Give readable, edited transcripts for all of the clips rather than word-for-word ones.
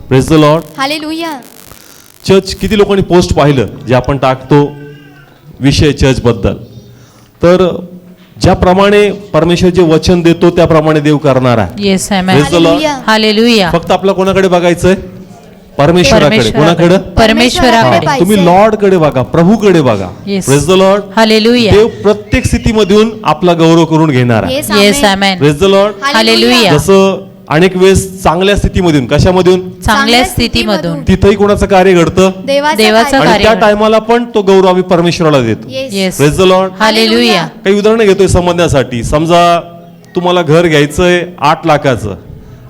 Praise the Lord. Hallelujah. Church किती लोकांनी post पाहिलं जे आपण टाकतो विषय चर्च बद्दल, तर ज्याप्रमाणे परमेश्वर जे वचन देतो त्याप्रमाणे देव करणार आहे. Yes amen. Praise the Lord. Hallelujah. Hallelujah. फक्त आपला कोणाकडे बघायचंय? परमेश्वराकडे. कोणाकडे? परमेश्वराकडे. हा, तुम्ही लॉर्ड कडे बघा, प्रभूकडे बघा. Yes. Praise the Lord. Hallelujah. देव प्रत्येक स्थितीमधून आपला गौरव करून घेणार आहे. Yes amen. Praise the Lord. Hallelujah. जसं अनेक वेळेस चांगल्या स्थितीमधून, कशामधून? चांगल्या स्थितीमधून तिथंही कोणाचं कार्य घडतं देवाचं आणि कार्य त्या घडतं. टायमाला पण तो गौरव आम्ही परमेश्वराला देतो. Yes. Praise the Lord. Hallelujah. काही उदाहरणं घेतोय समजण्यासाठी. समजा तुम्हाला घर घ्यायचंय 8 लाखाचं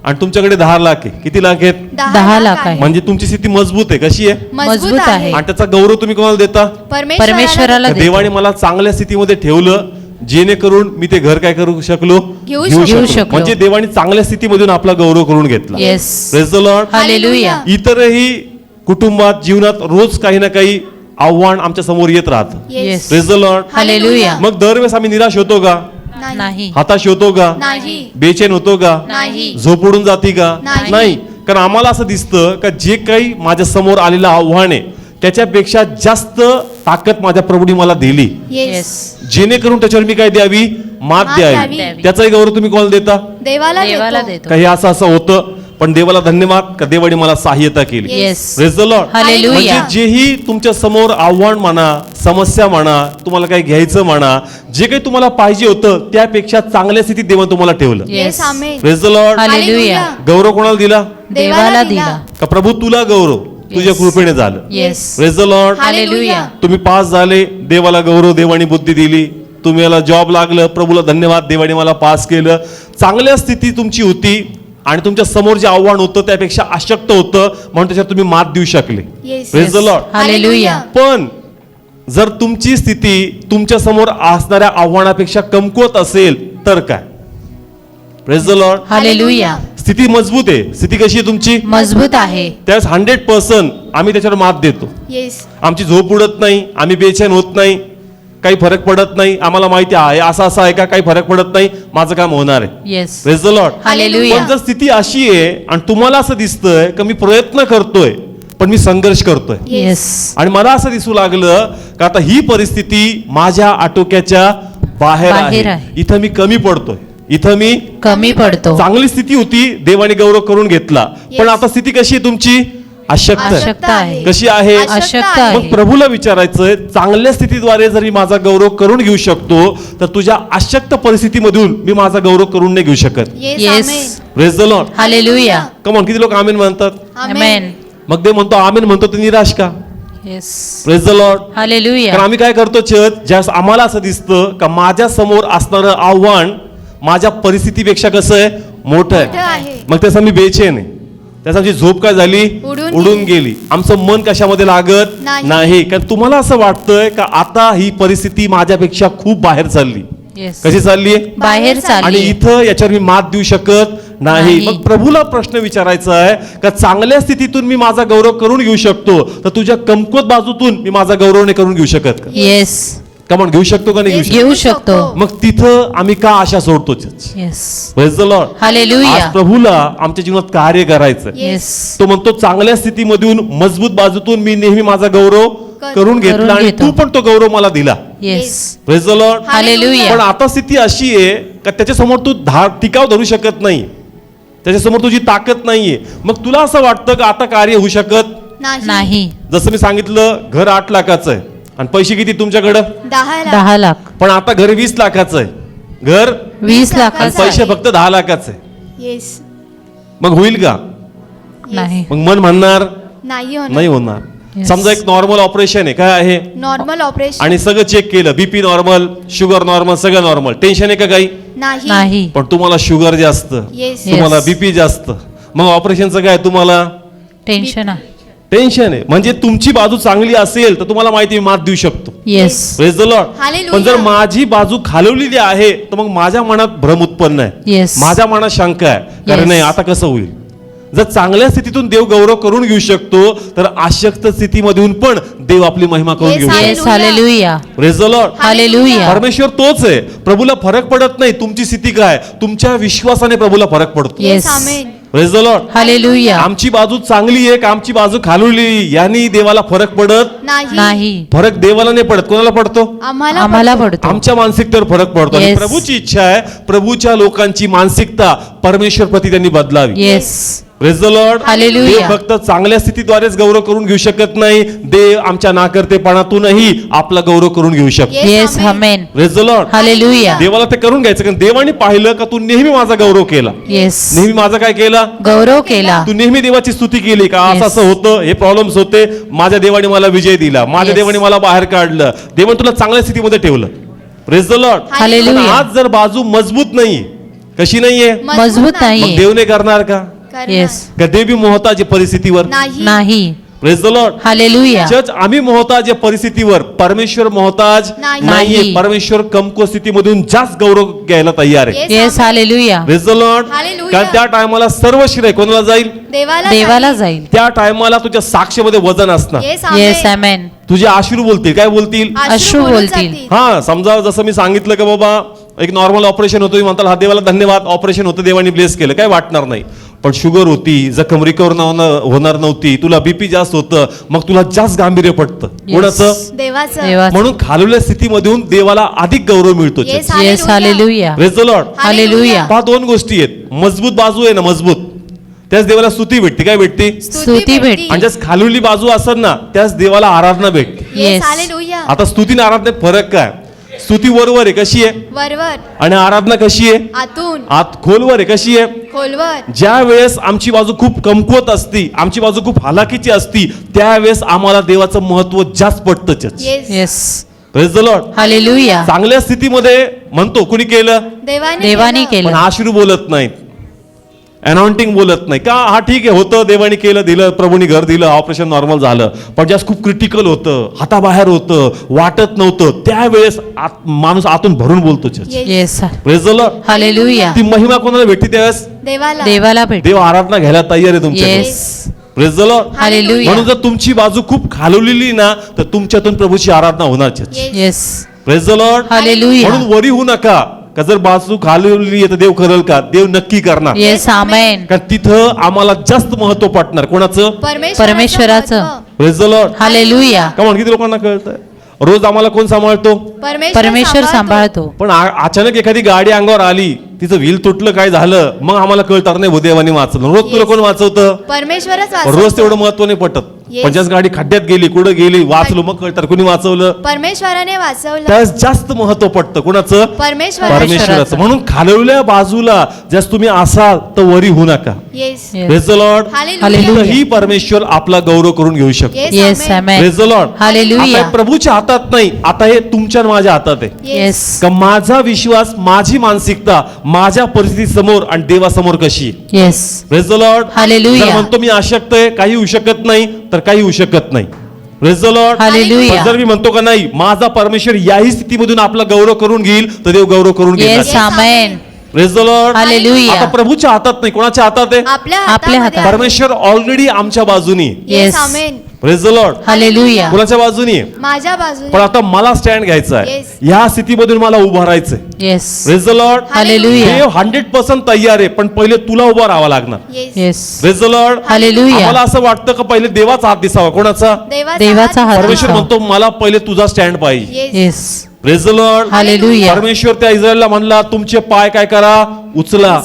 आणि तुमच्याकडे 10 लाख आहे. किती लाख आहेत? 10 लाख आहे. म्हणजे तुमची स्थिती मजबूत आहे. कशी आहे? मजबूत आहे. आणि त्याचा गौरव तुम्ही कोणाला देता? परमेश्वराला देतो. देवाने मला चांगल्या स्थितीमध्ये ठेवलं जेणेकरून मी ते घर काय करू शकलो? घेऊ शकलो. म्हणजे देवाने चांगल्या स्थितीमधून आपला गौरव करून घेतला. Yes. Praise the Lord. Hallelujah. इतरही कुटुंबात, जीवनात रोज काही ना काही आव्हान आमच्या समोर येत राहतं. Yes. Praise the Lord. Hallelujah. मग दरवेळेस आम्ही निराश होतो का? नाही. हताश होतो का? नाही. बेचैन होतो का? नाही. झोप उडून जाती का? नाही. कारण आम्हाला असं दिसतं का जे काही माझ्या समोर आलेलं आव्हान आहे त्याच्यापेक्षा जास्त ताकद माझ्या प्रभूने मला दिली, येस. जेणेकरून त्याच्यावर मी काय द्यावी? मात मात द्यावी. द्यावी. त्याचाही गौरव तुम्ही कोणाला देता? देवाला देवाला देतो. देतो. काही असं असं होतं, पण देवाला धन्यवाद का देवाने मला सहाय्यता केली. Yes. Praise the Lord. Hallelujah. म्हणजे जेही तुमच्या समोर आव्हान म्हणा, समस्या म्हणा, तुम्हाला काही घ्यायचं म्हणा, जे काही तुम्हाला पाहिजे होतं त्यापेक्षा चांगल्या स्थितीत देवाने तुम्हाला ठेवलं. Yes amen. Praise the Lord. Hallelujah. गौरव कोणाला दिला? देवाला दिला. का प्रभू तुला गौरव तुझ्या कृपेने झालं. Yes. Praise the Lord. Hallelujah. तुम्ही पास झाले, देवाला गौरव, देवाने बुद्धी दिली. तुम्हाला जॉब लागलं, प्रभूला धन्यवाद, देवाने मला पास केलं. चांगल्या स्थिती तुमची होती आणि तुमच्या समोर जे आव्हान होतं त्यापेक्षा अशक्त होतं, म्हणून त्याच्यात तुम्ही मात देऊ शकले. Yes. Praise the Lord. Hallelujah. पण जर तुमची स्थिती तुमच्या समोर असणाऱ्या आव्हानापेक्षा कमकुवत असेल तर काय? Praise the Lord. हालेलुया. स्थिती मजबूत आहे. स्थिती कशी आहे तुमची? मजबूत आहे. त्यावेळेस 100% आम्ही त्याच्यावर मात देतो. येस. आमची झोप उडत नाही, आम्ही बेचैन होत नाही, काही फरक पडत नाही. आम्हाला माहिती आहे असं असं आहे का, काही फरक पडत नाही, माझं काम होणार आहे. Yes. Praise the Lord. Hallelujah. पण जर स्थिती अशी आहे आणि तुम्हाला असं दिसतंय की मी प्रयत्न करतोय पण मी संघर्ष करतोय येस. आणि मला असं दिसू लागलं का आता ही परिस्थिती माझ्या आटोक्याच्या बाहेर बाहेर आहे, आहे. इथं मी कमी पडतोय, इथं मी कमी पडतो. चांगली स्थिती होती, देवाने गौरव करून घेतला, पण आता स्थिती कशी आहे तुमची? अशक्त आहे. अशक्त आहे. कशी आहे? अशक्त मग आहे. प्रभूला विचारायचंय, चांगल्या स्थितीद्वारे जरी माझा गौरव करून घेऊ शकतो तर तुझ्या अशक्त परिस्थितीमधून मी माझा गौरव करून नाही घेऊ शकत. Yes amen. Yes. Praise the Lord. Hallelujah. Come on, किती लोक आमेन म्हणतात? आमेन. मग देव म्हणतो आमेन म्हणतो तर निराश का? Yes. Praise the Lord. Hallelujah. कारण आम्ही काय करतो चर्च, ज्या आम्हाला असं दिसतं का माझ्या समोर असणारं आव्हान माझ्या परिस्थितीपेक्षा कसं आहे? मोठं मोठं आहे. आहे. मग त्याचं मी बेचैन आहे, त्याचा आमची झोप काय झाली? उडून गेली. आमचं मन कशामध्ये लागत नाही. कारण तुम्हाला असं वाटतंय का आता ही परिस्थिती माझ्यापेक्षा खूप बाहेर चालली. येस. कशी चालली? बाहेर आणि चालली. इथं याच्यावर मी मात देऊ शकत नाही. नाही. मग प्रभूला प्रश्न विचारायचा आहे का चांगल्या स्थितीतून मी माझा गौरव करून घेऊ शकतो, तर तुझ्या कमकुवत बाजूतून मी माझा गौरव नाही करून घेऊ शकत का? येस. कमॉन, घेऊ शकतो का नाही घेऊ शकतो? घेऊ शकतो. मग तिथं आम्ही का आशा सोडतो church? Yes. Praise the Lord. Hallelujah. आज प्रभूला आमच्या जीवनात कार्य करायचं. येस. तो म्हणतो चांगल्या स्थितीमधून, मजबूत बाजूतून मी नेहमी माझा गौरव करून घेतला आणि घेतो. तू पण तो गौरव मला दिला. Yes. Praise the Lord. Hallelujah. पण आता स्थिती अशी आहे का त्याच्यासमोर तू टिकाव धरू शकत नाही, त्याच्यासमोर तुझी ताकद नाहीये. मग तुला असं वाटतं का आता कार्य होऊ शकत नाही. जसं मी सांगितलं, घर 8 लाखाचं आहे आणि पैसे किती तुमच्याकडं? 10 लाख. पण आता घर 20 लाखाचं आहे, घर 20 आणि लाखाचं पैसे फक्त 10 लाखाचे आहे. येस. मग होईल का? नाही. मग मन म्हणणार नाही नाही होणार. Yes. समजा एक नॉर्मल ऑपरेशन आहे, काय आहे? Normal operation. आणि सगळं चेक केलं, बीपी नॉर्मल, शुगर नॉर्मल, सगळं नॉर्मल, टेन्शन आहे का काही? नाही. पण तुम्हाला शुगर जास्त, येस. तुम्हाला Yes. बीपी जास्त, मग ऑपरेशनचं काय? तुम्हाला टेन्शन आहे. टेन्शन आहे. म्हणजे तुमची बाजू चांगली असेल तर तुम्हाला माहिती आहे, मात देऊ शकतो. Yes. Praise the Lord. Hallelujah. पण जर माझी बाजू खालवलेली आहे तर मग माझ्या मनात भ्रम उत्पन्न आहे, येस. माझ्या मनात शंका आहे, कारण Yes. नाही आता कसं होईल. जर चांगल्या स्थितीतून देव गौरव करून घेऊ शकतो तर अशक्त स्थितीमधून पण देव आपली महिमा करून Yes, घेऊ शकतो. Yes. Hallelujah. Praise the Lord. Hallelujah. परमेश्वर तोच आहे. प्रभूला फरक पडत नाही तुमची स्थिती काय, तुमच्या विश्वासाने प्रभूला फरक पडतो. Yes. Amen. Praise the Lord. Hallelujah. आमची बाजू चांगली आहे का आमची बाजू खालवली यानी देवाला फरक पडत नाही. फरक देवाला नाही पडत. कोणाला पडतो? आम्हाला पडतो. आमच्या मानसिकतेवर फरक पडतो. आणि Yes. प्रभूची इच्छा आहे प्रभूच्या लोकांची मानसिकता परमेश्वर प्रती त्यांनी बदलावी. Yes. Praise the Lord. Hallelujah. देव फक्त चांगल्या स्थितीद्वारेच गौरव करून घेऊ शकत नाही. देव आमच्या नाकर्तेपणातूनही आपला गौरव करून घेऊ शकतो. Yes. Amen. Praise the Lord. Hallelujah. देवाला ते करून घ्यायचं कारण देवाने पाहिलं का तू नेहमी माझा गौरव केला. येस. नेहमी माझा काय केला? गौरव केला. तू नेहमी देवाची स्तुती केली का असं Yes. असं होतं हे प्रॉब्लेम्स होते माझ्या देवाने मला विजय दिला माझ्या Yes. देवाने मला बाहेर काढलं देवाने तुला चांगल्या स्थितीमध्ये ठेवलं. Praise the Lord. हालेलुया. पण आज जर बाजू मजबूत नाही कशी नाहीये मजबूत मग नाही. देव नाही करणार का? येस. का देव बी मोहताज आहे परिस्थितीवर? नाही. Praise the Lord. Hallelujah. Church आम्ही मोहताज आहे परिस्थितीवर परमेश्वर मोहताज नाही. नाहीये. परमेश्वर कमकुवत स्थितीमधून जास्त गौरव घ्यायला तयार आहे. Yes. Hallelujah. Praise the Lord. Hallelujah. कारण त्या टायमाला सर्व श्रेय कोणाला जाईल? देवाला जाईल. त्या टायमाला तुझ्या साक्षीमध्ये वजन असणार. येस. आमेन. तुझे अश्रू बोलतील. काय बोलतील? अश्रू बोलतील. हा समजा जसं मी सांगितलं का बाबा एक नॉर्मल ऑपरेशन होतं म्हणताल हा देवाला धन्यवाद ऑपरेशन होतं देवाने ब्लेस केलं काय वाटणार नाही. पण शुगर होती जखम रिकवर होणार नव्हती तुला बीपी जास्त होतं मग तुला जास्त गांभीर्य पडतं. कोणाचं? देवाचं. म्हणून खालवल्या स्थितीमधून देवाला अधिक गौरव मिळतो. Yes. Yes. Hallelujah. Praise the Lord. Hallelujah. पहा दोन गोष्टी आहेत मजबूत बाजू आहे ना मजबूत त्याच देवाला स्तुती भेटते. काय भेटते? स्तुती भेटते. आणि ज्याच खालवली बाजू असेल ना त्याच देवाला आराधना भेटते. Yes. हालेलुया. आता स्तुती आणि आराधनेत फरक काय? स्तुती वरवर आहे कशी आहे वरवर आणि आराधना कशी आहे? आतून आत खोलवर आहे कशी आहे? खोलवर. ज्या वेळेस आमची बाजू खूप कमकुवत असती आमची बाजू खूप हालाकीची असती त्यावेळेस आम्हाला देवाचं महत्व जास्त पडतं. Yes. Yes. Praise the Lord. Hallelujah. चांगल्या स्थितीमध्ये म्हणतो कुणी केलं देवाने पण केलं. आश्रू बोलत नाहीत अनाउंटिंग बोलत नाही का हा ठीक आहे होतं देवाने केलं दिलं प्रभूनी घर दिलं ऑपरेशन नॉर्मल झालं. पण जास्त खूप क्रिटिकल होतं हाताबाहेर होतं वाटत नव्हतं त्यावेळेस माणूस आतून भरून बोलतो. Yes. Praise the Lord. Hallelujah. ती महिमा कोणाला भेटते त्यावेळेस? देवाला भेट. देव आराधना घ्यायला तयार आहे तुमच्याकडे. Yes. Praise the Lord. Hallelujah. म्हणून जर तुमची बाजू खूप खालवलेली ना तर तुमच्यातून प्रभूची आराधना होणार. Yes. Praise the Lord. Hallelujah. म्हणून वरी होऊ नका का जर बाजू खालवलेली आहे तर देव करेल का? देव नक्की करणार. येस. आमेन. कारण तिथं आम्हाला जास्त महत्व पटणार. कोणाचं? परमेश्वराचं. Praise the Lord. हालेलुया. का म्हणून किती लोकांना कळतंय रोज आम्हाला कोण सांभाळतो? परमेश्वर सांभाळतो. पण अचानक एखादी गाडी अंगावर आली तिचं व्हील तुटलं काय झालं मग आम्हाला कळतं नाही देवाने वाचलं. रोज तुला कोण वाचवतं? परमेश्वरच रोज तेवढं महत्व नाही पटत. Yes. पण ज्याच गाडी खड्ड्यात गेली कुठं गेली वाचलो मग कळतं कोणी वाचवलं. परमेश्वराने वाचवलं. त्यास जास्त महत्व पडतं. कोणाचं? परमेश्वराचं. म्हणून खालवल्या बाजूला जस तुम्ही असाल तर वरी होऊ नका. Yes. Praise the Lord. Hallelujah. ही परमेश्वर आपला गौरव करून घेऊ शकतो. Yes. Amen. Praise the Lord. Hallelujah. आता हे प्रभूच्या हातात नाही आता हे तुमच्या आणि माझ्या हातात आहे. येस. का माझा विश्वास माझी मानसिकता माझ्या परिस्थिती समोर आणि देवासमोर कशी? Yes. Praise the Lord. Hallelujah. जर म्हणतो मी अशक्त आहे काही होऊ शकत नाही तर काही होऊ शकत नाही. Praise the Lord. हालेलुया. पण जर मी म्हणतो का नाही माझा परमेश्वर याही स्थितीमधून आपला गौरव करून घेईल तर देव गौरव करून घेईल. Yes. Amen. Praise the Lord. Hallelujah. आता प्रभूच्या हातात नाही कोणाच्या हातात आहे? आपल्या हातात. परमेश्वर ऑलरेडी आमच्या बाजूनी. Yes. Amen. Praise the Lord. Hallelujah. कोणाच्या बाजूनी? माझ्या बाजूने. पण आता मला स्टँड घ्यायचा आहे Yes. ह्या स्थितीमधून मला उभं राहायचंय. Yes. Praise the Lord. Hallelujah. देव 100% तयार आहे पण पहिले तुला उभं राहावं लागणार. Yes. Yes. Praise the Lord. Hallelujah. मला असं वाटतं का पहिले देवाचा हात दिसावा. कोणाचा? देवाचा हात. परमेश्वर म्हणतो मला पहिले तुझा स्टँड पाहिजे. Yes. Yes. Praise the Lord. Hallelujah. परमेश्वर त्या इस्रायलला म्हणला तुमचे पाय काय करा उचला.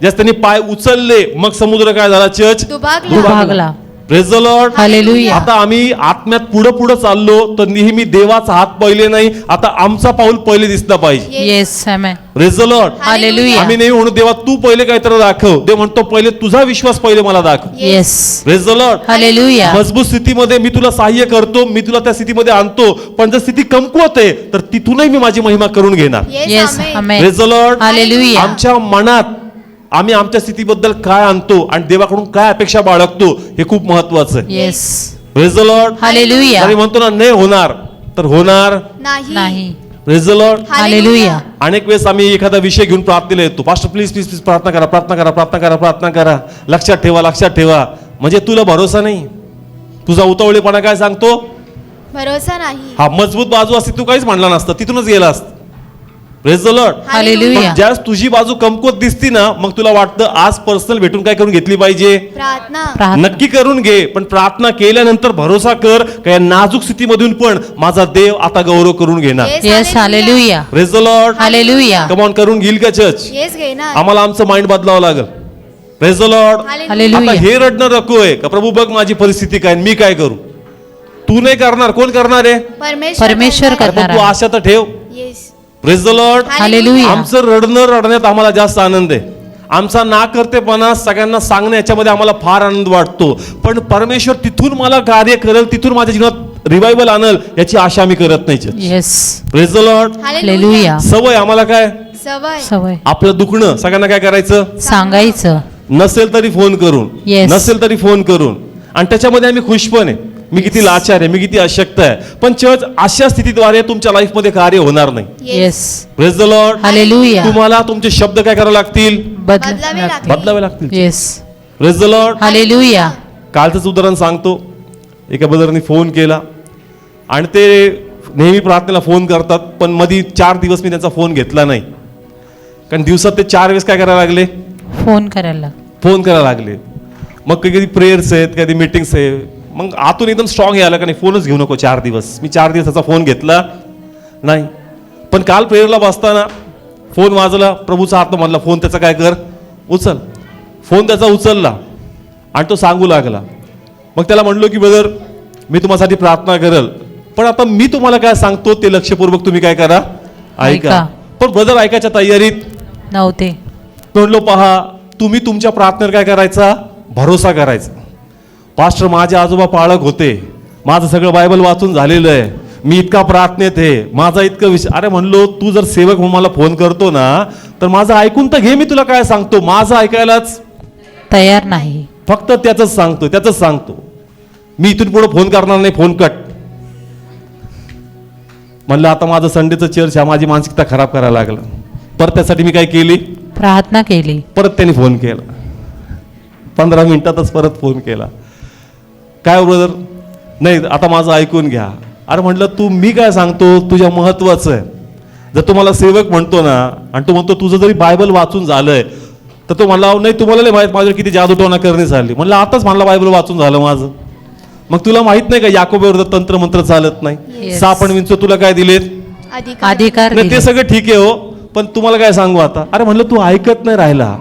ज्यास त्यांनी पाय उचलले मग समुद्र काय झाला? चर्च दुभागला. भागला. Praise the Lord. हालेलुया. आता आम्ही आत्म्यात पुढे पुढे चाललो तर नेहमी देवाचा हात पहिले नाही आता आमचा पाऊल पहिले दिसला पाहिजे. Yes. Amen. Praise the Lord. Hallelujah. आम्ही नाही म्हणू देवा तू पहिले काहीतरी दाखव. देव म्हणतो पहिले तुझा विश्वास पहिले मला दाखव. Yes. Praise the Lord. Hallelujah. मजबूत स्थितीमध्ये मी तुला सहाय्य करतो मी तुला त्या स्थितीमध्ये आणतो पण जर स्थिती कमकुवत आहे तर तिथूनही मी माझी महिमा करून घेणार. Yes. Amen. Praise the Lord. Hallelujah. आमच्या मनात आम्ही आमच्या स्थितीबद्दल काय आणतो आणि देवाकडून काय अपेक्षा बाळगतो हे खूप महत्वाचं आहे. Yes. Praise the Lord. Hallelujah. जरी म्हणतो ना नाही होणार तर होणार नाही. Praise the Lord. हालेलुया. अनेक वेळेस आम्ही एखादा विषय घेऊन प्रार्थनेला येतो पास्टर प्लीज प्लीज प्लीज प्रार्थना करा प्रार्थना करा प्रार्थना करा प्रार्थना करा लक्षात ठेवा म्हणजे तुला भरोसा नाही तुझा उतावळेपणा काय सांगतो? भरोसा नाही. हा मजबूत बाजू असते तू काहीच म्हणला नसतं तिथूनच गेला असत. Praise the Lord. हालेलुया. पण ज्यावेळेस तुझी बाजू कमकुवत दिसती ना, मग तुला वाटतं आज पर्सनल भेटून काय करून घेतली पाहिजे. प्रार्थना. प्रार्थना. नक्की करून घे, पण प्रार्थना केल्यानंतर भरोसा कर का या नाजूक स्थितीमधून पण माझा देव आता गौरव करून घेणार. Yes hallelujah. Praise the Lord. Hallelujah. Come on, करून घेईल का चर्च. येस घेणार. आम्हाला आमचं माइंड बदलावं लागेल. Praise the Lord. हालेलुया. आता हे रडणं नकोय का प्रभू बघ माझी परिस्थिती काय, मी काय करू. तू नाही करणार, कोण करणार आहे. परमेश्वर पण करणार तू आहे. आशा तर ठेव. Yes. Praise the Lord. Hallelujah. आमचं रडण्यात आम्हाला जास्त आनंद आहे. आमचा ना करतेपणा सगळ्यांना सांगणं याच्यामध्ये आम्हाला फार आनंद वाटतो. पण परमेश्वर तिथून मला कार्य करेल, तिथून माझ्या जीवनात रिवायवल आणल याची आशा आम्ही करत नाही. Yes praise the Lord. Hallelujah. सवय आम्हाला काय, सवय. सवय आपलं दुखणं सगळ्यांना काय करायचं, सांगायचं. नसेल तरी फोन करून, Yes. नसेल तरी फोन करून. आणि त्याच्यामध्ये आम्ही खुश पण आहे. मी किती लाचार आहे, मी किती अशक्त आहे. पण चर्च अशा स्थितीद्वारे तुमच्या लाईफ मध्ये कार्य होणार नाही. Yes praise the Lord. Hallelujah. तुम्हाला तुमचे शब्द काय करावे लागतील, बदलावे लागतील. बदलावे लागतील. Yes praise the Lord. Hallelujah. कालचंच उदाहरण सांगतो. एका ब्रदरनी फोन केला आणि ते नेहमी प्रार्थनेला फोन करतात, पण मध्ये 4 दिवस मी त्यांचा फोन घेतला नाही. कारण दिवसात ते 4 वेळेस काय करायला लागले, फोन करायला. फोन करायला लागले. मग कधी प्रेयर्स आहेत, कधी मीटिंग्स आहे. मग आतून एकदम स्ट्रॉंग यायला का नाही, फोनच घेऊ नको 4 दिवस. मी 4 दिवसाचा फोन घेतला नाही. पण काल प्रेयरला बसताना फोन वाजला, प्रभूचा हात म्हणला फोन त्याचा काय कर, उचल. फोन त्याचा उचलला आणि तो सांगू लागला. मग त्याला म्हणलो की ब्रदर मी तुम्हासाठी प्रार्थना करेल, पण आता मी तुम्हाला काय सांगतो ते लक्षपूर्वक तुम्ही काय करा, ऐका. ऐका. पण ब्रदर ऐकायच्या तयारीत नव्हते. म्हणलो पहा, तुम्ही तुमच्या प्रार्थनेवर काय करायचा, भरोसा करायचा. पास्टर माझे आजोबा पाळक होते, माझं सगळं बायबल वाचून झालेलं आहे, मी इतका प्रार्थनेत आहे, माझा इतकं विषय. अरे म्हणलो तू जर सेवक म्हणून मला फोन करतो ना, तर माझं ऐकून तर घे. मी तुला काय सांगतो माझं ऐकायलाच तयार नाही. फक्त त्याचंच सांगतो. मी इथून पुढे फोन करणार नाही, फोन कट. म्हणलं आता माझं संडेचं चर्च ह्या माझी मानसिकता खराब करायला लागलं. परत त्यासाठी मी काय केली, प्रार्थना केली. परत त्यांनी फोन केला. 15 मिनिटातच परत फोन केला. काय ब्रदर, नाही आता माझं ऐकून घ्या. अरे म्हटलं तू मी काय सांगतो तुझ्या महत्वाचं आहे. जर तुम्हाला सेवक म्हणतो ना आणि तू म्हणतो तुझं जरी बायबल वाचून झालंय, तर तो म्हणला नाही तुम्हाला नाही माहित माझ्यावर किती जादूटोणा करणे झाली. म्हणलं आताच म्हणला बायबल वाचून झालं माझं. मग तुला माहित नाही का याकोबावर तंत्र मंत्र चालत नाही. Yes. सापण विंच तुला काय दिलेत, अधिकार नाही ते दिले. सगळं ठीक आहे हो, पण तुम्हाला काय सांगू आता. अरे म्हणलं तू ऐकत नाही राहिला.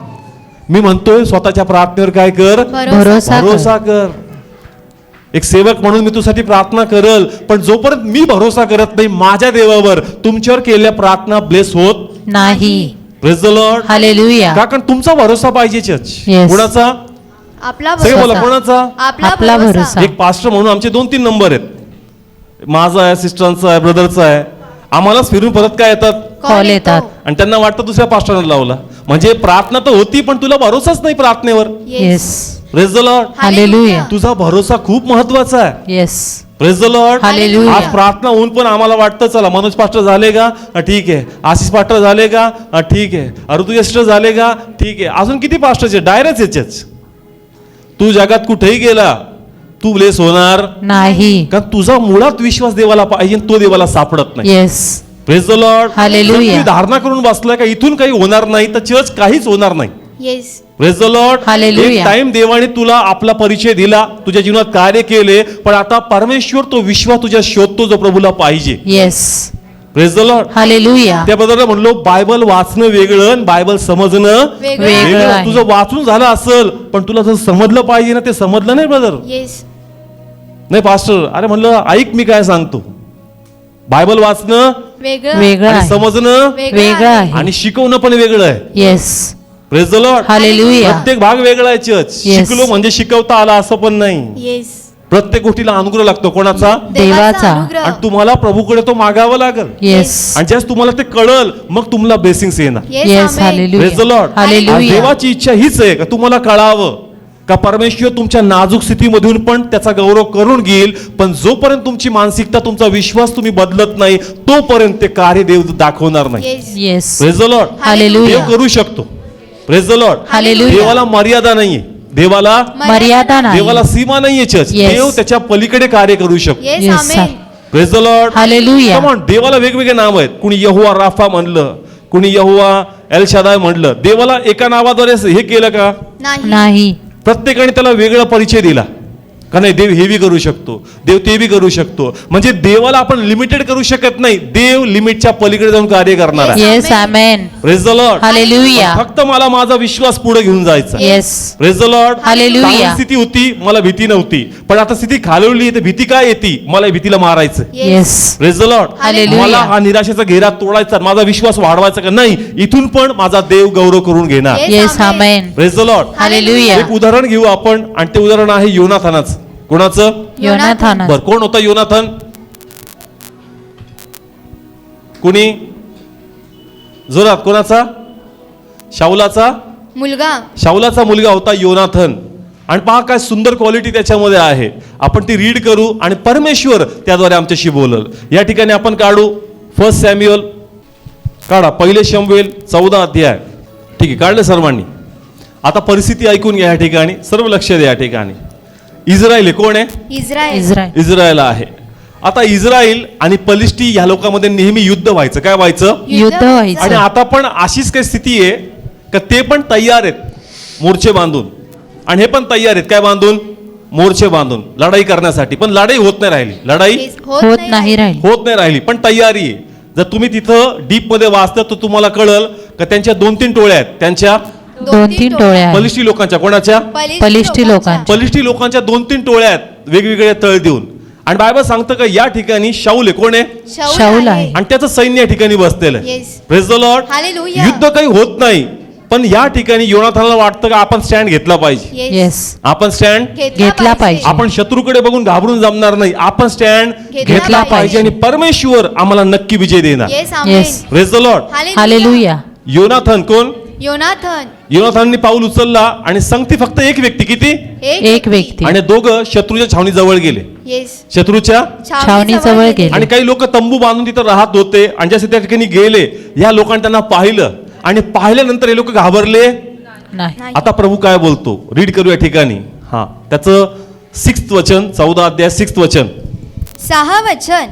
मी म्हणतोय स्वतःच्या प्रार्थनेवर काय कर, भरोसा भरोसा कर. एक सेवक म्हणून मी तुझ्यासाठी प्रार्थना करल, पण जोपर्यंत मी भरोसा करत नाही माझ्या देवावर, तुमच्यावर केलेल्या प्रार्थना ब्लेस होत नाही. Praise the Lord. हालेलुया. कारण तुमचा भरोसा पाहिजे चर्च. Yes. कोणाचा, आपला सगळे बोला भरोसा. कोणाचा. आपला भरोसा. एक पास्टर म्हणून आमचे 2-3 नंबर आहेत. माझा आहे, सिस्टरांचा आहे, ब्रदरचा आहे. आम्हालाच फिरून परत काय येतात, कॉल येतात. आणि त्यांना वाटतं दुसऱ्या पास्टरला लावला. म्हणजे प्रार्थना तर होती, पण तुला भरोसाच नाही प्रार्थनेवर. Yes praise the Lord. Hallelujah. तुझा भरोसा खूप महत्वाचा आहे. Yes praise the Lord. Hallelujah. आज प्रार्थना होऊन पण आम्हाला वाटतं चला मनोज पास्टर झाले का, ठीक आहे. आशिष पास्टर झाले का, ठीक आहे. ऋतू सिस्टर झाले का, ठीक आहे. अजून किती पास्टरचे डायरेक्ट याच्याच. तू जगात कुठेही गेला तू ब्लेस होणार नाही. कारण तुझा मुळात विश्वास देवाला पाहिजे, तो देवाला सापडत नाही. Yes praise the Lord. Hallelujah. तुम्ही धारणा करून बसलाय का इथून काही होणार नाही, तर चर्च काहीच होणार नाही. Yes. Praise the Lord. Hallelujah. एक टाइम देवाने तुला आपला परिचय दिला, तुझ्या जीवनात कार्य केले, पण आता परमेश्वर तो विश्वास तुझ्या शोधतो जो प्रभूला पाहिजे. Yes praise the Lord. Hallelujah. त्याबद्दल म्हणलो बायबल वाचणं वेगळं आणि बायबल समजणं वेगळं. वेगळं आहे. तुझं वाचून झालं असेल, पण तुला जर समजलं पाहिजे ना, ते समजलं नाही ब्रदर. येस. नाही पास्टर, अरे म्हणलं ऐक मी काय सांगतो. बायबल वाचणं वेगळं. वेगळं आणि आहे. समजणं वेगळं आहे. आणि शिकवणं पण वेगळं आहे. Yes praise the Lord. Hallelujah. प्रत्येक भाग वेगळा आहे चर्च. Yes. शिकलो म्हणजे शिकवता आला असं पण नाही. येस. प्रत्येक गोष्टीला अनुग्रह लागतो. कोणाचा, देवाचा. अनुग्रह. आणि तुम्हाला प्रभूकडे तो मागावा लागेल. येस आणि ज्यास तुम्हाला ते कळल मग तुम्हाला ब्लेसिंग्स येणार. Yes. Yes amen. Praise the hallelujah. Lord. Hallelujah. देवाची इच्छा हीच आहे का तुम्हाला कळावं का परमेश्वर तुमच्या नाजूक स्थितीमधून पण त्याचा गौरव करून घेईल. पण जोपर्यंत तुमची मानसिकता, तुमचा विश्वास तुम्ही बदलत नाही, तोपर्यंत ते कार्य देव दाखवणार नाही. Yes. Yes praise the Lord. Hallelujah. देव करू शकतो. Praise the Lord. हालेलुया. देवाला मर्यादा नाहीये, देवाला मर्यादा नाही. देवाला सीमा नाहीये. Church Yes. देव त्याच्या पलीकडे कार्य करू शकतो. Yes. Yes, amen. sir. Praise the Lord. Hallelujah. Come on, देवाला वेगवेगळे नाव आहेत. कुणी यहोवा राफा म्हणलं, कुणी यहोवा एल शादाय म्हटलं, देवाला एका नावाद्वारे हे केलं का? नाही नाही. प्रत्येकाने त्याला वेगळा परिचय दिला का नाही? देव हे बी करू शकतो, देव ते बी करू शकतो. म्हणजे देवाला आपण लिमिटेड करू शकत नाही. देव लिमिटच्या पलीकडे जाऊन कार्य करणार आहे. Yes amen. Praise the Lord. Hallelujah. फक्त मला माझा विश्वास पुढे घेऊन जायचा. Yes. Praise the Lord. Hallelujah. चांगली स्थिती होती, मला भीती नव्हती, पण आता स्थिती खालवली तर भीती काय येते? मला भीतीला मारायचं. Yes. Praise the Lord. Hallelujah. मला हा निराशेचा घेरा तोडायचा, माझा विश्वास वाढवायचा का नाही? इथून पण माझा देव गौरव करून घेणार. Yes. Yes amen. Praise the Lord. Hallelujah. एक उदाहरण घेऊ आपण, आणि ते उदाहरण आहे योनाथानाचं. कोणाचं? योनाथान. बर, कोण होता योनाथन? कुणी? जोरात, कोणाचा? शाऊलाचा मुलगा मुलगा होता योनाथन. आणि पहा काय सुंदर क्वालिटी त्याच्यामध्ये आहे. आपण ती रीड करू आणि परमेश्वर त्याद्वारे आमच्याशी बोलल. या ठिकाणी आपण काढू 1 सॅम्युएल, काढा 1 शमूएल 14 अध्याय. ठीक आहे, काढलं सर्वांनी. आता परिस्थिती ऐकून घ्या. या ठिकाणी सर्व लक्ष द्या. या ठिकाणी इस्रायल कोण आहे? इस्रायल. इस्रायल आहे. आता इस्रायल आणि पलिष्टी या लोकांमध्ये नेहमी युद्ध व्हायचं. काय व्हायचं? युद्ध आणि व्हायचं. आता पण अशीच काही स्थिती आहे का ते पण तयार आहेत मोर्चे बांधून, आणि हे पण तयार आहेत काय बांधून? मोर्चे बांधून लढाई करण्यासाठी. पण लढाई होत नाही राहिली. लढाई होत नाही राहील. होत नाही राहिली, पण तयारी आहे. जर तुम्ही तिथं डीप मध्ये वाचता तर तुम्हाला कळल का त्यांच्या 2-3 टोळ्या आहेत. त्यांच्या 2-3 टोळ्या आहेत. पलिष्टी लोकांच्या. कोणाच्या? पलिष्टी लोकांच्या. पलिष्टी लोकांच्या 2-3 टोळ्या आहेत वेगवेगळे तळ देऊन. आणि बायबल सांगतं का या ठिकाणी शाऊल आहे. कोण आहे? शाऊल आहे. आणि त्याचं सैन्य या ठिकाणी बसलेलं आहे. Yes. Praise the Lord. Hallelujah. युद्ध काही होत नाही, पण या ठिकाणी योनाथानला वाटतं का आपण स्टँड घेतला पाहिजे. येस. आपण स्टँड घेतला पाहिजे. आपण शत्रूकडे बघून घाबरून जमणार नाही. आपण स्टँड घेतला घेतला पाहिजे पाहिजे. आणि परमेश्वर आम्हाला नक्की विजय देणार. Yes. Praise the Lord. Hallelujah. Yonatan कोण? योनाथन योनाथानने पाऊल उचलला आणि संगती फक्त एक व्यक्ती. किती? एक व्यक्ती. आणि दोघं शत्रूच्या छावणी जवळ गेले. येस शत्रूच्या छावणी जवळ गेले. आणि काही लोक तंबू बांधून तिथं राहत होते, आणि जसे त्या ठिकाणी गेले या लोकांनी त्यांना पाहिलं, आणि पाहिल्यानंतर हे लोक घाबरले नाही. आता प्रभू काय बोलतो रीड करू या ठिकाणी. हा, त्याचं 6th वचन, 14 अध्याय 6th वचन. 6 वचन.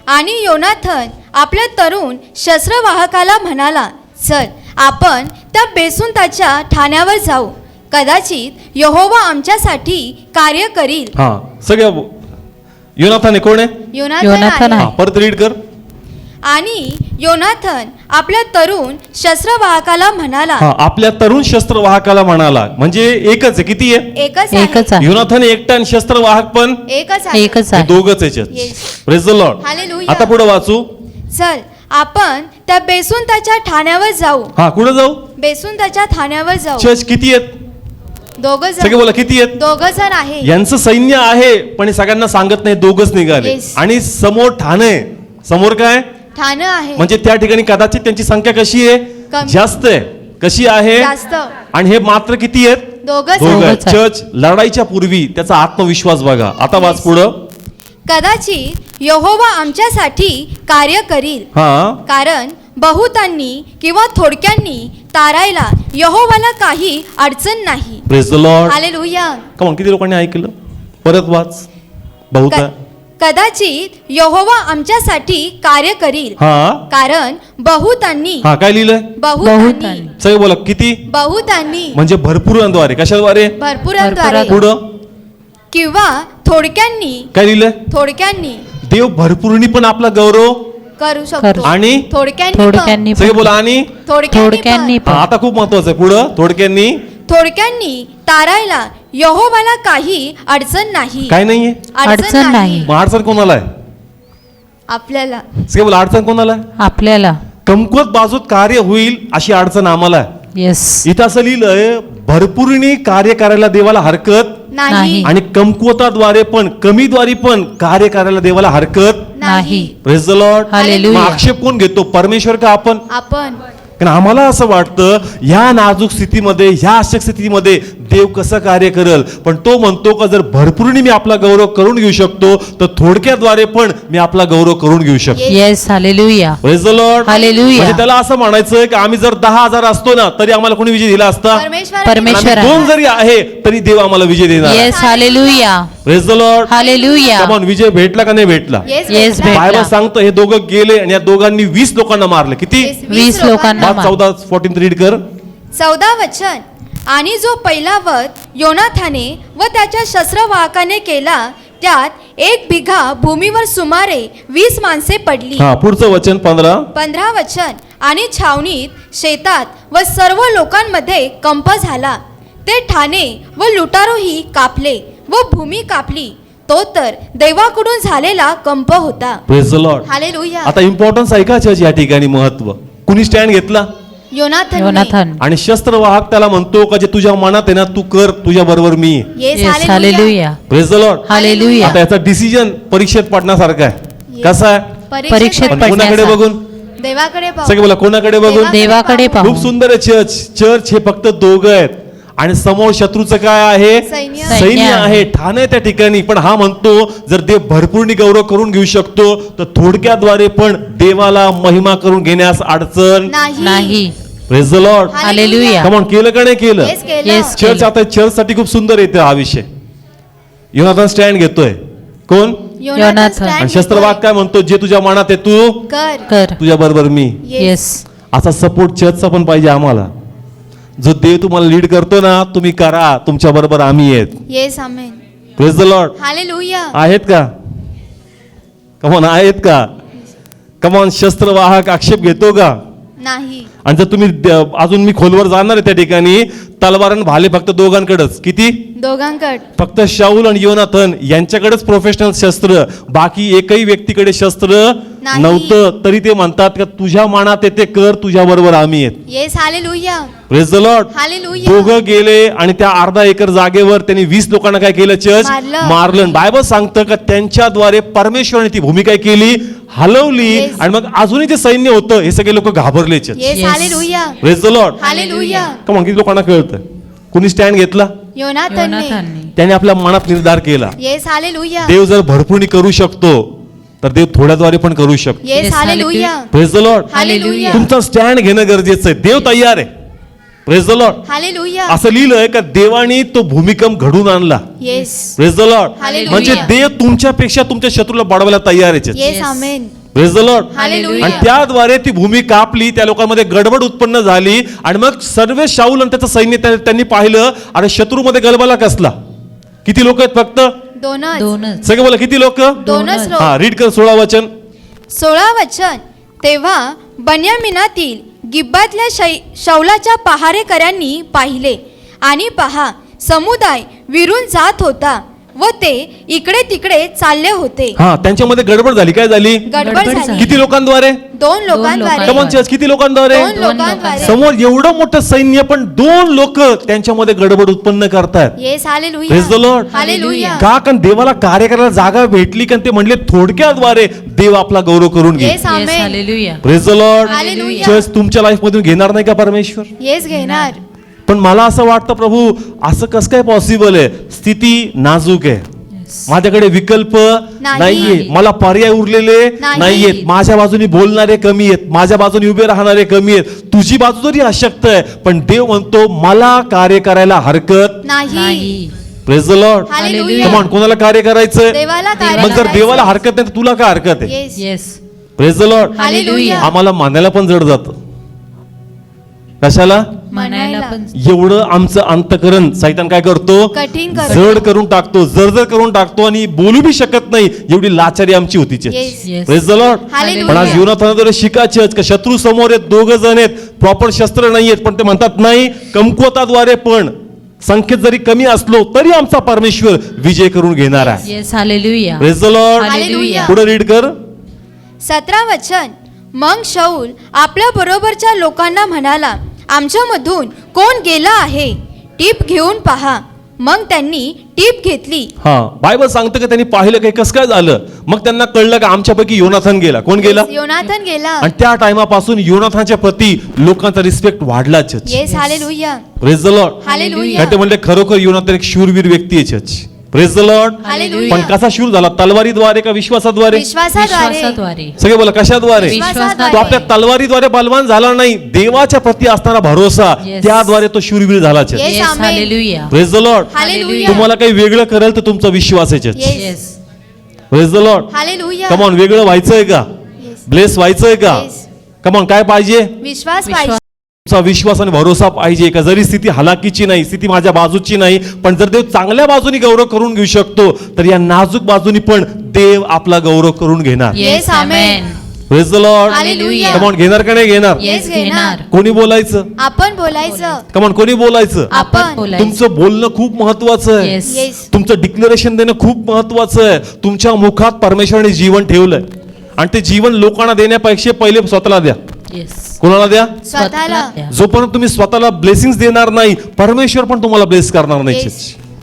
आणि योनाथन आपल्या तरुण शस्त्रवाहकाला म्हणाला, चल आपण त्या बेसुंताच्या ठाण्यावर जाऊ, कदाचित यहोवा आमच्यासाठी कार्य करील. हा, सगळ्या योनाथन आहे. कोण आहे? योनाथन आहे. हा, परत रीड कर. आणि योनाथन आपल्या तरुण शस्त्रवाहकाला म्हणाला. हा, आपल्या तरुण शस्त्रवाहकाला म्हणाला. म्हणजे एकच आहे. किती आहे? एकच एकच आहे. योनाथन एकटा आणि शस्त्रवाहक पण एकच आहे. एकच हे आहे. दोघच याच्यात. Yes. Praise the Lord. Hallelujah. आता पुढे वाचू. चल आपण त्या बेसुंताच्या ठाण्यावर जाऊ. हा, कुठे जाऊ? बेसुंताच्या ठाण्यावर जाऊ. चर्च किती आहेत? दोघं सगळे जण बोला किती आहेत? दोघं आहे. यांचं सैन्य आहे, पण हे सगळ्यांना सांगत नाही. दोघच निघाले. Yes. आणि समोर ठाणे. समोर काय? ठाणं आहे. म्हणजे त्या ठिकाणी कदाचित त्यांची संख्या कशी आहे? कमी. जास्त आहे. कशी आहे? जास्त. आणि हे मात्र किती आहेत? दोघं दोघं आहेत. दोघंच आहे. चर्च लढाईच्या पूर्वी त्याचा आत्मविश्वास बघा. आता वाच Yes. पुढं. कदाचित यहोवा आमच्यासाठी कार्य करील, हा, कारण बहुतांनी किंवा थोडक्यांनी तारायला यहोवाला काही अडचण नाही. Praise the Lord. Hallelujah. Come on, किती लोकांनी ऐकलं? परत वाच. बहुता. कदाचित यहोवा आमच्यासाठी कार्य करील, हा, कारण बहुतांनी हा, काय लिहिलंय? बहुतांनी सगळे बोला किती? बहुतांनी म्हणजे भरपूरांद्वारे. कशाद्वारे? भरपूरांद्वारे पुढं किंवा थोडक्यांनी काय लिहिलंय? थोडक्यांनी देव भरपूरनी पण आपला गौरव करू शकतो. करू. आणि थोडक्यांनी सगळे बोला. आणि थोडक्यांनी हा, आता खूप महत्वाचं आहे. पुढं थोडक्यांनी तारायला यहोवाला काही अडचण नाही. काय नाहीये? अडचण नाही. मग अडचण कोणाला आहे? आपल्याला. सगळे बोला अडचण कोणाला आहे? आपल्याला. कमकुवत बाजूत कार्य होईल अशी अडचण आम्हाला आहे. येस. इथं असं लिहिलंय भरपूरनी कार्य करायला देवाला हरकत नाही. नाही. आणि कमकुवताद्वारे पण कमीद्वारे पण कार्य करायला देवाला हरकत नाही. Praise the Lord. हालेलुया. मग आक्षेप कोण घेतो? परमेश्वर का आपण? आपण कारण आम्हाला असं वाटतं ह्या नाजूक स्थितीमध्ये, ह्या अशक स्थितीमध्ये देव कसं कार्य करेल, पण तो म्हणतो का जर भरपूरने मी आपला गौरव करून घेऊ शकतो तर थोडक्याद्वारे पण मी आपला गौरव करून घेऊ शकतो. Yes hallelujah. Praise the Lord. Hallelujah. म्हणजे त्याला असं म्हणायचं की आम्ही जर 10,000 असतो ना तरी आम्हाला कोणी विजय दिला असता, परमेश्वर आहे. 2 जरी आहे तरी देव आम्हाला विजय देणार. Yes hallelujah. Praise the Lord. Hallelujah. Come on, विजय भेटला का नाही भेटला? Yes, भेटला. भेटला. बायबल सांगतं हे दोघं गेले आणि या दोघांनी 20 लोकांना मारले. किती? 20 लोकांना. 14 रीड कर. 14 वचन. आणि जो पहिला वध योनाथाने व त्याच्या शस्त्रवाहकाने केला त्यात 1 बिघा भूमीवर सुमारे 20 माणसे पडली. हा पुढचं वचन 15. 15 वचन. आणि छावणीत शेतात व सर्व लोकांमध्ये कंप झाला. ते ठाणे व लुटारोही कापले व भूमी कापली. तो तर देवाकडून झालेला कंप होता. Praise the Lord. हालेलुया. आता इम्पॉर्टन्स ऐकायचं या ठिकाणी महत्व. कुणी स्टँड घेतला? योनाथन. आणि शस्त्रवाहक त्याला म्हणतो का जे तुझ्या मनात आहे ना तू कर, तुझ्या बरोबर मी. Yes hallelujah. Praise the Lord. Hallelujah. आता याचा डिसिजन परीक्षेत पडण्यासारखा आहे. कसा आहे? परीक्षेत पण कोणाकडे पडण्याचा. बघून? देवाकडे पाहू. सगळे बोला कोणाकडे बघून? देवाकडे पाहू. खूप सुंदर आहे चर्च हे फक्त दोघं आहेत आणि समोर शत्रूचं काय आहे? सैन्य. सैन्य आहे, ठाण आहे त्या ठिकाणी. पण हा म्हणतो जर देव भरपूरनी गौरव करून घेऊ शकतो तर थोडक्याद्वारे पण देवाला महिमा करून घेण्यास अडचण नाही. Praise the Lord. Hallelujah. Come on, केलं का नाही केलं? Yes, केलं. Yes. चर्च आता चर्च साठी खूप सुंदर येते हा विषय. योनाथन स्टँड घेतोय. कोण? योनाथन. आणि शस्त्रवाद काय म्हणतो? जे तुझ्या मनात आहे तू कर. कर. तुझ्या बरोबर मी. येस. असा सपोर्ट चर्चचा पण पाहिजे आम्हाला. जो देव तुम्हाला लीड करतो ना तुम्ही करा, तुमच्या बरोबर आम्ही आहेत. Yes amen. Praise the Lord. Hallelujah. आहेत का? कमॉन, आहेत का? कमॉन, शस्त्रवाहक आक्षेप घेतो का? नाही. आणि जर तुम्ही अजून मी खोलवर जाणार आहे त्या ठिकाणी तलवार आणि भाले फक्त दोघांकडेच. किती? दोघांकड. फक्त शाऊल आणि योनाथन यांच्याकडेच प्रोफेशनल शस्त्र, बाकी एकही व्यक्तीकडे शस्त्र नाही. नव्हतं. तरी ते म्हणतात का तुझ्या मनात येते कर, तुझ्या बरोबर आम्ही आहेत. Yes hallelujah. Praise the Lord. Hallelujah. दोघं गेले आणि त्या अर्धा एकर जागेवर त्यांनी 20 लोकांना काय केलं? चर्च मारलं. मारलं. बायबल सांगतं का त्यांच्याद्वारे परमेश्वराने ती भूमी काय केली? हलवली. Yes. आणि मग अजूनही जे सैन्य होतं हे सगळे लोक घाबरले. Church. Yes Yes. Hallelujah. Praise the Lord. Hallelujah. का किती लोकांना कळतं? कुणी स्टँड घेतला? योनाथनने. योनाथनने. त्याने आपल्या मनात निर्धार केला येस हालेलुया. देव जर भरपूरनी करू शकतो तर देव थोड्याद्वारे पण करू शकतो. Yes Yes, hallelujah. Praise the Lord. Hallelujah. तुमचा स्टँड घेणं गरजेचं आहे. देव तयार आहे. Praise the Lord. हालेलुया. असं लिहिलंय का देवाने तो भूमिकंप घडून आणला. Yes. Praise the Lord. Hallelujah. म्हणजे देव तुमच्यापेक्षा तुमच्या शत्रूला बडवायला तयार आहे. Yes Yes. Amen. Praise the Lord. Hallelujah. आणि त्याद्वारे ती भूमी कापली, त्या लोकांमध्ये गडबड उत्पन्न झाली आणि मग सर्व शाऊल आणि त्याचं सैन्य त्यांनी पाहिलं. अरे शत्रूमध्ये गलबला कसला? किती लोक आहेत? फक्त दोनच. सगळे बोला किती लोक? दोनच लोक. हा रीड कर 16 वचन. 16 वचन. तेव्हा बन्यामिनातील गिब्बातल्या शौलाच्या पहारेकऱ्यांनी पाहिले आणि पहा समुदाय विरून जात होता व ते इकडे तिकडे चालले होते. हा त्यांच्यामध्ये गडबड झाली. काय झाली? गडबड झाली. किती लोकांद्वारे? 2 लोकांद्वारे. कमॉन चर्च, किती लोकांद्वारे? 2 लोकांद्वारे. समोर एवढं मोठं सैन्य पण 2 लोक त्यांच्यामध्ये गडबड उत्पन्न करतात. Yes hallelujah. Praise the Lord. Hallelujah. का? कारण देवाला कार्य करायला जागा भेटली कारण ते म्हणले थोडक्याद्वारे देव आपला गौरव करून घे. Yes yes amen. Hallelujah. Praise the Lord. Hallelujah. Church तुमच्या लाईफ मधून घेणार नाही का परमेश्वर? येस घेणार. पण मला असं वाटतं प्रभू असं कसं काय पॉसिबल आहे? स्थिती नाजूक आहे. माझ्याकडे विकल्प नाही. नाहीये, मला पर्याय उरलेले नाही. नाहीयेत. माझ्या बाजूने बोलणारे कमी आहेत, माझ्या बाजूने उभे राहणारे कमी आहेत. तुझी बाजू जरी अशक्त आहे पण देव म्हणतो मला कार्य करायला हरकत नाही. Praise the Lord. Hallelujah. Come on, कोणाला कार्य करायचंय? देवाला कार्य मग जर करायचं. देवाला हरकत नाही तर तुला काय हरकत आहे? Yes. Yes. Praise the Lord. Hallelujah. आम्हाला मानायला पण जड जातं. कशाला? म्हणायला पण. एवढं आमचं अंतकरण सैतान काय करतो? कठीण करतो. जड करून टाकतो, जड करून टाकतो आणि बोलू बी शकत नाही. एवढी लाचारी आमची होती. Yes. Yes. Praise the Lord. Hallelujah. पण आज जीवनात शिकायचे का शत्रू समोर आहेत, 2 जण आहेत, प्रॉपर शस्त्र नाही आहेत, पण ते म्हणतात नाही कमकुवताद्वारे पण संख्येत जरी कमी असलो तरी आमचा परमेश्वर विजय करून घेणार आहे. Yes hallelujah. Praise the Lord. Hallelujah. पुढे रीड कर. 17 वचन. मग शाऊल आपल्या बरोबरच्या लोकांना म्हणाला आमच्यामधून कोण गेला आहे? टीप घेऊन पहा. मग त्यांनी टीप घेतली. हा, बायबल सांगतं की त्यांनी पाहिलं की कसं काय झालं. मग त्यांना कळलं की आमच्यापैकी योनाथन गेला. कोण गेला? योनाथन गेला. आणि त्या टायमापासून योनाथानच्या प्रती लोकांचा रिस्पेक्ट वाढला. Church, yes, hallelujah, praise the Lord. Hallelujah, ते म्हणले खरोखर योनाथन एक शूरवीर व्यक्ती आहे. Church, praise the Lord. Hallelujah. पण कसा शूर झाला? तलवारीद्वारे का विश्वासाद्वारे? विश्वासाद्वारे. विश्वासाद्वारे. सगळे बोला कशाद्वारे? विश्वासाद्वारे. तो आपल्या तलवारीद्वारे बलवान झाला नाही, देवाच्या प्रती असणारा भरोसा, Yes. त्याद्वारे तो शूरवीर झाला. Church, Yes, Yes, amen. hallelujah. Praise the Lord. Hallelujah. तुम्हाला काही वेगळं करेल तर तुमचा विश्वास आहे. Church, Yes. Yes. Praise the Lord. Hallelujah. Come on, वेगळं व्हायचंय का? Yes. ब्लेस व्हायचंय का? Yes. कम ऑन, काय पाहिजे? विश्वास पाहिजे. तुमचा विश्वास आणि भरोसा पाहिजे का? जरी स्थिती हलाकीची नाही, स्थिती माझ्या बाजूची नाही, पण जर देव चांगल्या बाजूनी गौरव करून घेऊ शकतो, तर या नाजूक बाजूनी पण देव आपला गौरव करून घेणार. Yes, amen. Praise the Lord. Hallelujah. Come on, घेणार का नाही घेणार? Yes, घेणार. कोणी बोलायचं? आपण बोलायचं. कम ऑन, कोणी बोलायचं? आपण. बोलायचं. तुमचं बोलणं खूप महत्वाचं आहे. Yes. Yes. तुमचं डिक्लेरेशन देणं खूप महत्वाचं आहे. तुमच्या मुखात परमेश्वराने जीवन ठेवलंय आणि ते जीवन लोकांना देण्यापेक्षा पहिले स्वतःला द्या. Yes. कोणाला द्या? स्वतःला. द्या. जोपर्यंत तुम्ही स्वतःला ब्लेसिंग्स देणार नाही, परमेश्वर पण तुम्हाला ब्लेस करणार नाही. Yes.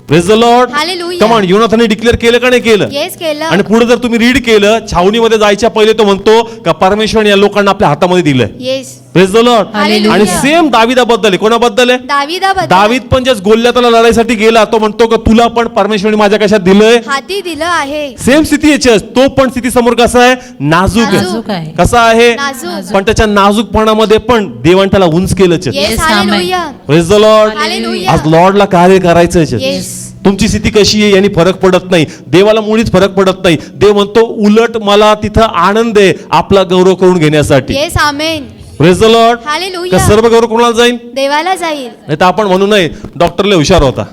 Praise the Lord. Hallelujah. Come on, योनाथानने डिक्लेअर केलं का नाही केलं? येस, केलं. आणि पुढे जर तुम्ही रीड केलं, छावणीमध्ये जायच्या पहिले तो म्हणतो का परमेश्वराने या लोकांना आपल्या हातामध्ये दिलंय. Yes. Praise the Lord. Hallelujah. आणि सेम दाविदाबद्दल आहे. कोणाबद्दल आहे? दाविदाबद्दल. दावीद पण ज्या गोल्याताला लढाईसाठी गेला, तो म्हणतो का तुला पण परमेश्वराने माझ्या कशात दिलंय? हाती दिलं आहे. सेम स्थिती याची. तो पण स्थिती समोर कसा आहे? नाजूक नाजूक आहे. आहे. कसा आहे? नाजूक. पण त्याच्या नाजूकपणामध्ये पण देवाने त्याला उंच केलं. Yes, Yes, hallelujah. Praise the Lord. Hallelujah. आज लॉर्डला कार्य करायचं. येस. तुमची स्थिती कशी आहे यांनी फरक पडत नाही, देवाला मुळीच फरक पडत नाही. देव म्हणतो उलट मला तिथं आनंद आहे आपला गौरव करून घेण्यासाठी. Yes, amen. Praise the Lord. Hallelujah. का सर्व गौरव कोणाला जाईल? देवाला जाईल. नाही तर आपण म्हणू नये डॉक्टरला हुशार होता.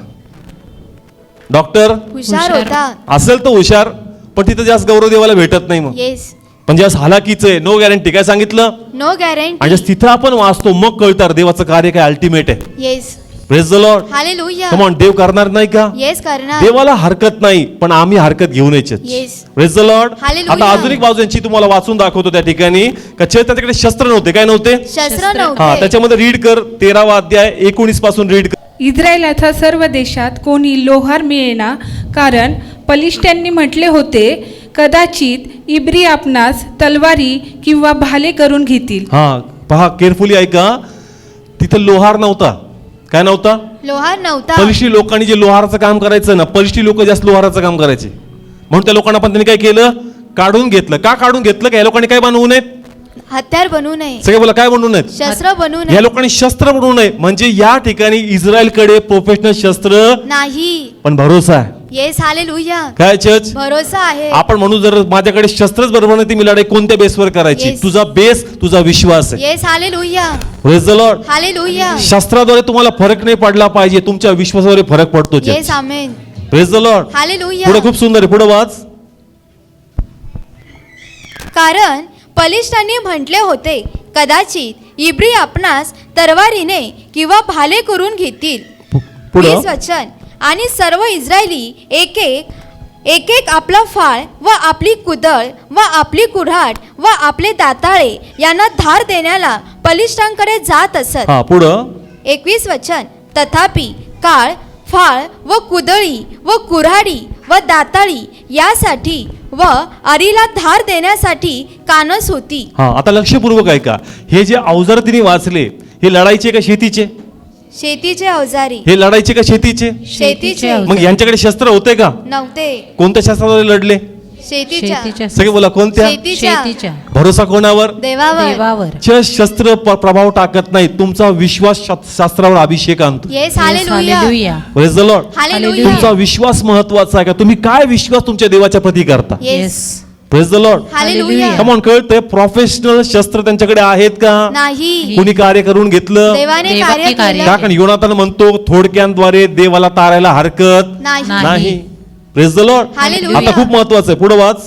डॉक्टर हुशार होता. असेल तर हुशार, पण तिथं जास्त गौरव देवाला भेटत नाही. मग येस. पण जास्त हालाकीचं आहे, नो गॅरंटी. काय सांगितलं? No guarantee. आणि जास्त तिथं आपण वाचतो मग कळतं देवाचं कार्य काय अल्टिमेट आहे. Yes. Praise the Lord. Hallelujah. Come on, देव करणार नाही का? येस, करणार. देवाला हरकत नाही, पण आम्ही हरकत घेऊन यायचे. Yes. Praise the Lord. Hallelujah. आता अजून एक बाजू यांची तुम्हाला वाचून दाखवतो त्या ठिकाणी का त्याच्याकडे शस्त्र नव्हते. काय नव्हते? शस्त्र हा, नव्हते. त्याच्यामध्ये रीड कर 13वा अध्याय 19 पासून रीड कर. इस्रायलाच्या सर्व देशात कोणी लोहार मिळेना, कारण पलिष्ट्यांनी म्हटले होते कदाचित इब्री आपणास तलवारी किंवा भाले करून घेतील. हा, पहा केअरफुली ऐका. तिथं लोहार नव्हता. काय नव्हता? लोहार नव्हता. पलिष्ठी लोकांनी जे लोहाराचं काम करायचं ना, पलिष्ठी लोक जास्त लोहाराचं काम करायचे, म्हणून त्या लोकांना पण त्यांनी काय केलं? काढून घेतलं. का काढून घेतलं? का या लोकांनी काय बनवू नयेत? हत्यार बनवू नये. सगळे बोला काय बनवू नयेत? शस्त्र बनवू या नये. लोकांनी शस्त्र बनवू नये. म्हणजे या ठिकाणी इस्रायलकडे प्रोफेशनल शस्त्र नाही. पण भरोसा आहे. Yes, hallelujah. काय चर्च? भरोसा आहे. आपण म्हणू जर माझ्याकडे शस्त्रच बरोबर नाही, ती मी लढाई कोणत्या बेसवर करायची? Yes. तुझा बेस तुझा विश्वास आहे. Yes, hallelujah. Praise the Lord. Hallelujah. शस्त्राद्वारे तुम्हाला फरक नाही पडला पाहिजे, तुमच्या विश्वासाद्वारे फरक पडतो. Yes, amen. Praise the Lord. Hallelujah. पुढे खूप सुंदर आहे. पुढे वाच. कारण पलिष्ठांनी म्हटले होते कदाचित इब्री आपणास तरवारीने किंवा भाले करून घेतील. पुढं 20 वचन. आणि सर्व इस्रायली एक एक आपला फाळ व आपली कुदळ व आपली कुऱ्हाड व आपले दाताळे यांना धार देण्याला पलिष्ठांकडे जात असत. हा, पुढं 21 वचन. तथापि काळ, फाळ व कुदळी व कुऱ्हाडी व दाताळी यासाठी व अरीला धार देण्यासाठी कानस होती. हा, आता लक्षपूर्वक ऐका. हे जे अवजार तिने वाचले, हे लढाईचे का शेतीचे? शेतीचे अवजारी. हे लढाईचे का शेतीचे? शेतीचे. मग यांच्याकडे शस्त्र होते का? नव्हते. कोणत्या शस्त्राद्वारे लढले? शेतीच्या. शेतीच्या. सगळे बोला कोणत्या? शेतीच्या. शेतीच्या. भरोसा कोणावर? देवावर. देवावर. शस्त्र प्रभाव टाकत नाही, तुमचा विश्वास शास्त्रावर अभिषेक आणतो. Yes, Yes, hallelujah. hallelujah. Praise the Lord. Hallelujah. तुमचा विश्वास महत्वाचा आहे का? तुम्ही काय विश्वास तुमच्या देवाच्या प्रती करता? Yes. Praise the Lord. Hallelujah. Come on, कळतंय? प्रोफेशनल शस्त्र त्यांच्याकडे आहेत का? नाही. कुणी कार्य करून घेतलं? देवाने देवाने कार्य कार्य. का? केलं. कारण योनातान म्हणतो थोडक्यांद्वारे देवाला तारायला हरकत नाही. नाही. Praise the Lord. हालेलुया. आता खूप महत्वाचं आहे. पुढे वाच.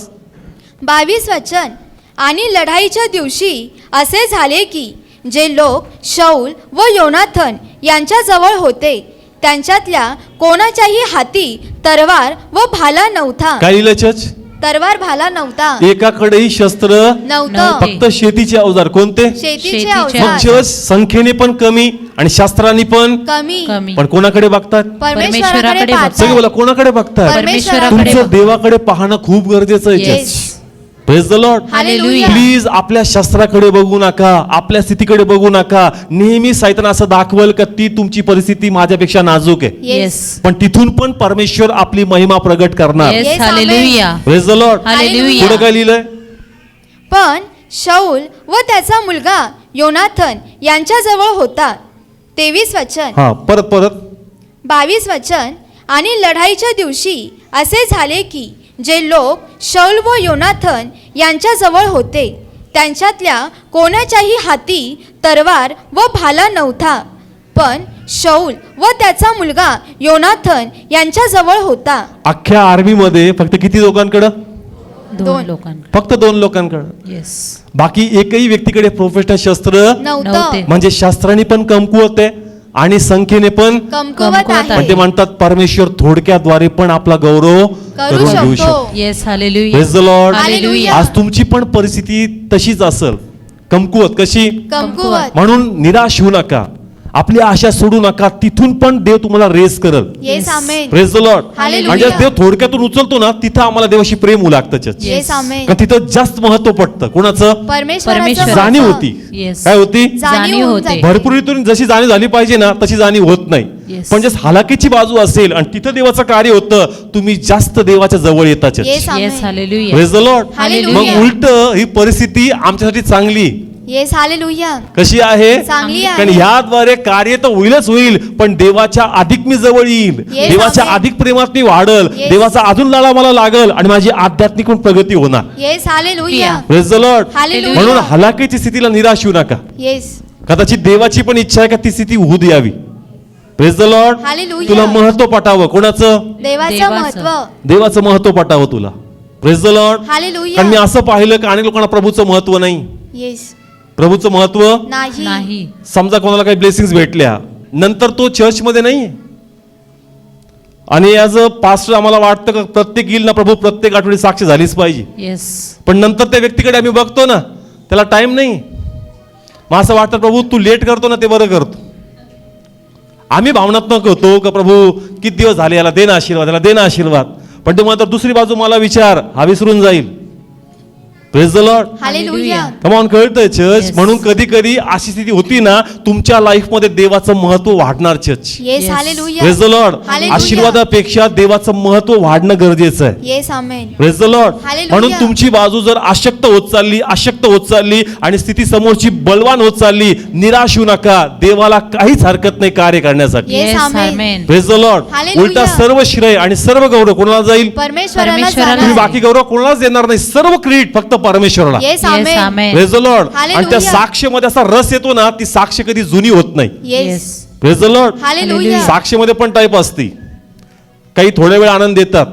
22 वचन. आणि लढाईच्या दिवशी असे झाले की जे लोक शौल व योनाथन यांच्या जवळ होते त्यांच्यातल्या कोणाच्याही हाती तरवार व भाला नव्हता. काय लिहिलं चर्च? तरवार भाला नव्हता, एकाकडेही शस्त्र नव्हतं, फक्त शेतीचे अवजार. कोणते? शेतीचे शेतीचे मग अवजार चर्च संख्येने पण कमी आणि शास्त्रांनी पण कमी, कमी. पण कोणाकडे बघतात? परमेश्वराकडे परमेश्वराकडे पाहतात. सगळे बोला, कोणाकडे बघतात? परमेश्वराकडे तुमचं देवाकडे पाहणं खूप गरजेचं आहे. Yes. Praise the Lord. Hallelujah. Please आपल्या शस्त्राकडे बघू नका, आपल्या स्थितीकडे बघू नका. नेहमी सैतान असं दाखवल का ती तुमची परिस्थिती माझ्यापेक्षा नाजूक आहे, येस, पण तिथून पण परमेश्वर आपली महिमा प्रगट करणार. Yes Yes, hallelujah praise the Lord. Hallelujah पुढे काय लिहिलंय? पण शाऊल व त्याचा मुलगा योनाथन यांच्याजवळ होता. 23 वचन, हा, परत परत 22 वचन. आणि लढाईच्या दिवशी असे झाले की जे लोक शाऊल व योनाथन यांच्याजवळ होते त्यांच्यातल्या कोणाच्याही हाती तरवार व भाला नव्हता, पण शाऊल व त्याचा मुलगा योनाथन यांच्याजवळ होता. अख्ख्या आर्मी मध्ये फक्त किती लोकांकडं? दोन. दोन लोकांकडे. फक्त 2 लोकांकडं. येस बाकी एकही व्यक्तीकडे प्रोफेशनल शस्त्र नव्हतं, नव्हते. म्हणजे शास्त्राने पण कमकुवत आहे आणि संख्येने पण. कमकुवत कमकुवत पण ते आहे. म्हणतात परमेश्वर थोडक्याद्वारे पण आपला गौरव करू करून घेऊ शकतो. शकतो. Yes hallelujah praise the Lord. Hallelujah. आज तुमची पण परिस्थिती तशीच असेल, कमकुवत. कशी? कमकुवत. म्हणून निराश होऊ नका, आपली आशा सोडू नका. तिथून पण देव तुम्हाला रेस करल. Yes amen. Praise the Lord. Hallelujah. म्हणजे देव थोडक्यातून उचलतो ना, तिथं आम्हाला देवाशी प्रेम होऊ लागतं चर्च. Yes amen. कारण तिथं जास्त महत्व पडतं. कोणाचं? परमेश्वराचं जाणीव महत्त्व. होती. Yes. काय होती? जाणीव होऊन होते. जाते. भरपुरीतून जशी जाणीव झाली पाहिजे ना, तशी जाणीव होत नाही. Yes. पण जस हालाकीची बाजू असेल आणि तिथं देवाचं कार्य होतं, तुम्ही जास्त देवाच्या जवळ येतात. Yes amen. Yes hallelujah praise the Lord. Hallelujah. मग उलट ही परिस्थिती आमच्यासाठी चांगली. Yes hallelujah. कशी आहे? चांगली कारण आहे. ह्याद्वारे कार्य तर होईलच होईल, पण देवाच्या अधिक मी जवळ येईल, Yes, देवाच्या amen. अधिक प्रेमात मी वाढल, Yes. देवाचा अजून लाडा मला लागल आणि माझी आध्यात्मिक पण प्रगती होणार. Yes hallelujah. Praise the Lord. Hallelujah. म्हणून हलाखीची स्थितीला निराश होऊ नका. येस. कदाचित देवाची पण इच्छा आहे का ती स्थिती होऊ द्यावी. Praise the Lord. हालेलुया. तुला महत्व पटावं. कोणाचं? देवाचं देवाचं. महत्व. देवाचं महत्व पटावं तुला. Praise the Lord. हालेलुया. कारण मी असं पाहिलं की अनेक लोकांना प्रभूचं महत्व नाही. येस प्रभूचं महत्व नाही. नाही समजा कोणाला काही ब्लेसिंग्स भेटल्या, नंतर तो चर्चमध्ये नाहीये. आणि ॲज अ पास्टर आम्हाला वाटतं का प्रत्येक येईल ना प्रभू प्रत्येक आठवडी साक्ष झालीच पाहिजे. येस पण नंतर त्या व्यक्तीकडे आम्ही बघतो ना, त्याला टाइम नाही. मग असं वाटतं प्रभू तू लेट करतो ना ते बरं करतो. आम्ही भावनात्मक होतो का प्रभू किती दिवस झाले, याला दे ना आशीर्वाद, याला दे ना आशीर्वाद. पण ते म्हणतात दुसरी बाजू मला विचार, हा विसरून जाईल. Praise the Lord. Hallelujah. Come on, कळतंय चर्च. Yes. म्हणून कधी कधी अशी स्थिती होती ना, तुमच्या लाईफ मध्ये देवाचं महत्व वाढणार church. Yes Yes. Hallelujah. Praise the Lord. Hallelujah. आशीर्वादापेक्षा देवाचं महत्व वाढणं गरजेचं आहे. Yes amen. Praise the Lord. Hallelujah. म्हणून तुमची बाजू जर अशक्त होत चालली, अशक्त होत चालली आणि स्थिती समोरची बलवान होत चालली, निराश होऊ नका. देवाला काहीच हरकत नाही कार्य करण्यासाठी. Yes, yes amen. Amen praise the Lord. Hallelujah. उलटा सर्व श्रेय आणि सर्व गौरव कोणाला जाईल? परमेश्वराला परमेश्वराला तुम्ही जाणार. बाकी गौरव कोणालाच देणार नाही. सर्व क्रेडिट फक्त परमेश्वराला. Yes yes amen. Amen praise the Lord. Hallelujah. आणि त्या साक्षीमध्ये असा रस येतो ना, ती साक्ष कधी जुनी होत नाही. Yes praise the Lord. Hallelujah. साक्षीमध्ये पण टाईप असते. काही थोड्या वेळ आनंद देतात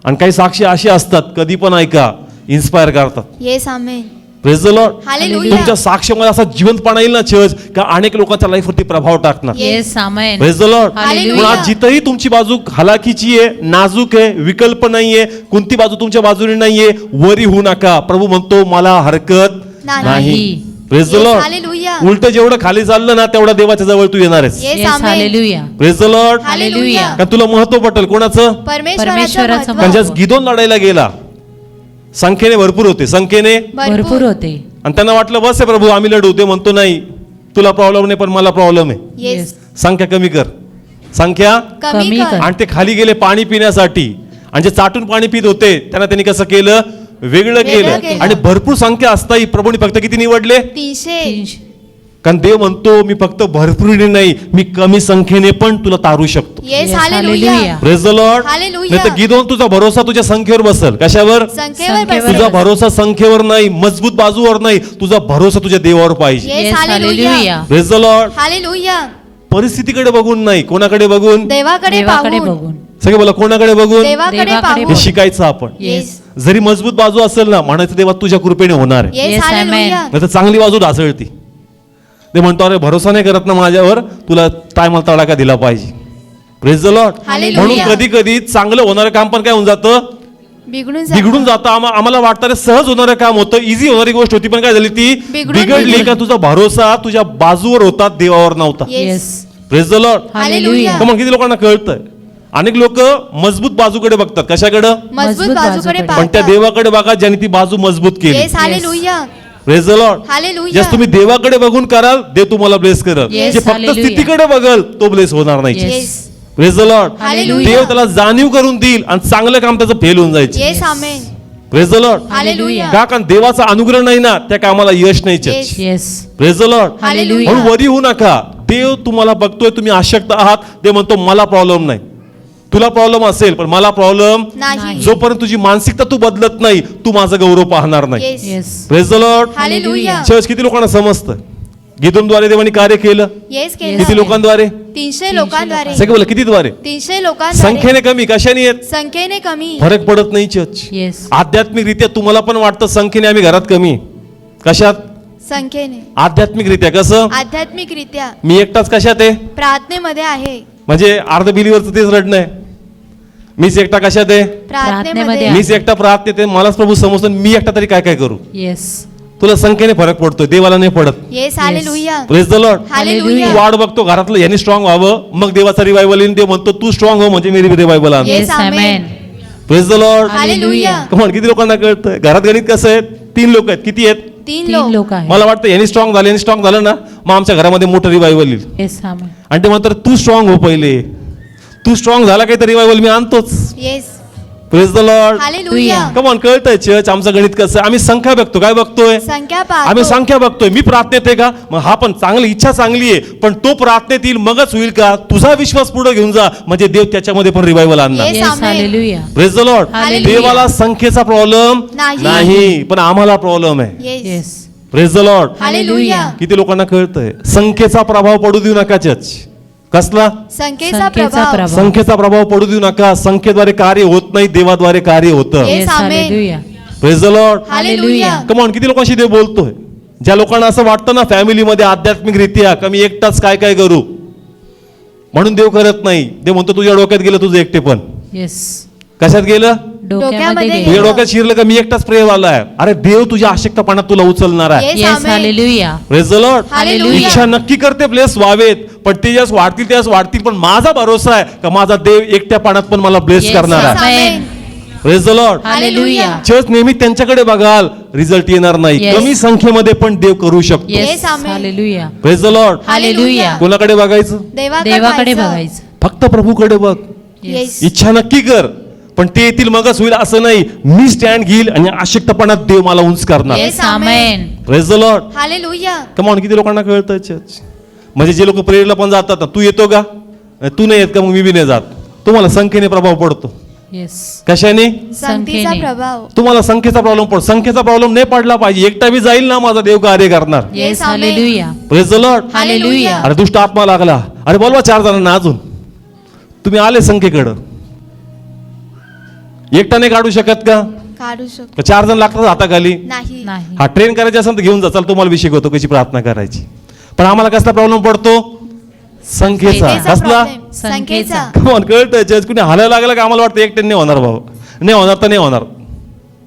आणि काही साक्षी अशी असतात कधी पण ऐका इन्स्पायर करतात. Yes amen. Praise the Lord. Hallelujah. तुमच्या साक्षीमध्ये असा जिवंतपणा येईल ना चर्च, का अनेक लोकांच्या लाईफवरती प्रभाव टाकणार. Yes amen praise the Lord. Hallelujah. पण आज जिथंही तुमची बाजू हलाखीची आहे, नाजूक आहे, विकल्प नाहीये, कोणती बाजू तुमच्या बाजूने नाहीये, वरी होऊ नका. प्रभू म्हणतो मला हरकत नाही. नाही. Praise the Yes, Lord. Hallelujah. उलट जेवढं खाली चाललं ना, तेवढा देवाच्या जवळ तू येणार आहेस. Yes yes amen. Hallelujah praise the Lord. Hallelujah. कारण तुला महत्व पटेल. कोणाचं? परमेश्वराचं परमेश्वराचं महत्त्व. कारण ज्यास गिदोन लढायला गेला, संख्येने भरपूर होते, संख्येने. भरपूर होते आणि त्यांना वाटलं बस आहे प्रभू आम्ही लढू. ते म्हणतो नाही, तुला प्रॉब्लेम नाही पण मला प्रॉब्लेम आहे. येस संख्या कमी कर, संख्या. कमी कमी कर. कर. आणि ते खाली गेले पाणी पिण्यासाठी, आणि जे चाटून पाणी पित होते त्यांना त्यांनी कसं केलं? वेगळं केलं. केलं. आणि भरपूर संख्या असताही प्रभूने फक्त किती निवडले? 300. 300 कारण देव म्हणतो मी फक्त भरपुरीने नाही, मी कमी संख्येने पण तुला तारू शकतो. Yes Yes, hallelujah. hallelujah. Praise the Lord. Hallelujah. नाही तर गिदोन तुझा भरोसा तुझ्या संख्येवर बसल. कशावर? संख्येवर संख्येवर. तुझा बसेल. भरोसा संख्येवर नाही, मजबूत बाजूवर नाही, तुझा भरोसा तुझ्या देवावर पाहिजे. Yes, yes hallelujah. Hallelujah praise the Lord. Hallelujah. परिस्थितीकडे बघून नाही, कोणाकडे बघून? देवाकडे देवाकडे पाहून. बघून सगळे बोला कोणाकडे बघून? देवाकडे देवाकडे पाहून. हे शिकायचं आपण. येस. जरी मजबूत बाजू असेल ना, म्हणायचं देवा तुझ्या कृपेने होणार आहे. Yes Yes, amen. हालेलुया. नाही तर चांगली बाजू ढासळती. ते म्हणतो अरे भरोसा नाही करत ना माझ्यावर, तुला टायमाला तडाखा दिला पाहिजे. Praise the Lord. Hallelujah. म्हणून कधी कधी चांगलं होणारं काम पण काय होऊन जातं? बिघडून बिघडून जातं. आम्हाला वाटतं रे सहज होणारं काम होतं, इझी होणारी गोष्ट होती, पण काय झाली ती बिघडून बिघडली. गेली. का तुझा भरोसा तुझ्या बाजूवर होता, देवावर नव्हता. Yes. Praise the Lord. Hallelujah. मग किती लोकांना कळतंय? अनेक लोक मजबूत बाजूकडे बघतात. कशाकडं? मजबूत बाजूकडे पण पण त्या पाहतात. देवाकडे बघा ज्याने ती बाजू मजबूत केली. Yes. Hallelujah. Praise the Lord. Hallelujah. जस तुम्ही देवाकडे बघून कराल, देव तुम्हाला ब्लेस करल. Yes, जे फक्त hallelujah. स्थितीकडे बघल तो ब्लेस होणार नाही. Yes. Praise the Lord. Hallelujah. देव त्याला जाणीव करून देईल आणि चांगलं काम त्याचं फेल होऊन जायचं. Yes. Amen. Praise the Lord. Hallelujah. का? कारण देवाचा अनुग्रह नाही ना, त्या कामाला यश नाही. Yes. Yes. Praise the Lord. Hallelujah. म्हणून वरी होऊ नका. देव तुम्हाला बघतोय, तुम्ही अशक्त आहात. देव म्हणतो मला प्रॉब्लेम नाही, तुला प्रॉब्लेम असेल पण मला प्रॉब्लेम नाही. जोपर्यंत तुझी मानसिकता तू बदलत नाही, तू माझा गौरव पाहणार नाही. Yes. Yes. Praise the Lord. Hallelujah. Church किती लोकांना समजतं? गीदोनद्वारे देवानी कार्य केलं. येस केलं. किती लोकांद्वारे? 300 लोकांद्वारे. सगळे बोला किती द्वारे? 300 लोकांद्वारे. संख्येने कमी, कशाने येत? संख्येने कमी. फरक पडत नाही चर्च. येस. आध्यात्मिकरित्या तुम्हाला पण वाटतं संख्येने आम्ही घरात कमी. कशात? संख्येने. आध्यात्मिकरित्या कसं? आध्यात्मिकरित्या मी एकटाच कशात आहे? प्रार्थनेमध्ये आहे. म्हणजे अर्ध बिलीवरचं तेच रडणं आहे. मीच एकटा कशात आहे? प्रार्थनेमध्ये. आहे. मीच एकटा प्रार्थनेत आहे. मलाच प्रभू समजतो, मी एकटा तरी काय काय करू? येस. तुला संख्येने फरक पडतोय, देवाला नाही पडत. Yes. Hallelujah. Praise the Lord. Hallelujah. तू वाट बघतो घरातलं यांनी स्ट्रॉंग व्हावं, मग देवाचा रिवायवल येईल. देव म्हणतो तू स्ट्रॉंग हो म्हणजे मी रिवायवल आणतो. Yes, yes. amen. Amen. Praise the Lord. Hallelujah. Come on, किती लोकांना कळतंय? घरात गणित कसं आहे? 3 लोक आहेत. किती आहेत? 3 तीन लोक आहेत. मला वाटतं यांनी स्ट्रॉंग झाले, यांनी स्ट्रॉंग झालं ना, मग आमच्या घरामध्ये मोठं रिवायवल येईल. येस. आमेन. आणि ते म्हणतात तू स्ट्रॉंग हो पहिले, तू स्ट्रॉंग झाला काही तर रिवायवल मी आणतोच. Yes. Praise the Lord. Hallelujah. Come on, कळतंय चर्च आमचं गणित कसं आहे? आम्ही संख्या बघतो. काय बघतोय? संख्या पाहतो. आम्ही संख्या बघतोय. मी प्रार्थनेत आहे का? मग हा पण चांगली इच्छा चांगली आहे, पण तो प्रार्थनेत येईल मगच होईल का? तुझा विश्वास पुढे घेऊन जा, म्हणजे देव त्याच्यामध्ये पण रिवायवल आणणार. Yes. Yes. Amen. Hallelujah. Praise the Lord. Hallelujah. देवाला संख्येचा प्रॉब्लेम नाही. नाही, पण आम्हाला प्रॉब्लेम आहे. Yes. Yes. Praise the Lord. Hallelujah. किती लोकांना कळतंय? संख्येचा प्रभाव पडू देऊ नका चर्च. कसला? संख्येचा संख्येचा प्रभाव. प्रभाव. संख्येचा प्रभाव पडू देऊ नका. संख्येद्वारे कार्य होत नाही, देवाद्वारे कार्य होतं. Yes, yes. Amen. Hallelujah. Praise the Lord. Hallelujah. Come on, किती लोकांशी देव बोलतोय? ज्या लोकांना असं वाटतं ना फॅमिलीमध्ये आध्यात्मिकरित्या का मी एकटाच काय काय करू, म्हणून देव करत नाही. देव म्हणतो तुझ्या डोक्यात गेलं तुझं एकटेपण. येस. कशात गेलं? डोक्यामध्ये डोक्यामध्ये गेलं. तुझ्या डोक्यात शिरलं का मी एकटाच प्रेम आलाय. अरे देव तुझ्या आशक्तपणात तुला उचलणार आहे. Yes, yes. Amen. Hallelujah. Praise the Lord. Hallelujah. इच्छा नक्की करते ब्लेस व्हावेत, पण ते ज्यास वाढतील त्यास वाढतील, पण माझा भरोसा आहे का माझा देव एकट्या पाण्यात पण मला ब्लेस Yes, करणार आहे. Amen. Praise the Lord. Hallelujah. Church नेहमी त्यांच्याकडे बघाल, रिझल्ट येणार नाही. Yes. कमी संख्येमध्ये पण देव करू शकतो. Yes. Yes, amen. Hallelujah. Praise the Lord. Hallelujah. कोणाकडे बघायचं? देवाकडे बघायचं. फक्त प्रभूकडे बघ. येस. इच्छा नक्की कर, पण ते येतील मगच होईल असं नाही. मी स्टँड घेईल आणि अशक्तपणात देव मला उंच करणार. Yes. Yes. Amen. Praise the Lord. Hallelujah. Come on, किती लोकांना कळतं चर्च? म्हणजे जे लोक प्रेयरला पण जातात ना, तू येतो का? तू नाही येत का? मग मी बी नाही जात. तुम्हाला संख्येने प्रभाव पडतो. येस. कशाने? संख्येचा संख्येने. प्रभाव. तुम्हाला संख्येचा प्रॉब्लेम पडतो. संख्येचा प्रॉब्लेम नाही पडला पाहिजे. एकटा बी जाईल ना, माझा देव कार्य करणार. Yes. Amen. Hallelujah. Praise the Lord. Hallelujah. अरे दुष्ट आत्मा लागला, अरे बोलवा 4 जणांना अजून. तुम्ही आले संख्येकडं, एकटा नाही काढू शकत का? काढू शकतो. 4 जण लागतात हाताखाली. नाही. नाही. हा ट्रेन करायचं असेल तर घेऊन जा. चल तुम्हाला विषय होतो कशी प्रार्थना करायची. पण आम्हाला कसला प्रॉब्लेम पडतो? संख्येचा. संख्येचा कसला? problem. संख्येचा. कमॉन, कळतंय चर्च. कुणी हालायला लागलं का आम्हाला वाटतं एकट्याने नाही होणार बाबा. नाही होणार तर नाही होणार.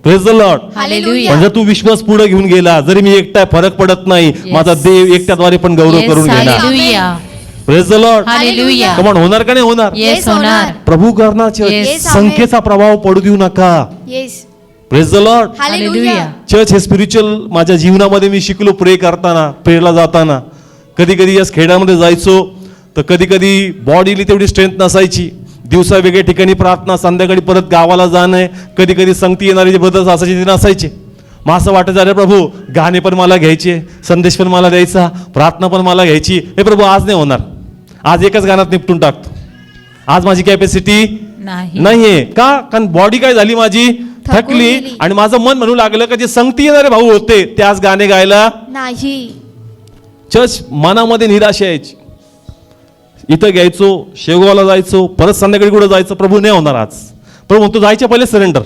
Praise the Lord. हालेलुया. म्हणजे तू विश्वास पुढे घेऊन गेला, जरी मी एकटा फरक पडत नाही, माझा देव एकट्याद्वारे पण गौरव येस. करून घेणार. Hallelujah. Praise the Lord. Hallelujah. Come on, होणार का नाही होणार? येस. होणार. प्रभू करणार Yes. चर्च. संख्येचा प्रभाव पडू देऊ नका. Yes. Praise the Lord. Hallelujah. Church हे स्पिरिच्युअल माझ्या जीवनामध्ये मी शिकलो. प्रे करताना, प्रेयरला जाताना, कधी कधी या खेड्यामध्ये जायचो तर कधी कधी बॉडीली तेवढी स्ट्रेंथ नसायची. दिवसा वेगळ्या ठिकाणी प्रार्थना, संध्याकाळी परत गावाला जाणं, कधी कधी संगती येणारे जे ब्रदर्स असायचे ते नसायचे. मग असं वाटायचं अरे प्रभू गाणे पण मला घ्यायचे, संदेश पण मला द्यायचा, प्रार्थना पण मला घ्यायची. हे प्रभू आज नाही होणार, आज एकच गाण्यात निपटून टाकतो. आज माझी कॅपॅसिटी नाही. नाहीये. का? कारण बॉडी काय झाली माझी थकली, गेली. आणि माझं मन म्हणू लागलं का जे संगती येणारे भाऊ होते ते आज गाणे गायला नाही. चर्च. मनामध्ये निराशा यायची. इथं घ्यायचो, शेगावला जायचो, परत संध्याकाळी कुठं जायचं, प्रभू नाही होणार आज. प्रभू म्हणतो जायच्या पहिले सरेंडर.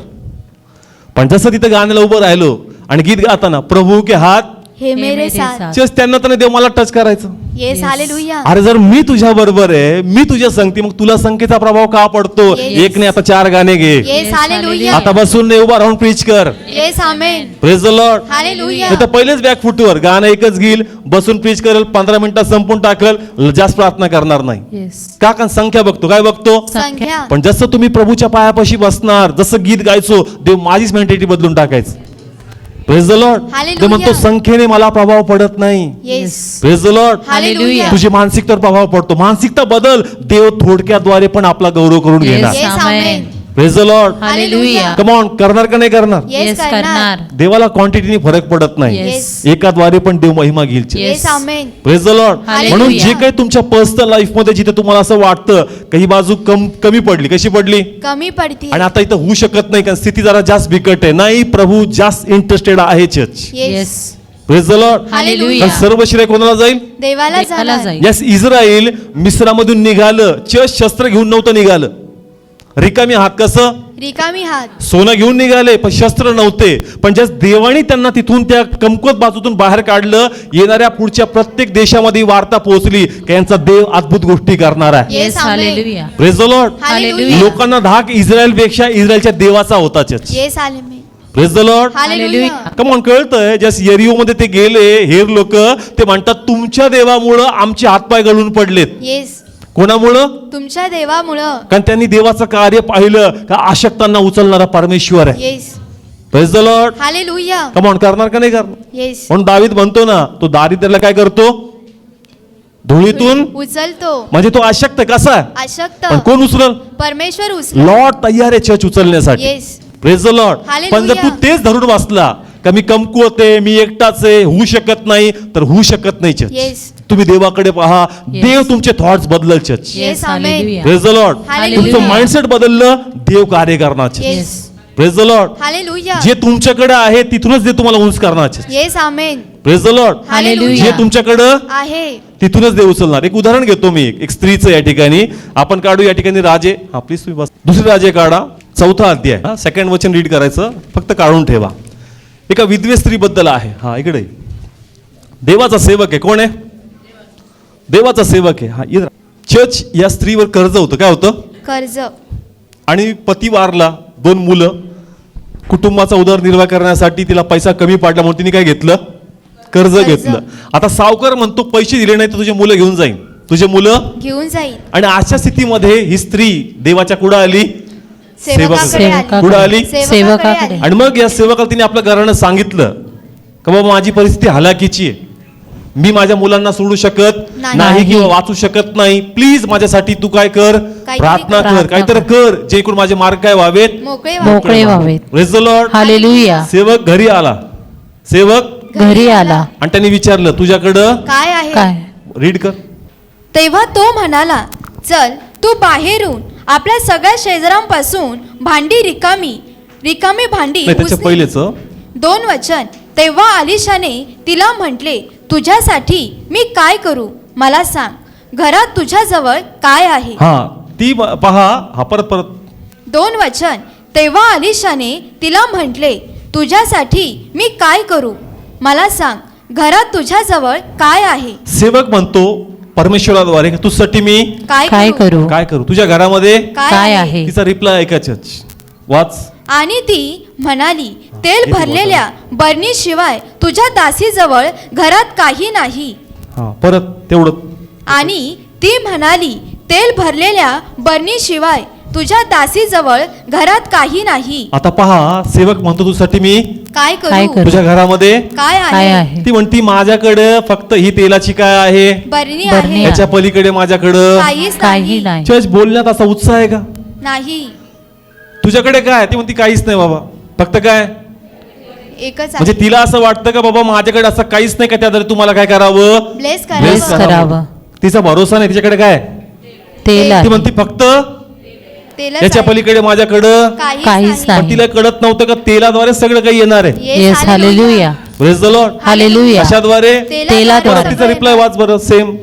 पण जसं तिथं गाण्याला उभं राहिलो आणि गीत गाताना प्रभू के हात हे मेरे साथ. जस्ट त्यांना तर नाही देव मला टच करायचं. Yes Yes. हालेलुया. अरे जर मी तुझ्या बरोबर आहे, मी तुझ्या संगती, मग तुला संख्येचा प्रभाव का पडतो? Yes. एक नाही आता 4 गाणे घे. Yes Yes, hallelujah. आता बसून नाही, उभा राहून प्रीच कर. Yes amen. Praise the Lord. Hallelujah. नाही तर पहिलेच बॅक फुटवर गाणं एकच घेईल, बसून प्रीच करेल, 15 मिनिटात संपून टाकल, जास्त प्रार्थना करणार नाही. येस. का? कारण संख्या बघतो. काय बघतो? संख्या. पण जसं तुम्ही प्रभूच्या पायापाशी बसणार, जसं गीत गायचो, देव माझीच मेंटॅलिटी बदलून टाकायचं. Praise the Lord. Hallelujah. ते म्हणतो संख्येने मला प्रभाव पडत नाही. Yes. Praise the Lord. Hallelujah. तुझी मानसिकतेवर प्रभाव पडतो. मानसिकता बदल, देव थोडक्याद्वारे पण आपला गौरव करून Yes. घेणार. Yes amen. Praise the Lord. Hallelujah. Come on, करणार का नाही करणार? येस येस करणार. करणार. देवाला क्वांटिटीने फरक पडत नाही. येस. एकाद्वारे पण देव महिमा घेईल. Yes. Yes amen. Praise the Lord. Hallelujah. म्हणून जे काही तुमच्या पर्सनल लाईफ मध्ये जिथे तुम्हाला असं वाटतं काही बाजू कमी पडली, कशी पडली, कमी पडते. आणि आता इथं होऊ शकत नाही कारण स्थिती जरा जास्त बिकट आहे, नाही, प्रभू जास्त इंटरेस्टेड आहे church. Yes. Praise the Lord. Hallelujah. सर्व श्रेय कोणाला जाईल? देवाला देवाला जाणार. जाईल. यस. इस्रायल मिस्रामधून निघालं, चर्च शस्त्र घेऊन नव्हतं निघालं, रिकामी हात. कसं? रिकामी हात. सोनं घेऊन निघाले पण शस्त्र नव्हते. पण ज्या देवाने त्यांना तिथून त्या कमकुवत बाजूतून बाहेर काढलं, येणाऱ्या पुढच्या प्रत्येक देशामध्ये वार्ता पोहोचली की यांचा देव अद्भुत गोष्टी करणार आहे. Yes yes. Amen. Hallelujah. Praise the Lord. Hallelujah. लोकांना धाक इस्रायल पेक्षा इस्रायलच्या देवाचा होता church. Yes amen. Praise the Lord. Hallelujah. Come on, कळतंय? जस्ट एरिओ मध्ये ते गेले, हेर लोक ते म्हणतात तुमच्या देवामुळं आमचे हातपाय गळून पडलेत. येस. कोणामुळं? तुमच्या देवामुळं. कारण त्यांनी देवाचं कार्य पाहिलं का अशक्तांना उचलणारा परमेश्वर आहे. Yes. Praise the Lord. Hallelujah. Come on, करणार का नाही करणार? येस. म्हणून दावीद म्हणतो ना, तो दारिद्र्याला काय करतो? धुळीतून. उचलतो. म्हणजे तो अशक्त कसा आहे? अशक्त. पण कोण उचल? परमेश्वर उचल. लॉर्ड तयार आहे चर्च उचलण्यासाठी. Yes. Praise the Lord. Hallelujah. पण जर तू तेच धरून बसला का मी कमकुवत आहे, मी एकटाच आहे, होऊ शकत नाही, तर होऊ शकत नाही चर्च. येस. तुम्ही देवाकडे पहा, Yes. देव तुमचे थॉट्स बदलल church. Yes amen. Hallelujah. Praise the Lord. Hallelujah. तुमचं माइंडसेट बदललं, देव कार्य करणार church. Yes. Praise the Lord. Hallelujah. जे तुमच्याकडे आहे तिथूनच देव तुम्हाला उंच करणार church. Yes amen. Praise the Lord. Hallelujah. जे तुमच्याकडं आहे. तिथूनच देव उचलणार. एक उदाहरण घेतो मी, एक स्त्रीचं या ठिकाणी आपण काढू. या ठिकाणी राजे, हा प्लीज तुम्ही बस. दुसरे राजे काढा, 4था अध्याय, सेकंड वचन रीड करायचं, फक्त काढून ठेवा. एका विधवे स्त्री बद्दल आहे. हा इकडे देवाचा सेवक आहे. कोण आहे? देवाचा सेवक आहे. हा इधर. चर्च या स्त्रीवर कर्ज होतं. काय होतं? कर्ज. आणि पती वारला, 2 मुलं, कुटुंबाचा उदरनिर्वाह करण्यासाठी तिला पैसा कमी पडला म्हणून तिने काय घेतलं? कर्ज घेतलं. आता सावकार म्हणतो पैसे दिले नाही तर तुझे मुलं घेऊन जाईन, तुझे मुलं घेऊन जाईल. आणि अशा स्थितीमध्ये ही स्त्री देवाच्या कुठं आली? सेवकाकडे आली. कुठं आली? सेवकाकडे. आणि मग या सेवकाला तिने आपल्या घरानं सांगितलं का बाबा माझी परिस्थिती हलाखीची आहे, मी माझ्या मुलांना सोडू शकत नाही. नाही किंवा वाचू शकत नाही, प्लीज माझ्यासाठी तू काय कर? प्रार्थना कर, काहीतरी कर जेणेकरून माझे मार्ग काय व्हावेत? मोकळे मोकळे व्हावेत. Praise the Lord. हालेलुया. सेवक घरी आला. सेवक घरी आला. आणि त्यांनी विचारलं तुझ्याकडं काय आहे? काय? रीड कर. तेव्हा तो म्हणाला, चल तू बाहेरून आपल्या सगळ्या शेजाऱ्यांपासून भांडी रिकामी भांडी नाही त्याच्या उसने- पहिलेच 2 वचन. तेव्हा आलिशाने तिला म्हटले, तुझ्यासाठी मी काय करू मला सांग, घरात तुझ्याजवळ काय आहे? हा ती पहा. हा परत 2 वचन. तेव्हा आलिशाने तिला म्हटले, तुझ्यासाठी मी काय करू मला सांग, घरात तुझ्याजवळ काय आहे? सेवक म्हणतो परमेश्वराद्वारे तुझ्यासाठी मी काय करू? काय करू? तुझ्या घरामध्ये काय आहे? तिचा रिप्लाय ऐकायचं. वाच. आणि ती म्हणाली, तेल भरलेल्या बरणीशिवाय तुझ्या दासीजवळ घरात काही नाही. हा परत तेवढं. आणि ती म्हणाली, तेल भरलेल्या बरणीशिवाय तुझ्या दासीजवळ घरात काही नाही. आता पहा, सेवक म्हणतो तुझ्यासाठी मी काय काय करू? करू? तुझ्या घरामध्ये काय काय आहे? आहे? ती म्हणती माझ्याकडे फक्त ही तेलाची काय आहे, बरणी बरणी आहे. याच्या पलीकडे माझ्याकडं काहीच काही नाही. नाही. चर्च बोलण्यात असा उत्साह आहे का? नाही. तुझ्याकडे काय? ती म्हणती काहीच नाही बाबा, फक्त काय? एकच म्हणजे आहे. तिला असं वाटतं का बाबा माझ्याकडे असं काहीच नाही का, त्याद्वारे तुम्हाला काय करावं? ब्लेस Bless करावं. करावं. तिचा भरोसा नाही. तिच्याकडे काय? तेल ती आहे. म्हणती फक्त तेलच याच्या आहे. पलीकडे माझ्याकडं. काहीच पण नाही. तिला कळत नव्हतं का तेलाद्वारे सगळं काही येणार आहे. Yes. Hallelujah. Praise the Lord. Hallelujah. कशाद्वारे? तेलाद्वारे. परत तिचा रिप्लाय वाच बरं. सेम.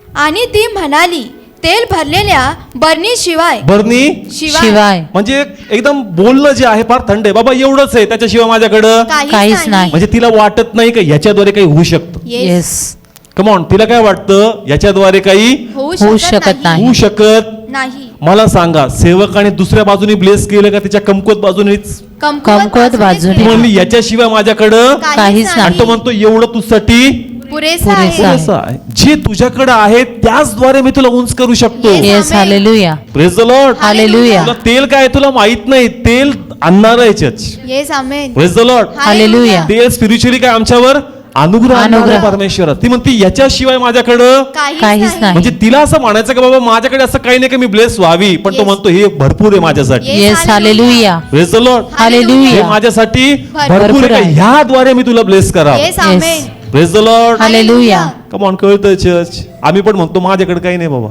आणि ती म्हणाली, तेल भरलेल्या बरणी शिवाय बरणी शिवाय म्हणजे एकदम बोलणं जे आहे फार थंड आहे. बाबा एवढंच आहे, त्याच्याशिवाय माझ्याकडं काहीच नाही. म्हणजे तिला वाटत नाही का याच्याद्वारे काही होऊ शकतं. येस कमॉन, तिला काय वाटतं याच्याद्वारे काही होऊ शकत नाही. होऊ शकत नाही. मला सांगा, सेवकाने दुसऱ्या बाजूनी ब्लेस केलं का त्याच्या कमकुवत बाजूनीच? कमकुवत बाजूने. ती म्हणली याच्याशिवाय माझ्याकडं काहीच नाही. आणि तो म्हणतो एवढं तुझ्यासाठी पुरेसा आहे. पुरेसा. असं आहे. जे तुझ्याकडे आहे त्याचद्वारे मी तुला उंच करू शकतो. Yes. Yes hallelujah praise the Lord. Hallelujah तुला तेल काय आहे तुला माहित नाही, तेल आणणार आहे church. Yes amen. Praise the Lord. Hallelujah तेल स्पिरिच्युअली काय आमच्यावर अनुग्रह आणणार आहे अनुग्रह. परमेश्वर. ती म्हणती याच्याशिवाय माझ्याकडं काहीच नाही. म्हणजे तिला असं म्हणायचं की बाबा माझ्याकडे असं काही नाही की मी ब्लेस व्हावी, पण तो Yes. म्हणतो हे भरपूर आहे माझ्यासाठी. Yes. Yes hallelujah praise the Lord. हे हालेलुया माझ्यासाठी भरपूर भरपूर आहे. आहे. ह्याद्वारे मी तुला ब्लेस करा. Yes amen. Praise the Lord. Hallelujah come on, कळतं चर्च. आम्ही पण म्हणतो माझ्याकडे काही नाही बाबा,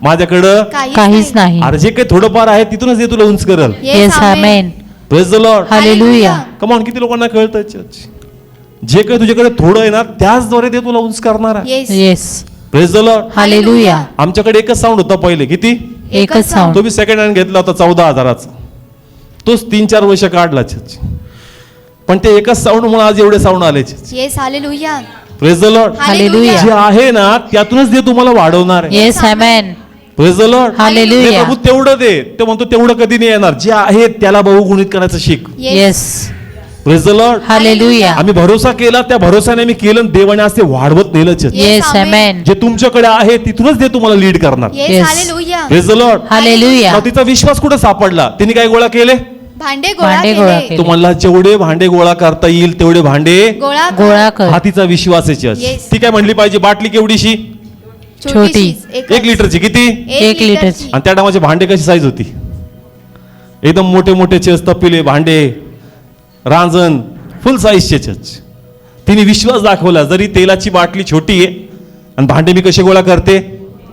माझ्याकडं काहीच नाही. अरे जे काही थोडंफार आहे तिथूनच ते तुला उंच करल. Yes amen praise the Lord. Hallelujah come on, किती लोकांना कळतं चर्च. जे काही तुझ्याकडे थोडं आहे ना त्याचद्वारे ते तुला उंच करणार आहे. Yes. Yes praise the Lord. Hallelujah आमच्याकडे एकच साऊंड होता पहिले, किती? एकच साऊंड तो मी सेकंड हँड घेतला होता 14,000चा. तोच 3-4 वर्ष काढला चर्च. पण ते एकच साऊंड म्हणून आज एवढे साऊंड आले church. Yes hallelujah. Praise the Lord. Hallelujah. जे आहे ना त्यातूनच ते तुम्हाला वाढवणार आहे. Yes amen praise the Lord. Hallelujah प्रभू तेवढं दे. ते म्हणतो तेवढं कधी नाही येणार. जे आहे त्याला बहुगुणित करायचं शिक. Yes praise the Lord. Hallelujah आम्ही भरोसा केला, त्या भरोसाने मी केलं आणि देवाने आज ते वाढवत नेलं चर्च. येस आमेन जे तुमच्याकडे आहे तिथूनच ते तुम्हाला लीड करणार. Yes Yes. Hallelujah. Praise the Lord. Hallelujah मग तिचा विश्वास कुठे सापडला? तिने काय गोळा केले? भांडे गोळा भांडे गोळा केले. केले. तो म्हणला जेवढे भांडे गोळा करता येईल तेवढे भांडे गोळा गोळा कर हा तिचा विश्वास आहे चर्च. Yes. ती काय म्हणली पाहिजे? बाटली केवढीशी? छोटी. 1 लिटरची. किती? 1 लिटरची. आणि त्या टायमाचे भांडे कशी साईज होती? एकदम मोठे मोठे चेस, तपिले भांडे, रांजण, फुल साईजचे चर्च. तिने विश्वास दाखवला, जरी तेलाची बाटली छोटी आहे आणि भांडे मी कसे गोळा करते,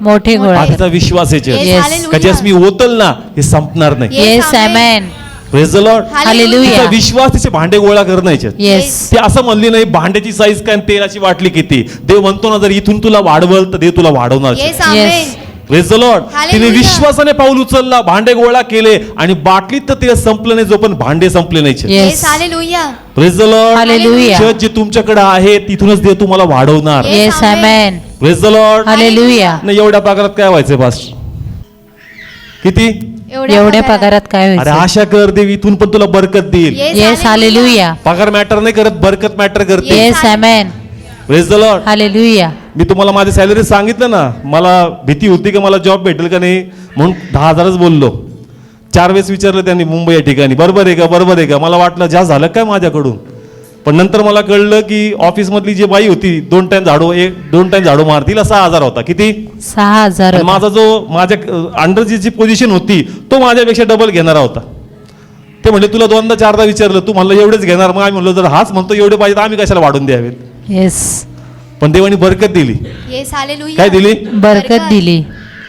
मोठे गोळा हा कर. तिचा विश्वास आहे चर्च. Yes, Yes. hallelujah. का ज्यास मी ओतल ना हे संपणार नाही. Yes, yes amen. Amen praise the Lord. Hallelujah. तिचा विश्वास तिचे भांडे गोळा करण्याचे. येस ते असं म्हणली नाही भांड्याची साईज काय आणि तेलाची बाटली किती. देव म्हणतो ना जर इथून तुला वाढवल तर देव तुला वाढवणार. Yes amen. Praise the Lord. Hallelujah. तिने विश्वासाने पाऊल उचलला, भांडे गोळा केले आणि बाटलीत तर ते संपलं नाही, जो पण भांडे संपले नाही. Yes. Yes hallelujah. Praise the Lord. Hallelujah church जे तुमच्याकडे आहे तिथूनच देव तुम्हाला वाढवणार. Yes. Yes amen praise the Lord. Hallelujah नाही एवढ्या पगारात काय व्हायचंय पास्टर? किती? एवढ्या पगारात काय अरे व्हायचं? आशा कर, देव इथून पण तुला बरकत देईल. येस हालेलुया पगार मॅटर नाही करत, बरकत मॅटर करते. Yes amen praise the Lord. Hallelujah मी तुम्हाला माझी सॅलरी सांगितलं ना, मला भीती होती की मला जॉब भेटेल का नाही म्हणून 10,000च बोललो. 4 वेळेस विचारलं त्यांनी मुंबई या ठिकाणी, बरोबर आहे का, बरोबर आहे का. मला वाटलं जास्त झालं काय माझ्याकडून, पण नंतर मला कळलं की ऑफिसमधली जी बाई होती 2 टाइम झाडू मारतील 6,000 होता. किती? 6,000 आणि माझा जो माझ्या अंडरची जी पोझिशन होती तो माझ्यापेक्षा डबल घेणारा होता. ते म्हणले तुला 2दा-4दा विचारलं, तू म्हणलं एवढेच घेणार. मग आम्ही म्हणलो जर हाच म्हणतो एवढे पाहिजे तर आम्ही कशाला वाढून द्यावेत. येस पण देवानी बरकत दिली. Yes hallelujah. काय दिली? बरकत दिली.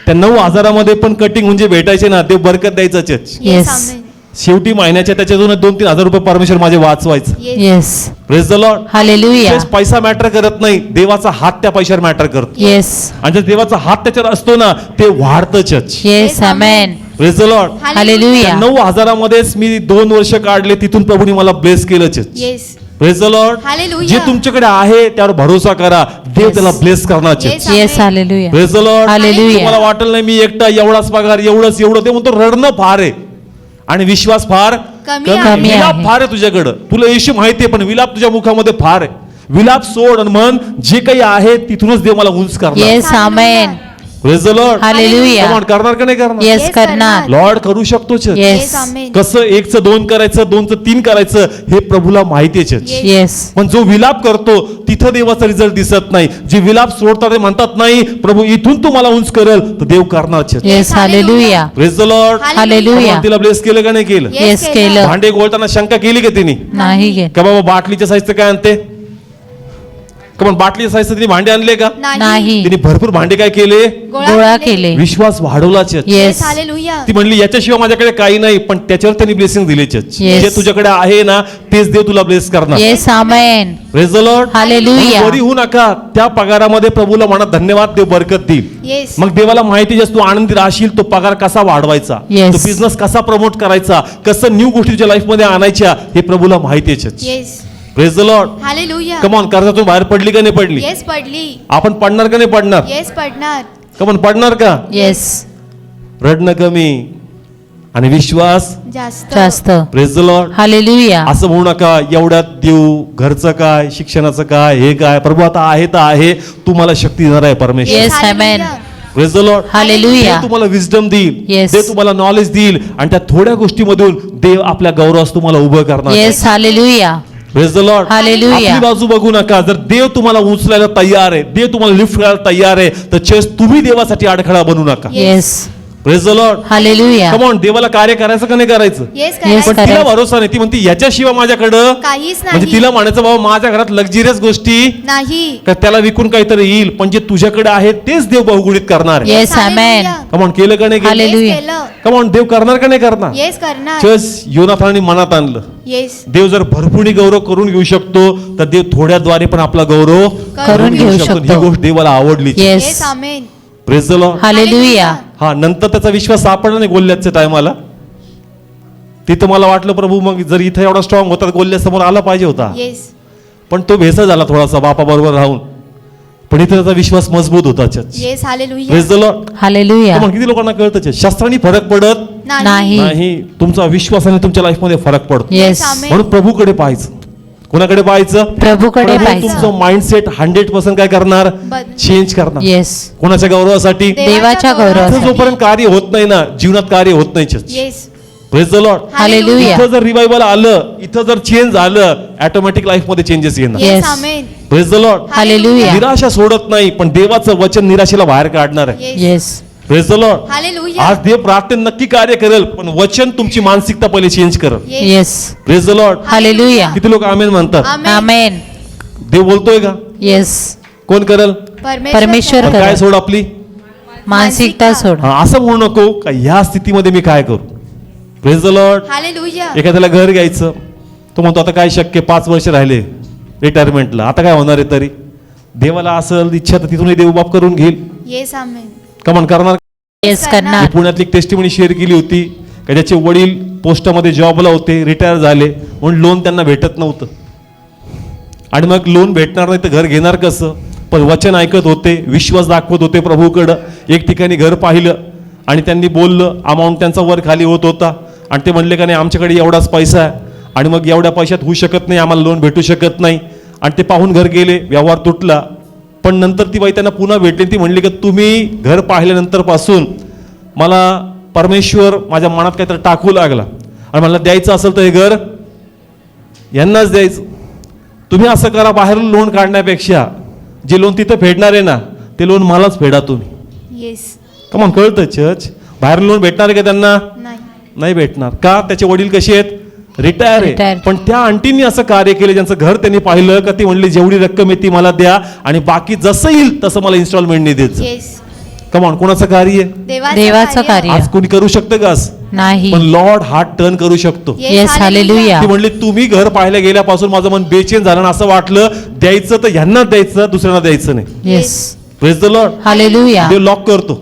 त्या 9,000मध्ये पण कटिंग म्हणजे भेटायचे ना, ते बरकत द्यायचं चर्च. Yes Yes. आमेन. शेवटी महिन्याच्या त्याच्यातून 2-3 हजार रुपये परमेश्वर माझे वाचवायचं. Yes. Yes praise the Lord. Hallelujah पैसा मॅटर करत नाही, देवाचा हात त्या पैशावर मॅटर करतो. येस आणि जर देवाचा हात त्याच्यावर असतो ना ते वाढतं church. Yes amen praise the Lord. Hallelujah 9,000मध्येच मी 2 वर्ष काढले, तिथून प्रभूने मला ब्लेस केलं church. Yes. Praise the Lord. Hallelujah. जे तुमच्याकडे आहे त्यावर भरोसा करा, देव त्याला ब्लेस करणार church. Yes. Yes hallelujah praise the Lord. Hallelujah. तुम्हाला वाटलं नाही मी एकटा एवढाच पगार एवढं, ते म्हणतो रडणं फार आहे आणि विश्वास फार कमी कमी आहे. आहे. कमी विलाप आहे. फार आहे तुझ्याकडं, तुला येशू माहिती आहे, पण विलाप तुझ्या मुखामध्ये फार आहे. विलाप सोड आणि मन जे काही आहे तिथूनच देव मला उंच करणार. Yes amen praise the Lord. Hallelujah Come on, करणार का नाही करणार? येस Yes, करणार लॉर्ड करू शकतो चर्च. येस येस आमेन. कसं 1चं 2 करायचं, 2चं 3 करायचं हे प्रभूला माहिती आहे चर्च. Yes. येस पण जो विलाप करतो तिथं देवाचा रिझल्ट दिसत नाही. जे विलाप सोडतात ते म्हणतात नाही प्रभू इथून तू मला उंच करेल, तर देव करणार church. Yes hallelujah praise the Lord. Hallelujah तिला ब्लेस केलं का नाही केलं? Yes, येस केलं भांडे गोळताना शंका केली का तिने? नाही घे का बाबा बाटलीच्या साईजचं काय आणते? कमन बाटली साईजचे तिने भांडे आणले का? नाही. तिने भरपूर भांडे काय केले? गोळा केले. विश्वास वाढवला चर्च. येस. हालेलुया. ती म्हणली याच्याशिवाय माझ्याकडे काही नाही, पण त्याच्यावर त्यांनी ब्लेसिंग दिले चर्च. Yes. जे तुझ्याकडे आहे ना तेच देव तुला ब्लेस करणार. Yes. Amen. Praise the Lord. Hallelujah. Worry होऊ नका, त्या पगारामध्ये प्रभूला म्हणा धन्यवाद, देव बरकत देईल. येस. मग देवाला माहिती जास्त तू आनंदी राहशील, तो पगार कसा वाढवायचा, Yes. तो बिझनेस कसा प्रमोट करायचा, कसं न्यू गोष्टी तुझ्या लाईफ मध्ये आणायच्या, हे प्रभूला माहिती आहे church. Yes. Praise the Lord. Hallelujah. Come on, कर्जातून बाहेर पडली का नाही पडली? येस पडली. आपण पडणार का नाही पडणार? येस पडणार. कम ऑन, पडणार का? येस. रडणं कमी आणि विश्वास जास्त. जास्त. Praise the Lord. हालेलुया. असं म्हणू नका एवढ्यात देऊ, घरचं काय, शिक्षणाचं काय, हे काय, प्रभू आता आहे तर आहे, तुम्हाला शक्ती देणार आहे परमेश्वर. Yes, hallelujah. amen. Praise the Lord. Hallelujah. देव तुम्हाला विजडम देईल, Yes. देव तुम्हाला नॉलेज देईल, आणि त्या थोड्या गोष्टीमधून देव आपल्या गौरवास तुम्हाला उभं करणार. Yes. Hallelujah. Praise the Lord. Hallelujah. आपली बाजू बघू नका. जर देव तुम्हाला उचलायला तयार आहे, देव तुम्हाला लिफ्ट करायला तयार आहे, तर चेस तुम्ही देवासाठी अडखळा बनू नका. Yes. Praise the Lord. Hallelujah. Come on, देवाला कार्य करायचं का नाही करायचं? येस Yes, पण करायचं. तिला करायचं. भरोसा नाही. ती म्हणते याच्याशिवाय माझ्याकडं काहीच म्हणजे नाही. तिला म्हणायचं बाबा माझ्या घरात लक्झरियस गोष्टी नाही. का त्याला विकून काहीतरी येईल, पण जे तुझ्याकडे आहे तेच देव बहुगुणित करणार आहे. येस. आमेन. कमॉन, केलं का नाही केलं? हालेलुया. येस केलं. कमॉन, देव करणार का नाही करणार? येस करणार. चस योनाथानाने मनात आणलं. येस. देव जर भरपूर गौरव करून घेऊ शकतो, तर देव थोड्याद्वारे पण आपला गौरव करून घेऊ शकतो. ही गोष्ट देवाला आवडली. Yes. Yes amen. Praise the Lord. Hallelujah. हा, नंतर त्याचा विश्वास सापडला नाही गोल्याच्या टायमाला. तिथं मला वाटलं प्रभू मग जर इथं एवढा स्ट्रॉंग होता, गोल्यासमोर आला पाहिजे होता, येस. पण तो भेसा झाला थोडासा बापा बरोबर राहून. पण इथे त्याचा विश्वास मजबूत होता. Church. Yes. Hallelujah. Praise the Lord. Hallelujah. मग किती लोकांना कळतं चर्च, शस्त्रांनी फरक पडत नाही. नाही, तुमचा विश्वासाने तुमच्या लाईफ मध्ये फरक पडतो. येस. आमेन. म्हणून प्रभूकडे पाहायचं. कोणाकडे पाहायचं? प्रभूकडे प्रभू पाहायचं. तुमचं माइंडसेट 100% काय करणार? बद- चेंज करणार. येस. कोणाच्या गौरवासाठी? देवाच्या इथं गौरवासाठी. जोपर्यंत कार्य होत नाही ना, जीवनात कार्य होत नाही church. Yes. Praise the Lord. Hallelujah. इथं जर रिवायवल आलं, इथं जर चेंज झालं, ऑटोमॅटिक लाईफ मध्ये चेंजेस येणार. Yes. Yes amen. Praise the Lord. Hallelujah. निराशा सोडत नाही, पण देवाचं वचन निराशेला बाहेर काढणार आहे. Yes. Yes. Praise the Lord. Hallelujah. आज देव प्रार्थना नक्की कार्य करेल, पण वचन तुमची मानसिकता पहिले चेंज करेल. Yes. Praise the Lord. Hallelujah. किती लोक आमेन म्हणतात? आमेन. आमेन. देव बोलतोय का? येस. कोण करेल? परमेश्वर पण करेल. काय सोड आपली? मानसिकता सोड. हा, असं म्हणू नको का ह्या स्थितीमध्ये मी काय करू. Praise the Lord. हालेलुया. एखाद्याला घर घ्यायचं, तो म्हणतो आता काय शक्य, 5 वर्ष राहिले रिटायरमेंटला, आता काय होणार आहे तरी. देवाला असेल इच्छा तर तिथूनही देव बाप करून घेईल. येस आमेन. कमन करणार. येस मी करणार. पुण्यातली एक टेस्टिमनी शेअर केली होती का ज्याचे वडील पोस्टामध्ये जॉबला होते, रिटायर झाले, म्हणून लोन त्यांना भेटत नव्हतं, आणि मग लोन भेटणार नाही तर घर घेणार कसं. पण वचन ऐकत होते, विश्वास दाखवत होते प्रभूकडं. एक ठिकाणी घर पाहिलं आणि त्यांनी बोललं, अमाऊंट त्यांचा वर खाली होत होता, आणि ते म्हणले का नाही आमच्याकडे एवढाच पैसा आहे, आणि मग एवढ्या पैशात होऊ शकत नाही, आम्हाला लोन भेटू शकत नाही. आणि ते पाहून घर गेले, व्यवहार तुटला. पण नंतर ती बाई त्यांना पुन्हा भेटली. ती म्हणली की तुम्ही घर पाहिल्यानंतर पासून मला परमेश्वर माझ्या मनात काहीतरी टाकू लागला, आणि मला द्यायचं असेल तर हे घर यांनाच द्यायचं. तुम्ही असं करा, बाहेरून लोन काढण्यापेक्षा जे लोन तिथं फेडणार आहे ना, ते लोन मलाच फेडा तुम्ही. येस. कमॉन, कळतं चर्च. बाहेरून लोन भेटणार आहे का त्यांना? नाही. नाही भेटणार. का? त्याचे वडील कसे आहेत? रिटायर आहे. Retired. पण त्या आंटींनी असं कार्य केलं, ज्यांचं घर त्यांनी पाहिलं का ती म्हणली जेवढी रक्कम आहे ती मला द्या, आणि बाकी जसं येईल तसं मला इन्स्टॉलमेंटने द्यायचं. येस. कमॉन, कोणाचं कार्य आहे? देवाचं कार्य. आज कोणी करू शकतं का असं? नाही. पण लॉर्ड हार्ट टर्न करू शकतो. येस. हालेलुया. ती म्हणली तुम्ही घर पाहायला गेल्यापासून माझं मन बेचैन झालं, आणि असं वाटलं द्यायचं तर ह्यांनाच द्यायचं, दुसऱ्यांना द्यायचं नाही. Yes. Praise the Lord. Hallelujah. देव लॉक करतो.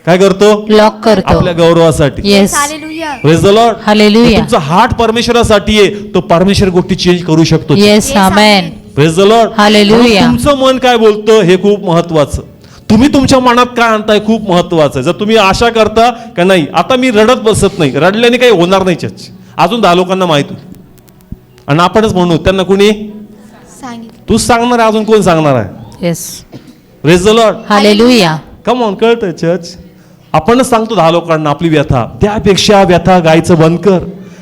काय करतो? लॉक करतो. आपल्या गौरवासाठी. Yes. Hallelujah. Praise the Lord. Hallelujah. तुमचा हार्ट परमेश्वरासाठी आहे, तो परमेश्वर गोष्टी चेंज करू शकतो. Yes. Yes, amen. amen. Praise the Lord. Hallelujah. तुमचं मन काय बोलतं हे खूप महत्वाचं. तुम्ही तुमच्या मनात काय आणताय खूप महत्वाचं आहे. जर तुम्ही आशा करता का नाही आता मी रडत बसत नाही, रडल्याने काही होणार नाही चर्च, अजून 10 लोकांना माहित होईल, आणि आपणच म्हणू त्यांना कुणी सांगितलं. तूच सांगणार आहे, अजून कोण सांगणार आहे. Yes. Praise the Lord. Hallelujah. Come on, कळतंय चर्च. आपणच सांगतो 10 लोकांना आपली व्यथा, त्यापेक्षा व्यथा गायचं बंद कर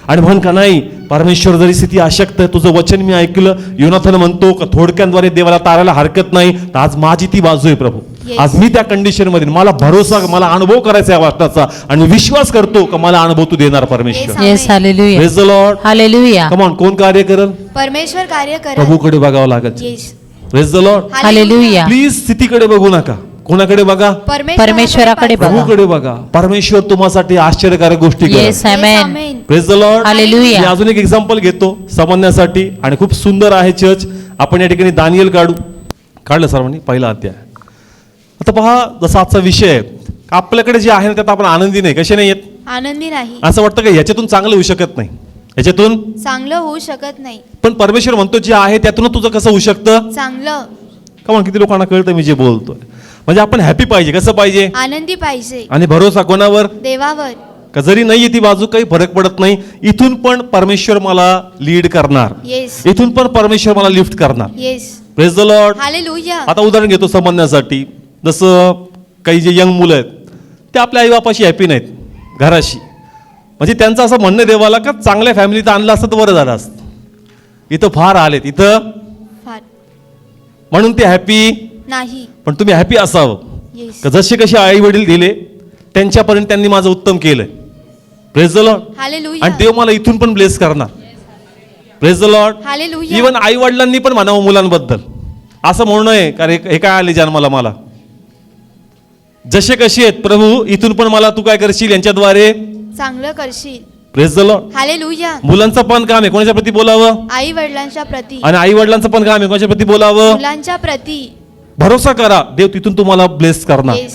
आणि म्हण का नाही परमेश्वर जरी स्थिती अशक्त आहे, तुझं वचन मी ऐकलं. योनाथन म्हणतो का थोडक्यांद्वारे देवाला तारायला हरकत नाही, तर आज माझी ती बाजू आहे प्रभू. Yes. आज मी त्या कंडिशन मध्ये, मला भरोसा, मला अनुभव करायचा या वाटण्याचा, आणि मी विश्वास करतो का मला अनुभव तू देणार परमेश्वर. Yes. Yes. Hallelujah. Praise the Lord. Hallelujah. Come on, कोण कार्य करेल? परमेश्वर कार्य करा. प्रभूकडे बघावं लागेल. Yes. Praise the Lord. Hallelujah. Please स्थितीकडे बघू नका. कोणाकडे बघा? परमेश्वराकडे बघा. प्रभूकडे बघा. परमेश्वर तुम्हासाठी आश्चर्यकारक गोष्टी करेल. Yes amen. Praise the Lord. Hallelujah. मी अजून एक एक्झाम्पल घेतो समजण्यासाठी आणि खूप सुंदर आहे चर्च. आपण या ठिकाणी दानियल काढलं सर्वांनी पहिला अध्याय. आता पहा, जसा आजचा विषय आहे, आपल्याकडे जे आहे ना त्यात आपण आनंदी नाही. कसे नाही येत? आनंदी नाही, असं वाटतं का ह्याच्यातून चांगलं होऊ शकत नाही, ह्याच्यातून. चांगलं होऊ शकत नाही. पण परमेश्वर म्हणतो जे आहे त्यातून तुझं कसं होऊ शकतं. चांगलं. का म्हणून किती लोकांना कळतं मी जे बोलतोय. म्हणजे आपण हॅपी पाहिजे. कसं पाहिजे? आनंदी पाहिजे. आणि भरोसा कोणावर? देवावर. का जरी नाही ती बाजू काही फरक पडत नाही, इथून पण परमेश्वर मला लीड करणार, येस इथून पण परमेश्वर मला लिफ्ट करणार. Yes. Praise the Lord. Hallelujah. आता उदाहरण घेतो समजण्यासाठी. जसं काही जे यंग मुलं आहेत ते आपल्या आईबापाशी हॅपी नाहीत, घराशी. म्हणजे त्यांचं असं म्हणणं देवाला का चांगल्या फॅमिलीत आणलं असतं तर बरं झालं असतं. इथं फार आलेत इथं फार म्हणून ते हॅपी नाही. पण तुम्ही हॅपी असावं. येस. का जसे कसे आई वडील दिले त्यांच्यापर्यंत त्यांनी माझं उत्तम केलंय. Praise the Lord. हालेलुया. आणि देव मला इथून पण ब्लेस करणार. Praise the Lord. Hallelujah. Even I वडिलांनी पण म्हणावं मुलांबद्दल. असं म्हणू नये का हे काय आले जन्माला मला. जसे कसे आहेत प्रभू इथून पण मला तू काय करशील यांच्याद्वारे चांगलं करशील. Praise the Lord. हालेलुया. मुलांचं पण काम आहे कोणाच्या प्रती बोलावं. आई वडिलांच्या प्रती. आणि आई वडिलांचं पण काम आहे कोणाच्या प्रती बोलावं. मुलांच्या प्रती. भरोसा करा देव तिथून तुम्हाला ब्लेस करणार. येस.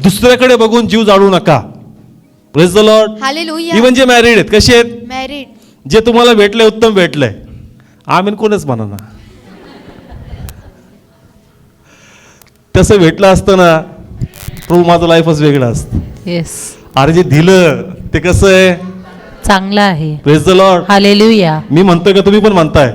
दुसऱ्याकडे बघून जीव जाळू नका. Praise the Lord. Hallelujah. Even जे मॅरिड आहेत कसे आहेत, मॅरिड. जे तुम्हाला भेटलंय उत्तम भेटलंय. आमीन कोणच म्हणा ना. तसं भेटलं असतं ना प्रभू माझं लाईफच वेगळं असतं. येस. अरे जे दिलं ते कसं आहे. चांगलं आहे. Praise the Lord. हालेलुया. मी म्हणतोय का तुम्ही पण म्हणताय.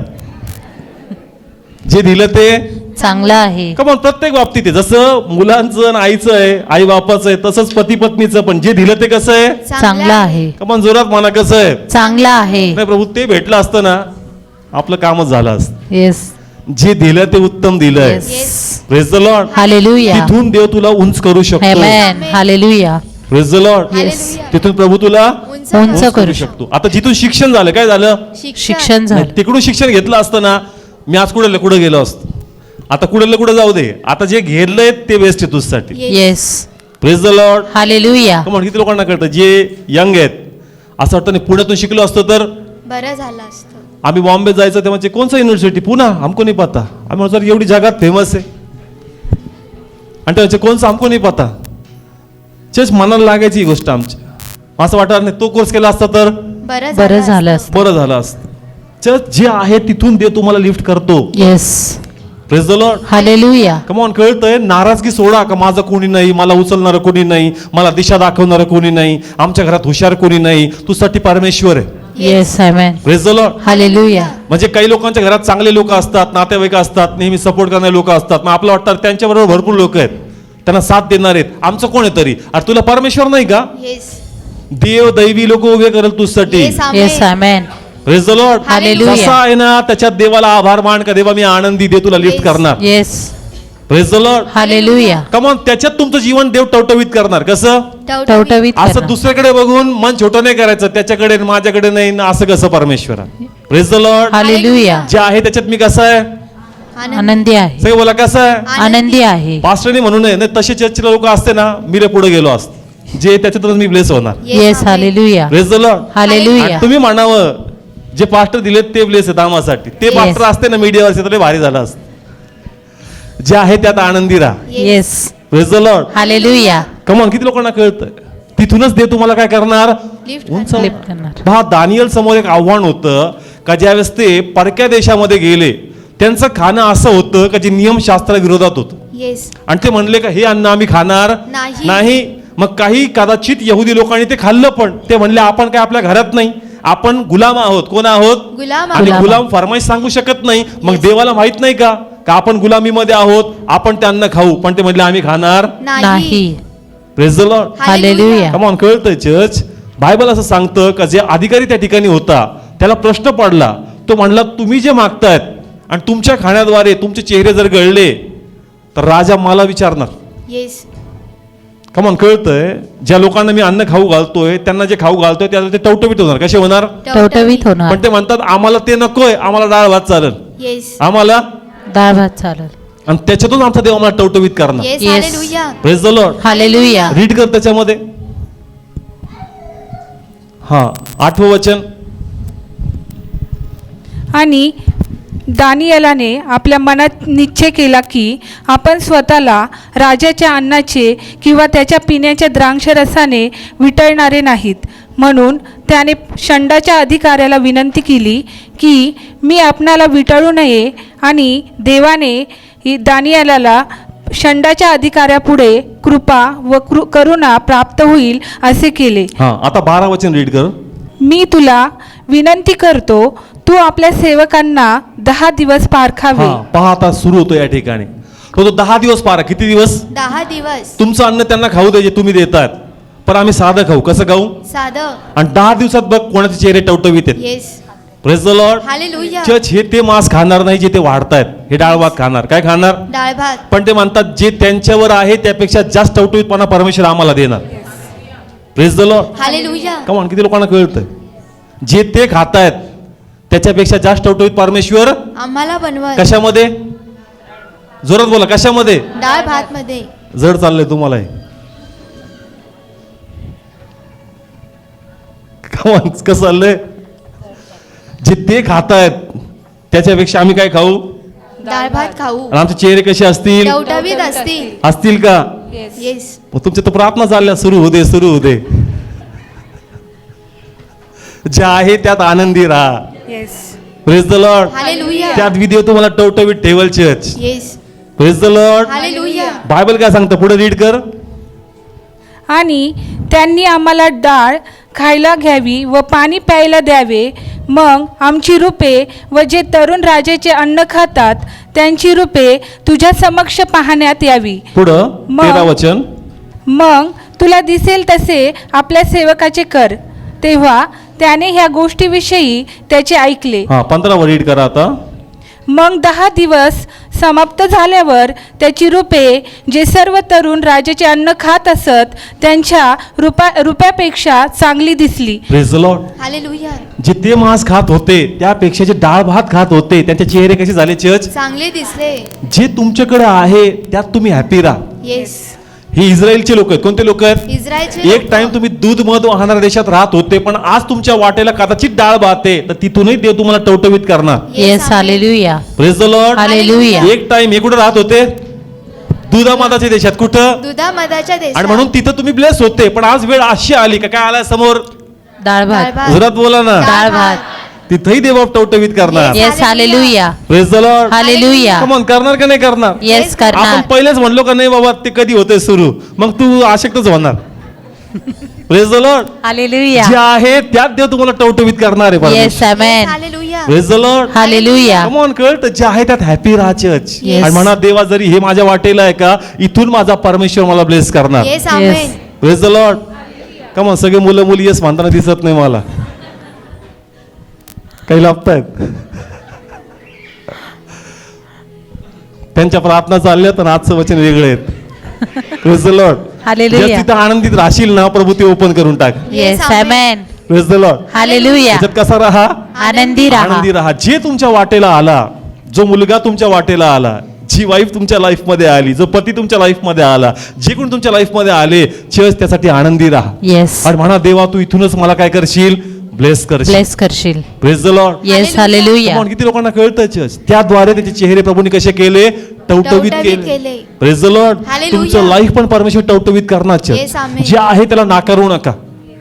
जे दिलं ते चांगलं आहे. का मग प्रत्येक बाबतीत आहे. जसं मुलांचं आणि आईचं आहे, आई बापाचं आहे, तसंच पती पत्नीचं पण जे दिलं ते कसं आहे. चांगलं आहे. का मग जोरात म्हणा कसं आहे. चांगलं आहे. नाही प्रभू ते भेटलं असतं ना आपलं कामच झालं असतं. येस. जे दिलं ते उत्तम दिलंय. Yes. Praise the Lord. Hallelujah. तिथून देव तुला उंच करू शकतो. Amen. Hallelujah. Praise the Lord. Hallelujah. तिथून प्रभू तुला उंच उंच उंच करू करू शकतो. आता जिथून शिक्षण झालं काय झालं. शिक्षण झालं. तिकडून शिक्षण घेतलं असतं ना मी आज कुठे गेलो असतो. आता कुठे जाऊ दे. आता जे घेतलंय ते बेस्ट आहे तुझ्यासाठी. Yes. Praise the Lord. Hallelujah. म्हणून किती लोकांना कळतं जे यंग आहेत असं वाटतं नाही पुण्यातून शिकलो असतो तर बरं झालं असतं. आम्ही बॉम्बे जायचं तेव्हा म्हणजे कोणचं युनिव्हर्सिटी पुन्हा हमको नाही पता. आम्ही म्हणतो सर एवढी जगात फेमस आहे आणि त्याचे कोणचं हमको नाही पता. चेच मनाला लागायची ही गोष्ट आमच्या. असं वाटणार नाही तो कोर्स केला असता तर बरं झालं असतं. बरं झालं असतं. चर्च जे आहे तिथून देव तुम्हाला लिफ्ट करतो. Yes. Praise the Lord. Hallelujah. Come on कळतंय. नाराजगी सोडा का माझं कोणी नाही, मला उचलणारं कोणी नाही, मला दिशा दाखवणारं कोणी नाही, आमच्या घरात हुशार कोणी नाही, तुझ्यासाठी परमेश्वर आहे. Yes. Amen. Praise the Lord. Hallelujah. म्हणजे काही लोकांच्या घरात चांगले लोक असतात, नातेवाईक असतात, नेहमी सपोर्ट करणारे लोक असतात. मग आपलं वाटतं त्यांच्याबरोबर भरपूर लोक आहेत त्यांना साथ देणार आहेत. आमचं कोण आहे तरी. अरे तुला परमेश्वर नाही का. येस. देव दैवी लोक उभे करेल तुझ्यासाठी. Yes. Yes. Amen. Praise the Lord. Hallelujah. जसा आहे ना त्याच्यात देवाला आभार मान का देवा मी आनंदी दे तुला लिफ्ट Yes. करणार. Yes. Praise the Lord. Hallelujah. Come on त्याच्यात तुमचं जीवन देव टवटवीत करणार. कसं. टवटवीत असं करणार. दुसऱ्याकडे बघून मन छोटं नाही करायचं. त्याच्याकडे आणि माझ्याकडे नाही ना असं कसं परमेश्वरा. Praise the Lord. हालेलुया. जे आहे त्याच्यात मी कसं आहे. आनंदी आहे. सगळे बोला कसं आहे. आनंदी आहे. पास्टरनी म्हणू नये नाही तसे चर्चचे लोक असते ना मी रे पुढे गेलो असतो जे त्याच्यातून मी ब्लेस होणार. Yes. Hallelujah. Praise the Lord. Hallelujah. आणि तुम्ही म्हणावं जे पास्टर दिलेत ते ब्लेस आहेत आम्हासाठी. ते Yes. पास्टर असते ना मीडियावरचे तर भारी झालं असतं. जे आहे त्यात आनंदी राहा. Yes. Praise the Lord. Hallelujah. Come on किती लोकांना कळतं. तिथूनच देव तुम्हाला काय करणार. लिफ्ट उंच. लिफ्ट करणार. पहा दानियल समोर एक आव्हान होतं का ज्यावेळेस ते परक्या देशामध्ये गेले त्यांचं खाणं असं होतं का जे नियमशास्त्रा विरोधात होतं. येस. आणि ते म्हणले का हे अन्न आम्ही खाणार नाही. नाही. मग काही कदाचित यहुदी लोकांनी ते खाल्लं पण ते म्हणले आपण काय आपल्या घरात नाही आपण गुलाम आहोत. कोण आहोत. गुलाम आणि गुलाम. गुलाम फरमाईश सांगू शकत नाही. मग देवाला माहित नाही का का आपण गुलामीमध्ये आहोत आपण ते अन्न खाऊ. पण ते म्हणले आम्ही खाणार नाही. Praise the Lord. Hallelujah. Come on कळतंय चर्च. बायबल असं सांगतं का जे अधिकारी त्या ठिकाणी होता त्याला प्रश्न पडला. तो म्हणला तुम्ही जे मागतायत आणि तुमच्या खाण्याद्वारे तुमचे चेहरे जर गळले तर राजा मला विचारणार. येस. कमॉन कळतंय. ज्या लोकांना मी अन्न खाऊ घालतोय त्यांना जे खाऊ घालतोय त्याला ते टवटवीत होणार. कसे होणार. टवटवीत होणार. पण ते म्हणतात आम्हाला ते नकोय आम्हाला डाळ भात चालेल. येस. आम्हाला डाळ भात चालेल. आणि त्याच्यातून आमचा देव आम्हाला टवटवीत करणार. Yes Yes. Hallelujah. Praise the Lord. Hallelujah. Read कर त्याच्यामध्ये. हा 8वं वचन. आणि दानिएलाने आपल्या मनात निश्चय केला की आपण स्वतःला राजाच्या अन्नाचे किंवा त्याच्या पिण्याच्या द्राक्षरसाने विटळणारे नाहीत. म्हणून त्याने शंडाच्या अधिकाऱ्याला विनंती केली की मी आपणाला विटळू नये, आणि देवाने दानिएलाला शंडाच्या अधिकाऱ्यापुढे कृपा व करुणा प्राप्त होईल असे केले. हा आता 12 वचन रीड कर. मी तुला विनंती करतो, तू आपल्या सेवकांना 10 दिवस पारखावे. हा पहा आता सुरू होतो या ठिकाणी. तो 10 दिवस पारा. किती दिवस? 10 दिवस. तुमचं अन्न त्यांना खाऊ द्यायचे तुम्ही देतात, पण आम्ही साधं खाऊ. कसं खाऊ? साधं. आणि 10 दिवसात बघ कोणाचे चेहरे टवटवीत आहेत. Yes praise the Lord. Hallelujah. Church हे ते मांस खाणार नाही जे ते वाढतायत. हे डाळ भात खाणार. काय खाणार? डाळ भात. पण ते म्हणतात जे त्यांच्यावर आहे त्यापेक्षा जास्त टवटवीतपणा परमेश्वर आम्हाला देणार. Praise the Lord. हालेलुया. कमान किती लोकांना कळतंय? जे ते खातायत त्याच्यापेक्षा जास्त टवटवीत परमेश्वर आम्हाला बनवत. कशामध्ये? जोरात बोला. कशामध्ये? डाळ भात मध्ये. जड चाललंय तुम्हाला हे. कमान कसं चाललंय? जे ते खातायत त्याच्यापेक्षा आम्ही काय खाऊ? डाळ भात खाऊ. आणि आमचे चेहरे कसे असतील? टवटवीत असतील. असतील का? येस. मग तुमच्या तर प्रार्थना चालल्या सुरू होते सुरू होते. जे आहे त्यात आनंदी राहा. Yes. Praise the Lord. Hallelujah. त्यात विधी तुम्हाला टवटवीत ठेवल church. Yes. Praise the Lord. Hallelujah. Bible काय सांगतं? पुढे रीड कर. आणि त्यांनी आम्हाला डाळ खायला घ्यावी व पाणी प्यायला द्यावे. मग आमची रूपे व जे तरुण राजाचे अन्न खातात त्यांची रूपे तुझ्या समक्ष पाहण्यात यावी. पुढं मग- 13 वचन. मग तुला दिसेल तसे आपल्या सेवकाचे कर. तेव्हा त्याने ह्या गोष्टीविषयी त्याचे ऐकले. हा 15 रीड करा आता. मग 10 दिवस समाप्त झाल्यावर त्याची रूपे जे सर्व तरुण राजाचे अन्न खात असत त्यांच्या रुपयापेक्षा चांगली दिसली. Praise the Lord. हालेलुया. जे ते मांस खात होते त्यापेक्षा जे डाळ भात खात होते त्यांचे चेहरे कसे झाले चर्च? चांगले दिसले. जे तुमच्याकडे आहे त्यात तुम्ही हॅपी राहा. येस. हे इस्रायलचे लोक आहेत. कोणते लोक आहेत? इस्रायलचे एक टाइम तुम्ही दूध मध वाहणाऱ्या देशात राहत होते, पण आज तुमच्या वाटेला कदाचित डाळ भात आहे, तर तिथूनही देव तुम्हाला टवटवीत करणार. Yes hallelujah. Praise the Lord. Hallelujah. एक टाइम हे कुठे राहत होते? दुधामादाच्या देशात. कुठं? दुधामधाच्या आणि देशात. म्हणून तिथं तुम्ही ब्लेस होते, पण आज वेळ अशी आली का काय आला समोर? डाळ भात. डाळ भात. जोरात बोला ना. डाळ भात. तिथंही देव टवटवीत करणार. Yes hallelujah. Praise the Lord. Hallelujah. Come on, करणार का नाही करणार? येस आपण करणार. पहिलेच म्हणलो का नाही बाबा ते कधी होते सुरू, मग तू आशक्तच होणार. Praise the Lord. हालेलुया. जे आहे त्यात देव तुम्हाला टवटवीत करणार आहे. Yes amen. Hallelujah. Praise the Lord. Hallelujah. Come on, कळत जे आहे त्यात हॅपी राहा चर्च. Yes. आणि म्हणा देवा जरी हे माझ्या वाटेला आहे का, इथून माझा परमेश्वर मला ब्लेस करणार. Yes amen. Praise the Lord. Come on, सगळे मुलं मुली येस म्हणताना दिसत नाही मला. काही लाभतायत त्यांच्या प्रार्थना चालल्यात आणि आजचं वचन वेगळे आहेत. Praise the Lord. हालेलुया. ज्या तिथं आनंदित राहशील ना, प्रभू ते ओपन करून टाक. Yes amen. Praise the Lord. Hallelujah. त्याच्यात कसा राहा? आनंदी राहा. आनंदी राहा. जे तुमच्या वाटेला आला, जो मुलगा तुमच्या वाटेला आला, जी वाईफ तुमच्या लाईफ मध्ये आली, जो पती तुमच्या लाईफ मध्ये आला, जे कोण तुमच्या लाईफ मध्ये आले, चर्च त्यासाठी आनंदी राहा. येस. आणि म्हणा देवा तू इथूनच मला काय करशील? ब्लेस करशील. ब्लेस करशील. Praise the Lord. Yes hallelujah. Come on, किती लोकांना कळतं चर्च? त्याद्वारे त्याचे चेहरे प्रभूंनी कसे केले? टवटवीत टवटवीत केले. केले. Praise the Lord. Hallelujah. तुमचं लाईफ पण परमेश्वर टवटवीत करणार Yes, चर्च. amen. जे आहे त्याला नाकारू नका.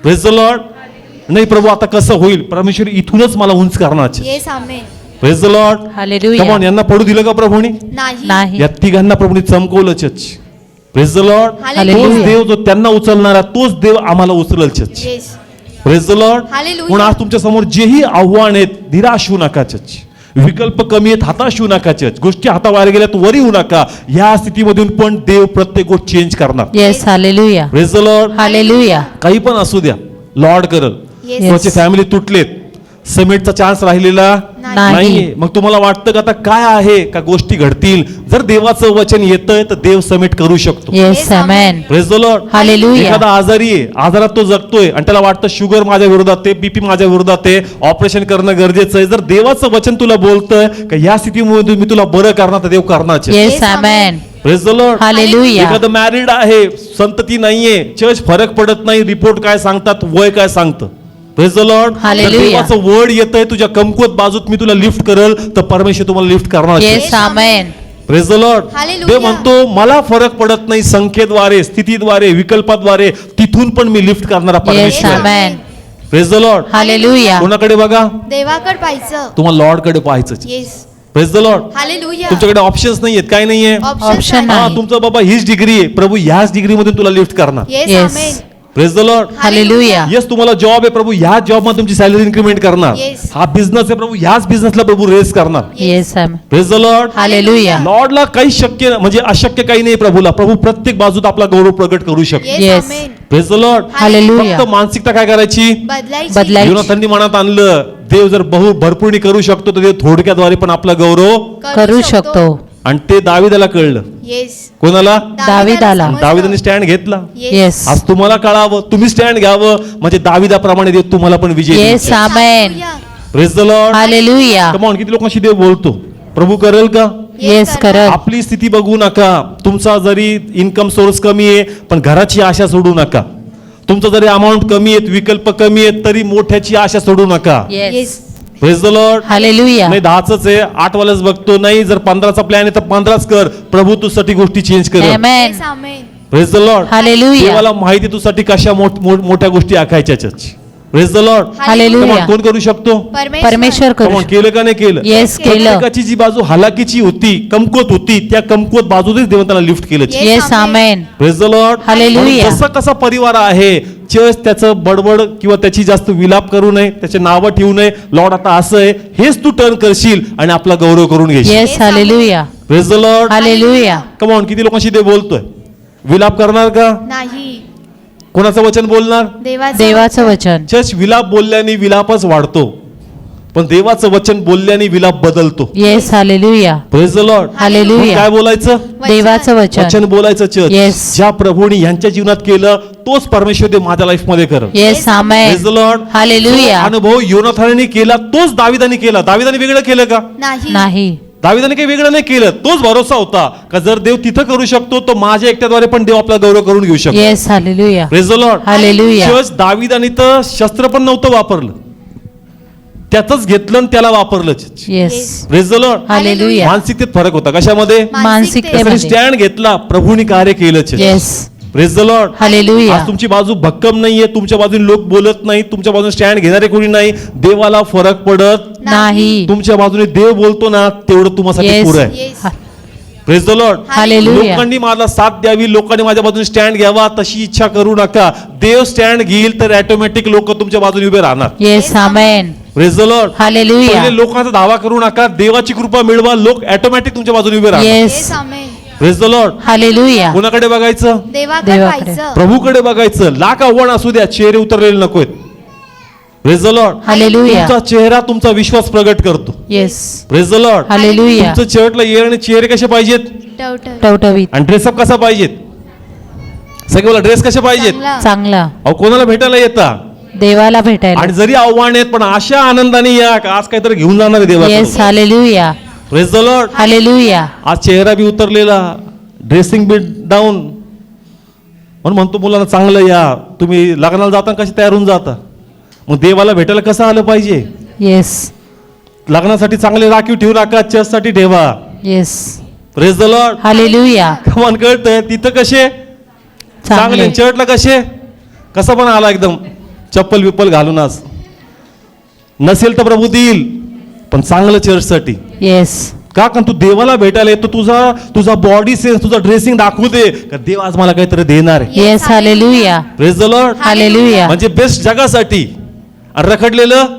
Praise the Lord. नाही प्रभू आता कसं होईल? परमेश्वर इथूनच मला उंच करणार church. Yes amen. Praise the Lord. Hallelujah. Come on, यांना पडू दिलं का प्रभूनी? नाही. नाही. या तिघांना प्रभूनी चमकवलं church. Praise the Lord. Hallelujah. तोच देव जो त्यांना उचलणारा तोच देव आम्हाला उचलल church. Yes. Praise the Lord. Hallelujah. म्हणून आज तुमच्या समोर जेही आव्हान आहेत, निराश होऊ नका चर्च. विकल्प कमी आहेत, हताश होऊ नका चर्च. गोष्टी हाताबाहेर गेल्यात, वरी होऊ नका. या स्थितीमधून पण देव प्रत्येक गोष्ट चेंज करणार. Yes hallelujah. Praise the Lord. Hallelujah. काही पण असू द्या, लॉर्ड करल. Yes. तुमची फॅमिली तुटलेत, समिटचा चान्स राहिलेला नाही. नाहीये. मग तुम्हाला वाटतं का आता काय आहे का गोष्टी घडतील? जर देवाचं वचन येतंय तर देव समिट करू शकतो. Yes amen. Praise the Lord. Hallelujah. एखादा आजारी आहे, आजारात तो जगतोय आणि त्याला वाटतं शुगर माझ्या विरोधात आहे, बीपी माझ्या विरोधात आहे, ऑपरेशन करणं गरजेचं आहे. जर देवाचं वचन तुला बोलतंय का या स्थितीमध्ये मी तुला बरं करणार, तर देव करणार. Yes amen. Praise the Lord. Hallelujah. एखादं मॅरिड आहे, संतती नाहीये, चर्च फरक पडत नाही, रिपोर्ट काय सांगतात, वय काय सांगतं. Praise the Lord. हालेलुया. देवाचं वर्ड येतंय तुझ्या कमकुवत बाजूत मी तुला लिफ्ट करल, तर परमेश्वर तुम्हाला लिफ्ट करणार. Yes amen. Praise the Lord. Hallelujah. देव म्हणतो मला फरक पडत नाही, संख्येद्वारे, स्थितीद्वारे, विकल्पाद्वारे, तिथून पण मी लिफ्ट करणारा येस परमेश्वर. Amen. Praise the Lord. Hallelujah. कोणाकडे बघा? देवाकडे पाहायचं. तुम्हाला लॉर्ड कडे पाहायचं. Yes. Praise the Lord. Hallelujah. तुमच्याकडे ऑप्शन्स नाहीयेत, काय नाहीये. Option हा नाही. तुमचं बाबा हीच डिग्री आहे, प्रभू ह्याच डिग्री मधून तुला लिफ्ट करणार. Yes Yes. Amen. Praise the Lord. Hallelujah. Yes तुम्हाला जॉब आहे, प्रभू ह्या जॉब मध्ये तुमची सॅलरी इन्क्रीमेंट करणार. Yes. हा बिझनेस आहे, प्रभू ह्याच बिझनेसला प्रभू रेस करणार. Yes amen. Praise the Lord. Hallelujah. लॉर्डला काही शक्य म्हणजे अशक्य काही नाही प्रभूला. प्रभू प्रत्येक बाजूत आपला गौरव प्रगट करू शकतो. Yes Yes. Amen. Praise the Lord. Hallelujah. फक्त मानसिकता काय करायची? बदलायची. बदलायची. योनाथांनी मनात आणलं, देव जर भरपूर करू शकतो तर देव थोडक्याद्वारे पण आपला गौरव. करू शकतो. आणि ते दाविदाला कळलं. येस. कोणाला? दाविदाला. समजलं. दाविदाने स्टँड घेतला. येस. आज तुम्हाला कळावं, तुम्ही स्टँड घ्यावं, म्हणजे दाविदाप्रमाणे देव तुम्हाला पण विजय देईल. Yes amen. Hallelujah. Praise the Lord. Hallelujah. Come on, किती लोकांशी देव बोलतो? प्रभू करेल का? येस करत. आपली स्थिती बघू नका. तुमचा जरी इन्कम सोर्स कमी आहे पण घराची आशा सोडू नका. तुमचा जरी अमाऊंट कमी आहेत, विकल्प कमी आहेत, तरी मोठ्याची आशा सोडू नका. Yes. Praise the Lord. Hallelujah. नाही 10च आहे, 8 वालाच बघतो. नाही, जर 15चा प्लॅन आहे तर 15च कर. प्रभू तुझ्यासाठी गोष्टी चेंज कर. Amen. Yes amen. Praise the Lord. Hallelujah. देवाला माहिती आहे तुझ्यासाठी कशा मोठ्या गोष्टी आखायच्या. Praise the Lord. हालेलुया. कोण करू शकतो? परमेश्वर करू Come on, केलं का नाही केलं? येस केलं. प्रत्येकाची जी बाजू हलाकीची होती, कमकुवत होती, त्या कमकुवत बाजूनेच देवाने त्याला लिफ्ट केलं. Yes. Yes amen. Praise the Lord. Hallelujah. जसा कसा परिवार आहे, चर्च त्याचं बडबड किंवा त्याची जास्त विलाप करू नये, त्याचे नावं ठेवू नये. लॉर्ड आता असं आहे, हेच तू टर्न करशील आणि आपला गौरव करून घेशील. Yes hallelujah. Praise the Lord. Hallelujah. Come on, किती लोकांशी ते बोलतोय? विलाप करणार का? नाही. कोणाचं वचन बोलणार? देवाचं वचन. चर्च विलाप बोलल्याने विलापच वाढतो, पण देवाचं वचन बोलल्याने विलाप बदलतो. Yes hallelujah. Praise the Lord. Hallelujah. काय बोलायचं? देवाचं वचन. वचन बोलायचं. Church Yes. ज्या प्रभूने यांच्या जीवनात केलं तोच परमेश्वर देव माझ्या लाईफ मध्ये कर. Yes amen. Praise the Lord. Hallelujah. अनुभव योनाथानाने केला तोच दाविदाने केला. दाविदाने वेगळं केलं का? नाही. नाही. दाविदाने काही वेगळं नाही केलं. तोच भरोसा होता का जर देव तिथं करू शकतो तर माझ्या एकट्याद्वारे पण देव आपला गौरव करून घेऊ शकतो. Yes hallelujah. Praise the Lord. Hallelujah. Church दाविदाने तर शस्त्र पण नव्हतं वापरलं, त्यातच घेतलं आणि त्याला वापरलं. Yes. Praise the Lord. Hallelujah. मानसिकतेत फरक होता. कशामध्ये? मानसिकतेमध्ये. स्टँड घेतला, प्रभूने कार्य केलं. Yes. Praise the Lord. Hallelujah. आज तुमची बाजू भक्कम नाहीये, तुमच्या बाजूने लोक बोलत नाही, तुमच्या बाजूने स्टँड घेणारे कोणी नाही. देवाला फरक पडत नाही. तुमच्या बाजूने देव बोलतो ना तेवढं तुम्हाला येस. पुरं आहे. Yes. Praise the Lord. Hallelujah. लोकांनी मला साथ द्यावी, लोकांनी माझ्या बाजूने स्टँड घ्यावा, तशी इच्छा करू नका. देव स्टँड घेईल तर ऑटोमॅटिक लोक तुमच्या बाजूने उभे राहणार. Yes amen. Praise the Lord. Hallelujah. पहिले लोकांचा दावा करू नका, देवाची कृपा मिळवा, लोक ऑटोमॅटिक तुमच्या बाजूने उभे राहणार. Yes. Yes amen. Praise the Lord. Hallelujah. कोणाकडे बघायचं? देवाकडे देवाकडे. पाहायचं. प्रभूकडे बघायचं. लाख आव्हान असू द्या, चेहरे उतरलेले नकोत. Praise the Lord. हालेलुया. तुमचा चेहरा तुमचा विश्वास प्रगट करतो. Yes. Praise the Lord. Hallelujah. तुमचं चर्चला येणे चेहरे कसे पाहिजेत टवटव. टवटवीत. आणि ड्रेसअप कसा पाहिजेत? सगळे बोला, ड्रेस कसे पाहिजेत? चांगला. चांगला. अहो कोणाला भेटायला येता? देवाला भेटायला. आणि जरी आव्हान आहेत पण अशा आनंदाने या का आज काहीतरी घेऊन जाणार आहे येस देवा. Hallelujah. Praise the Lord. Hallelujah. आज चेहरा बी उतरलेला, ड्रेसिंग बी डाऊन, म्हणून म्हणतो मुलांना चांगलं या. तुम्ही लग्नाला जाताना कशी तयार होऊन जाता, मग देवाला भेटायला कसं आलं पाहिजे? येस. लग्नासाठी चांगले राखीव ठेवू नका, चर्चसाठी ठेवा. Yes. Praise the Lord. Hallelujah. कमान कळतंय तिथं कसे चांगले, चांगले. चर्चला कसे कसं पण आला एकदम चप्पल विप्पल घालून. आज नसेल तर प्रभू देईल, पण चांगलं चर्चसाठी. येस. का? कारण तू देवाला भेटायला येतो, तुझा बॉडी सेन्स, तुझा ड्रेसिंग दाखवू दे का देव आज मला काहीतरी देणार आहे. Yes hallelujah. Praise the Lord. Hallelujah. म्हणजे बेस्ट जगासाठी आणि रखडलेलं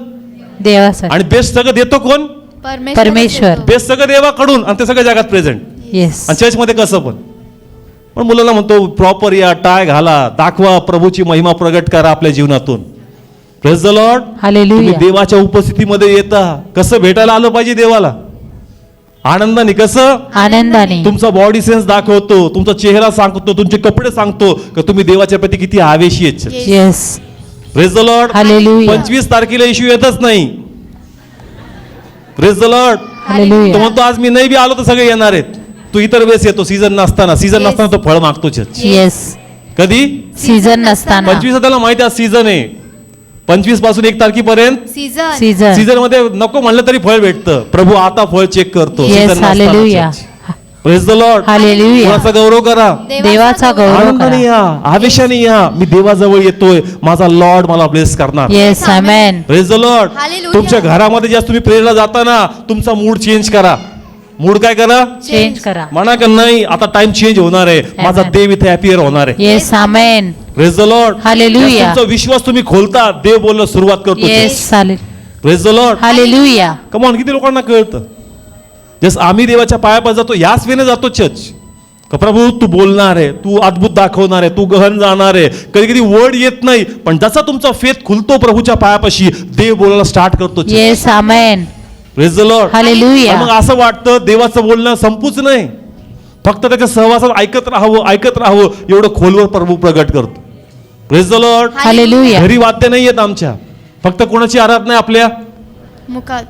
देवासाठी. आणि बेस्ट सगळं देतो कोण? परमेश्वर. बेस्ट सगळं देवाकडून आणि ते सगळं जगात प्रेझेंट. येस. आणि चर्चमध्ये कसं पण मुलांना म्हणतो प्रॉपर या, टाय घाला, दाखवा, प्रभूची महिमा प्रगट करा आपल्या जीवनातून. Praise the Lord. हालेलुया. तुम्ही देवाच्या उपस्थितीमध्ये येता. कसं भेटायला आलं पाहिजे देवाला? आनंदाने. कसं? आनंदाने. तुमचा बॉडी सेन्स दाखवतो, तुमचा चेहरा सांगतो, तुमचे कपडे सांगतो की तुम्ही देवाच्या प्रती किती आवेशी आहेत. Yes. Praise the Lord. Hallelujah. 25 तारखेला येशू येतच नाही. Praise the Lord. तो हालेलुया. म्हणतो आज मी नाही बी आलो तर सगळे येणार आहेत. तू इतर वेळेस येतो, सीझन नसताना. सीझन नसताना तो फळ मागतो चर्च. येस. कधी? सीझन नसताना. 25 त्याला माहिती आहे सीझन आहे. 25 पासून 1 तारखेपर्यंत सीझन. सीझन. सीझन मध्ये नको म्हणलं तरी फळ भेटतं. प्रभू आता फळ चेक करतो. येस. Season hallelujah. नसताना. Praise the Lord. हालेलुया. कोणाचा गौरव करा. देवाचा गौरव आनंदाने करा. या, आवेशाने या. मी देवाजवळ येतोय, माझा लॉर्ड मला ब्लेस करणार. Yes. Amen. Praise the Lord. Hallelujah. तुमच्या घरामध्ये ज्या तुम्ही प्रेरला जाताना तुमचा मूड चेंज करा. मूड काय करा? चेंज करा. म्हणा का नाही आता टाइम चेंज होणार आहे, माझा Amen. देव इथे अपियर होणार आहे. Yes. Amen. Praise the Lord. Hallelujah. तुमचा विश्वास तुम्ही खोलता, देव बोलणं सुरुवात करतो. येस. चालेल. Praise the Lord. Hallelujah. Come on, किती लोकांना कळतं? जस आम्ही देवाच्या पायापासून जातो याच वेने जातो चर्च. का प्रभू तू बोलणार आहे, तू अद्भुत दाखवणार आहे, तू गहन जाणार आहे. कधी कधी वर्ड येत नाही, पण जसा तुमचा फेथ खुलतो प्रभूच्या पायापाशी, देव बोलायला स्टार्ट करतो. Yes. Amen. Praise the Lord. Hallelujah. मग असं वाटतं देवाचं बोलणं संपूच नाही, फक्त त्याच्या सहवासात ऐकत राहावं एवढं खोलवर प्रभू प्रगट करतो. Praise the Lord. हालेलुया. घरी वाद्य नाही येत आमच्या, फक्त कोणाची आराधना आहे आपल्या. मुखात.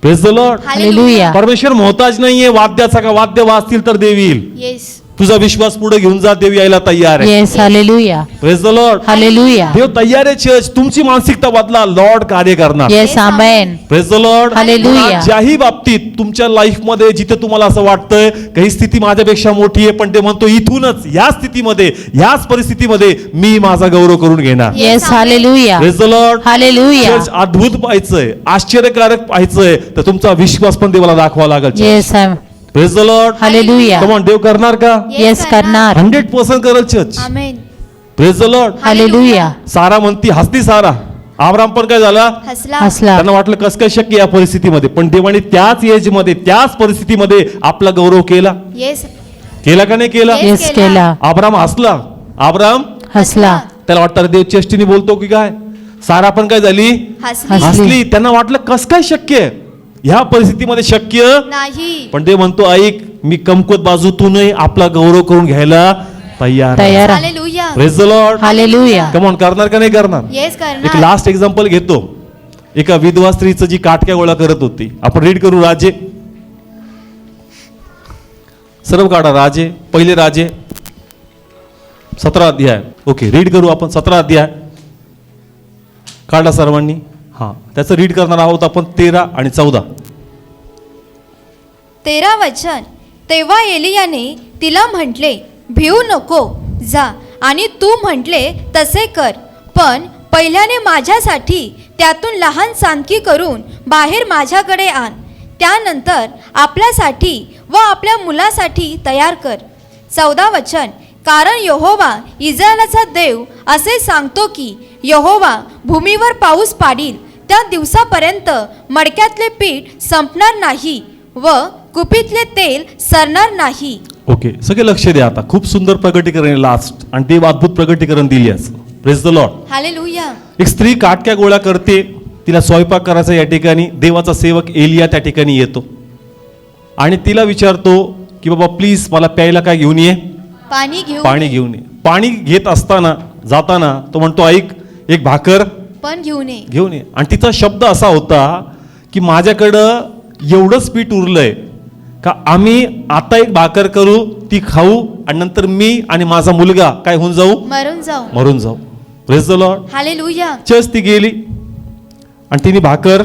Praise the Lord. हालेलुया. परमेश्वर मोहताज नाहीये वाद्याचा. का वाद्य वाजतील तर देव येईल. येस. तुझा विश्वास पुढे घेऊन जा, देव यायला तयार आहे. Yes. Hallelujah. Praise the Lord. Hallelujah. देव तयार आहे. चर्च तुमची मानसिकता बदला, लॉर्ड कार्य करणार. Yes. Amen. Praise the Lord. Hallelujah. ज्याही बाबतीत तुमच्या लाईफ मध्ये जिथे तुम्हाला असं वाटतंय काही स्थिती माझ्यापेक्षा मोठी आहे, पण ते म्हणतो इथूनच या स्थितीमध्ये, याच परिस्थितीमध्ये मी माझा गौरव करून घेणार. Yes. Hallelujah. Praise the Lord. Hallelujah. Church अद्भुत पाहायचंय, आश्चर्यकारक पाहायचंय, तर तुमचा विश्वास पण देवाला दाखवा लागेल. Yes. Praise the Lord. Hallelujah. Come on, देव करणार का? येस. करणार. 100% करेल church. Amen. Praise the Lord. Hallelujah. Sarah म्हणती, हसती सारा. आब्राम पण काय झाला? हसला. हसला. त्यांना वाटलं कसं काय शक्य या परिस्थितीमध्ये, पण देवाने त्याच एज मध्ये त्याच परिस्थितीमध्ये आपला गौरव केला. येस. केला का नाही केला? Yes. येस. केला. आब्राम हसला. आब्राम हसला. त्याला वाटतं देव चेष्टीने बोलतो की काय. सारा पण काय झाली? हसली. हसली. हसली. त्यांना वाटलं कसं काय शक्य आहे, ह्या परिस्थितीमध्ये शक्य नाही. पण देव म्हणतो ऐक, मी कमकुवत बाजूतूनही आपला गौरव करून घ्यायला तयार आहे. तयार आहे. Hallelujah. Praise the Lord. Hallelujah. Come on, करणार का नाही करणार? येस. एक करणार. लास्ट एक्झाम्पल घेतो. एका विधवा स्त्रीचं जी काटक्या गोळा करत होती. आपण रीड करू राजे. सर्व काढा राजे, पहिले राजे 17 अध्याय. ओके, रीड करू आपण 17 अध्याय. काढला सर्वांनी? हा, त्याचं रीड करणार आहोत आपण 13 आणि 14. 13 वचन. तेव्हा एलियाने तिला म्हटले, भिऊ नको, जा आणि तू म्हटले तसे कर, पण पहिल्याने माझ्यासाठी त्यातून लहान सांडकी करून बाहेर माझ्याकडे आण. त्यानंतर आपल्यासाठी व आपल्या मुलासाठी तयार कर. 14 वचन. कारण यहोवा इस्रायलाचा देव असे सांगतो की यहोवा भूमीवर पाऊस पाडील, त्या दिवसापर्यंत मडक्यातले पीठ संपणार नाही व कुपीतले तेल सरणार नाही. ओके, सगळे लक्ष द्या. आता खूप सुंदर प्रगटीकरण लास्ट, आणि देव अद्भुत प्रगटीकरण दिली आज. Praise the Lord. हालेलुया. एक स्त्री काटक्या गोळा करते, तिला स्वयंपाक करायचा. या ठिकाणी देवाचा सेवक एलिया त्या ठिकाणी येतो आणि तिला विचारतो की बाबा प्लीज मला प्यायला काय घेऊन ये? पाणी घेऊन. पाणी घेऊन ये. पाणी घेत असताना जाताना तो म्हणतो ऐक, एक भाकर पण घेऊन ये. घेऊन ये. आणि तिचा शब्द असा होता की माझ्याकडं एवढंच पीठ उरलंय का आम्ही आता एक भाकर करू, ती खाऊ आणि नंतर मी आणि माझा मुलगा काय होऊन जाऊ? मरून जाऊ. Praise the Lord. Hallelujah. Church ती गेली आणि तिने भाकर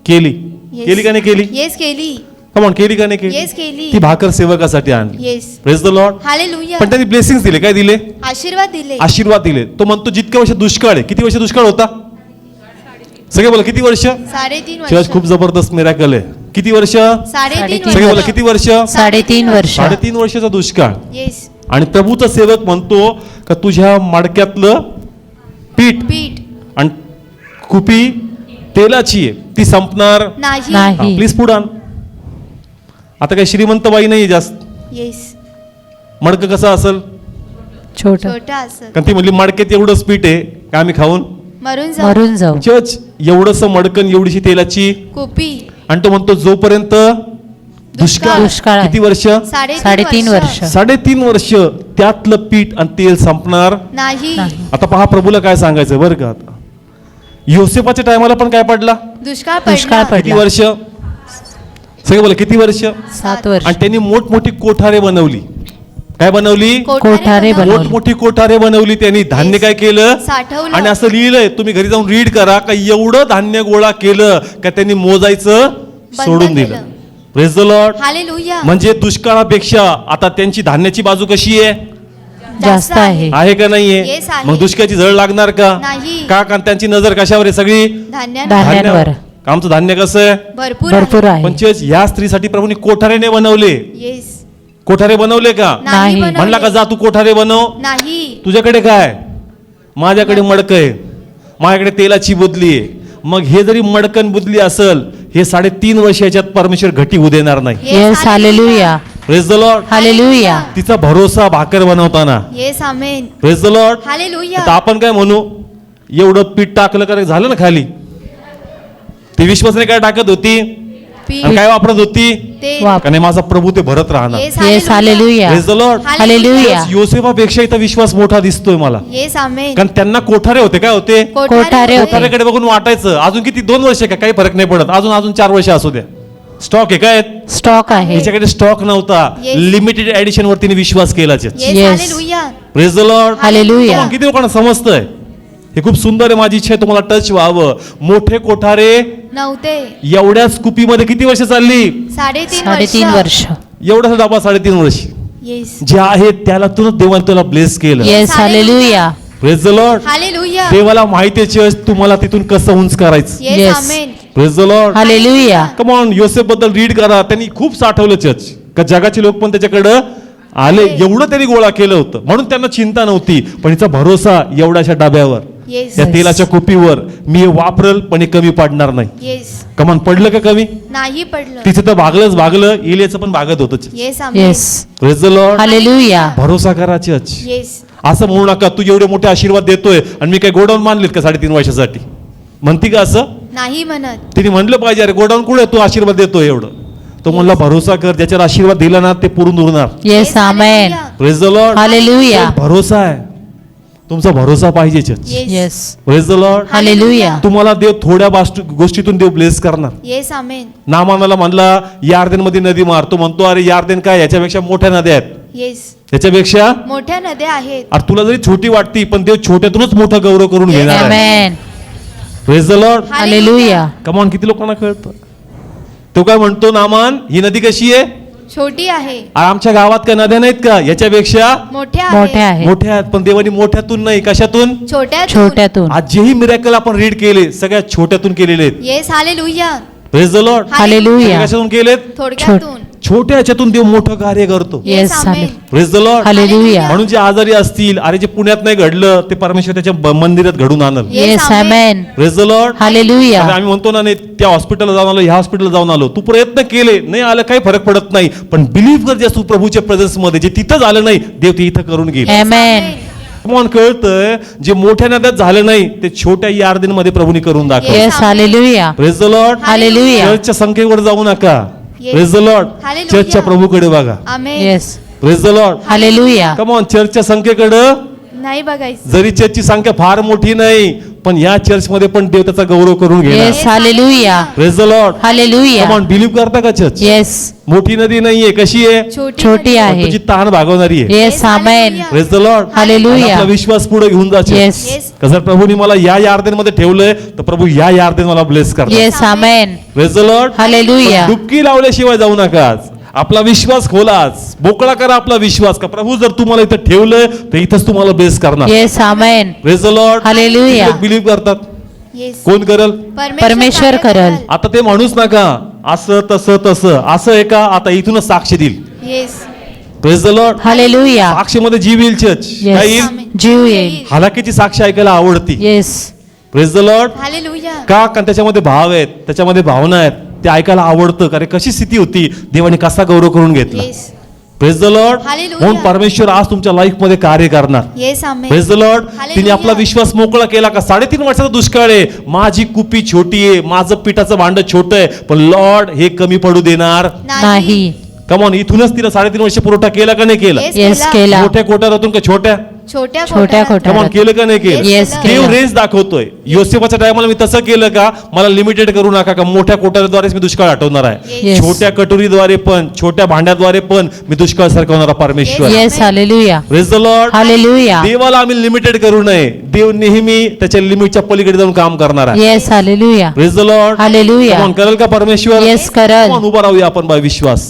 केली. केली का नाही केली? येस केली. कमॉन, केली का नाही केली? येस केली. ती भाकर सेवकासाठी आणली. Yes. Praise the Lord. Hallelujah. पण त्यांनी ब्लेसिंग्स दिले. काय दिले? आशीर्वाद दिले. आशीर्वाद दिले. तो म्हणतो जितक्या वर्ष दुष्काळ आहे. किती वर्ष दुष्काळ होता? सगळे बोला किती वर्ष? 3.5 वर्ष. चर्च खूप जबरदस्त मिराकल आहे. किती वर्ष? 3.5 सगळे बोला वर्ष. किती वर्ष? 3.5 वर्ष. 3.5 वर्षाचा दुष्काळ. येस. आणि प्रभूचा सेवक म्हणतो का तुझ्या मडक्यातलं पीठ पीठ आणि कुपी तेलाची आहे, ती संपणार नाही. नाही. प्लीज पुढे आण. आता काही श्रीमंत बाई नाही जास्त. येस. मडकं कसं असेल? छोट. छोटा असं. कारण ती म्हणली मडक्यात एवढंच पीठ आहे का आम्ही खाऊन मरून जाऊ चर्च एवढंस मडकन एवढीशी तेलाची कुपी आणि तो म्हणतो जोपर्यंत दुष्काळ दुष्काळ आहे. किती वर्ष 3.5 वर्ष 3.5 वर्ष त्यातलं पीठ आणि तेल संपणार नाही नाही. आता पहा प्रभूला काय सांगायचं बरं का आता योसेफाच्या टायमाला पण काय पडला दुष्काळ दुष्काळ पडला किती वर्ष सगळे बोला किती वर्ष 7 वर्ष आणि त्यांनी मोठमोठी कोठारे बनवली काय बनवली कोठारे बनवली. मोठमोठी कोठारे बनवली त्यांनी धान्य काय केलं साठवलं. आणि असं लिहिलंय तुम्ही घरी जाऊन रीड करा का एवढं धान्य गोळा केलं का त्यांनी मोजायचं सोडून दिलं केलं. प्रेज द लॉर्ड हालेलुया म्हणजे दुष्काळापेक्षा आता त्यांची धान्याची बाजू कशी आहे जास्त आहे आहे का नाहीये Yes, आहे. मग दुष्काळाची झळ लागणार का नाही. का कारण त्यांची नजर कशावर आहे सगळी धान्यावर धान्यांवर. आमचं धान्य कसं आहे भरपूर आहे पण चर्च या स्त्रीसाठी प्रभूने कोठारेने बनवले येस कोठारे बनवले का नाही. बनवले. म्हणला का जा तू कोठारे बनव नाही तुझ्याकडे काय माझ्याकडे मडक आहे माझ्याकडे तेलाची बुदली आहे मग हे जरी मडकन बुदली असल हे 3.5 वर्ष याच्यात परमेश्वर घटी होऊ देणार नाही yes hallelujah praise the Lord hallelujah तिचा भरोसा भाकर बनवताना yes amen praise the Lord hallelujah आता आपण काय म्हणू एवढं पीठ टाकलं का झालं ना खाली ती विश्वासने काय टाकत होती पीठ, आणि काय वापरत होती तेल. वाप. का नाही माझा प्रभू ते भरत राहणार yes yes hallelujah praise the Lord hallelujah योसेफापेक्षा इथं विश्वास मोठा दिसतोय मला येस आमेन कारण त्यांना कोठारे होते काय होते कोठारे होते. कोठारेकडे बघून वाटायचं अजून किती 2 वर्ष का काही फरक नाही पडत अजून 4 वर्ष असू द्या स्टॉक आहे काय स्टॉक आहे याच्याकडे स्टॉक नव्हता Yes. लिमिटेड एडिशन वर तिने विश्वास केला yes Yes. Hallelujah praise the Lord hallelujah किती लोकांना समजतंय हे खूप सुंदर आहे माझी इच्छा आहे तुम्हाला टच व्हावं मोठे कोठारे नव्हते एवढ्याच कुपीमध्ये किती वर्ष चालली 3.5 वर्ष एवढाच डबा 3.5 वर्ष येस जे आहे त्याला तुला देवाने तुला ब्लेस केलं yes hallelujah praise the Lord hallelujah देवाला माहिती आहे चर्च तुम्हाला तिथून कसं उंच करायचं yes Yes. Amen praise the Lord hallelujah come on योसेफ बद्दल रीड करा त्यांनी खूप साठवलं चर्च का जगाचे लोक पण त्याच्याकडं आले एवढं त्यांनी गोळा केलं होतं म्हणून त्यांना चिंता नव्हती पण हिचा भरोसा एवढ्याशा डब्यावर येस त्या तेलाच्या कुपीवर मी हे वापरल पण हे कमी पडणार नाही येस कमान पडलं का कमी नाही पडलं तिचं तर भागलं इलियाचं पण भागत होतं yes amen yes praise the Lord hallelujah भरोसा करा चर्च येस असं म्हणू नका तू एवढे मोठे आशीर्वाद देतोय आणि मी काय गोडाऊन मानलेत का 3.5 वर्षासाठी म्हणती का असं नाही म्हणत तिने म्हणलं पाहिजे अरे गोडाऊन कुठे तू आशीर्वाद देतोय एवढं तो म्हणला भरोसा कर ज्याच्यावर आशीर्वाद दिला ना ते पुरून उरणार yes amen praise the Lord hallelujah भरोसा आहे तुमचा भरोसा पाहिजे church yes yes praise the Lord hallelujah तुम्हाला देव थोड्या गोष्टीतून देव ब्लेस करणार येस आमेन नामानाला म्हणला यार्देन मध्ये नदी मार तो म्हणतो अरे यार्देन काय याच्यापेक्षा मोठ्या नद्या आहेत येस याच्यापेक्षा मोठ्या नद्या आहेत अरे तुला जरी छोटी वाटती पण देव छोट्यातूनच मोठा गौरव करून घेणार आहे amen praise the Lord hallelujah come on किती लोकांना कळतं तो काय म्हणतो नामान ही नदी कशी आहे छोटी आहे अरे आमच्या गावात काय नद्या नाहीत का याच्यापेक्षा मोठ्या मोठे आहेत आहे मोठ्या आहेत पण देवानी मोठ्यातून नाही कशातून छोट्यातून आज जेही मिरॅकल आपण रीड केले सगळ्यात छोट्यातून केलेले आहेत yes hallelujah praise the Lord hallelujah कशातून केलेत थोडक्यातून छोट्या ह्याच्यातून देव मोठं कार्य करतो येस आमेन. हाले प्रेज द लॉर्ड हालेलुया म्हणून जे आजारी असतील अरे जे पुण्यात नाही घडलं ते परमेश्वर त्याच्या मंदिरात घडून आणल Yes, yes amen. Amen praise the Lord hallelujah आम्ही म्हणतो ना नाही त्या हॉस्पिटलला जाऊन आलो ह्या हॉस्पिटलला जाऊन आलो तू प्रयत्न केले नाही आलं काही फरक पडत नाही पण बिलीव्ह कर जे तू प्रभूच्या प्रेझेन्स मध्ये जे तिथं झालं नाही देव ते इथं करून घेईल आमेन मन कळतं जे मोठ्या नद्यात झालं नाही ते छोट्या यार्देनमध्ये प्रभूने करून दाखव yes hallelujah praise the Lord hallelujah चर्चच्या संख्येवर जाऊ नका Yes. Praise the Lord Hallelujah. चर्चच्या प्रभूकडे बघा amen yes praise the Lord hallelujah come on चर्चच्या संख्येकडं नाही बघायचं जरी चर्चची संख्या फार मोठी नाही पण या चर्च मध्ये पण देव त्याचा गौरव करून घेणार yes hallelujah praise the Lord hallelujah come on believe करता का चर्च येस मोठी नदी नाहीये कशी आहे छोटी पण आहे तुझी तहान भागवणारी आहे yes amen praise the Lord hallelujah आपला विश्वास पुढे घेऊन जा church. येस येस का जर प्रभूने मला या यार्देनमध्ये ठेवलंय तर प्रभू या यार्देन मला ब्लेस करतात yes amen praise the Lord hallelujah डुबकी लावल्याशिवाय जाऊ नकाच आपला विश्वास खोलाच बोकळा करा आपला विश्वास का प्रभू जर तुम्हाला इथं ठेवलंय तर इथंच तुम्हाला बेस करणार yes amen praise the Lord hallelujah believe करतात येस कोण करल परमेश्वर करल. आता ते म्हणूच नका असं तसं तसं असं आहे का आता इथूनच साक्ष देईल yes praise the Lord hallelujah साक्षीमध्ये जीव येईल चर्च काय येस येईल जीव येईल हालाकीची साक्ष ऐकायला आवडती yes praise the Lord hallelujah का कारण त्याच्यामध्ये भाव आहेत त्याच्यामध्ये भावना आहेत ते ऐकायला आवडतं कारण कशी स्थिती होती देवाने कसा गौरव करून घेतला yes praise the Lord. Hallelujah. म्हणून परमेश्वर आज तुमच्या लाईफ मध्ये कार्य करणार. Yes amen. Praise the Lord. Hallelujah. तिने आपला विश्वास मोकळा केला का 3.5 वर्षाचा दुष्काळ आहे, माझी कुपी छोटी आहे, माझं पिठाचं भांड छोटं आहे, पण लॉर्ड हे कमी पडू देणार नाही. कमॉन. इथूनच तिला 3.5 वर्ष पुरवठा केला का नाही केला? Yes, येस केला. मोठ्या कोठारातून का छोट्या? छोट्या छोट्या कमॉन कोठारात. केलं का नाही केलं? Yes, देव केलं. रेस दाखवतोय. योसेफाच्या टायमाला मी तसं केलं का? मला लिमिटेड करू नका का मोठ्या कोठाराद्वारेच मी दुष्काळ हटवणार आहे. Yes. छोट्या कटोरीद्वारे पण, छोट्या भांड्याद्वारे पण मी दुष्काळ सरकवणारा परमेश्वर. Yes hallelujah. Praise the Lord. Hallelujah. देवाला आम्ही लिमिटेड करू नये. देव नेहमी त्याच्या लिमिटच्या पलीकडे जाऊन काम करणार आहे. Yes hallelujah. Praise the Lord. Hallelujah. करेल का परमेश्वर? Yes, करल. Come on, उभं राहूया आपण बाय विश्वास.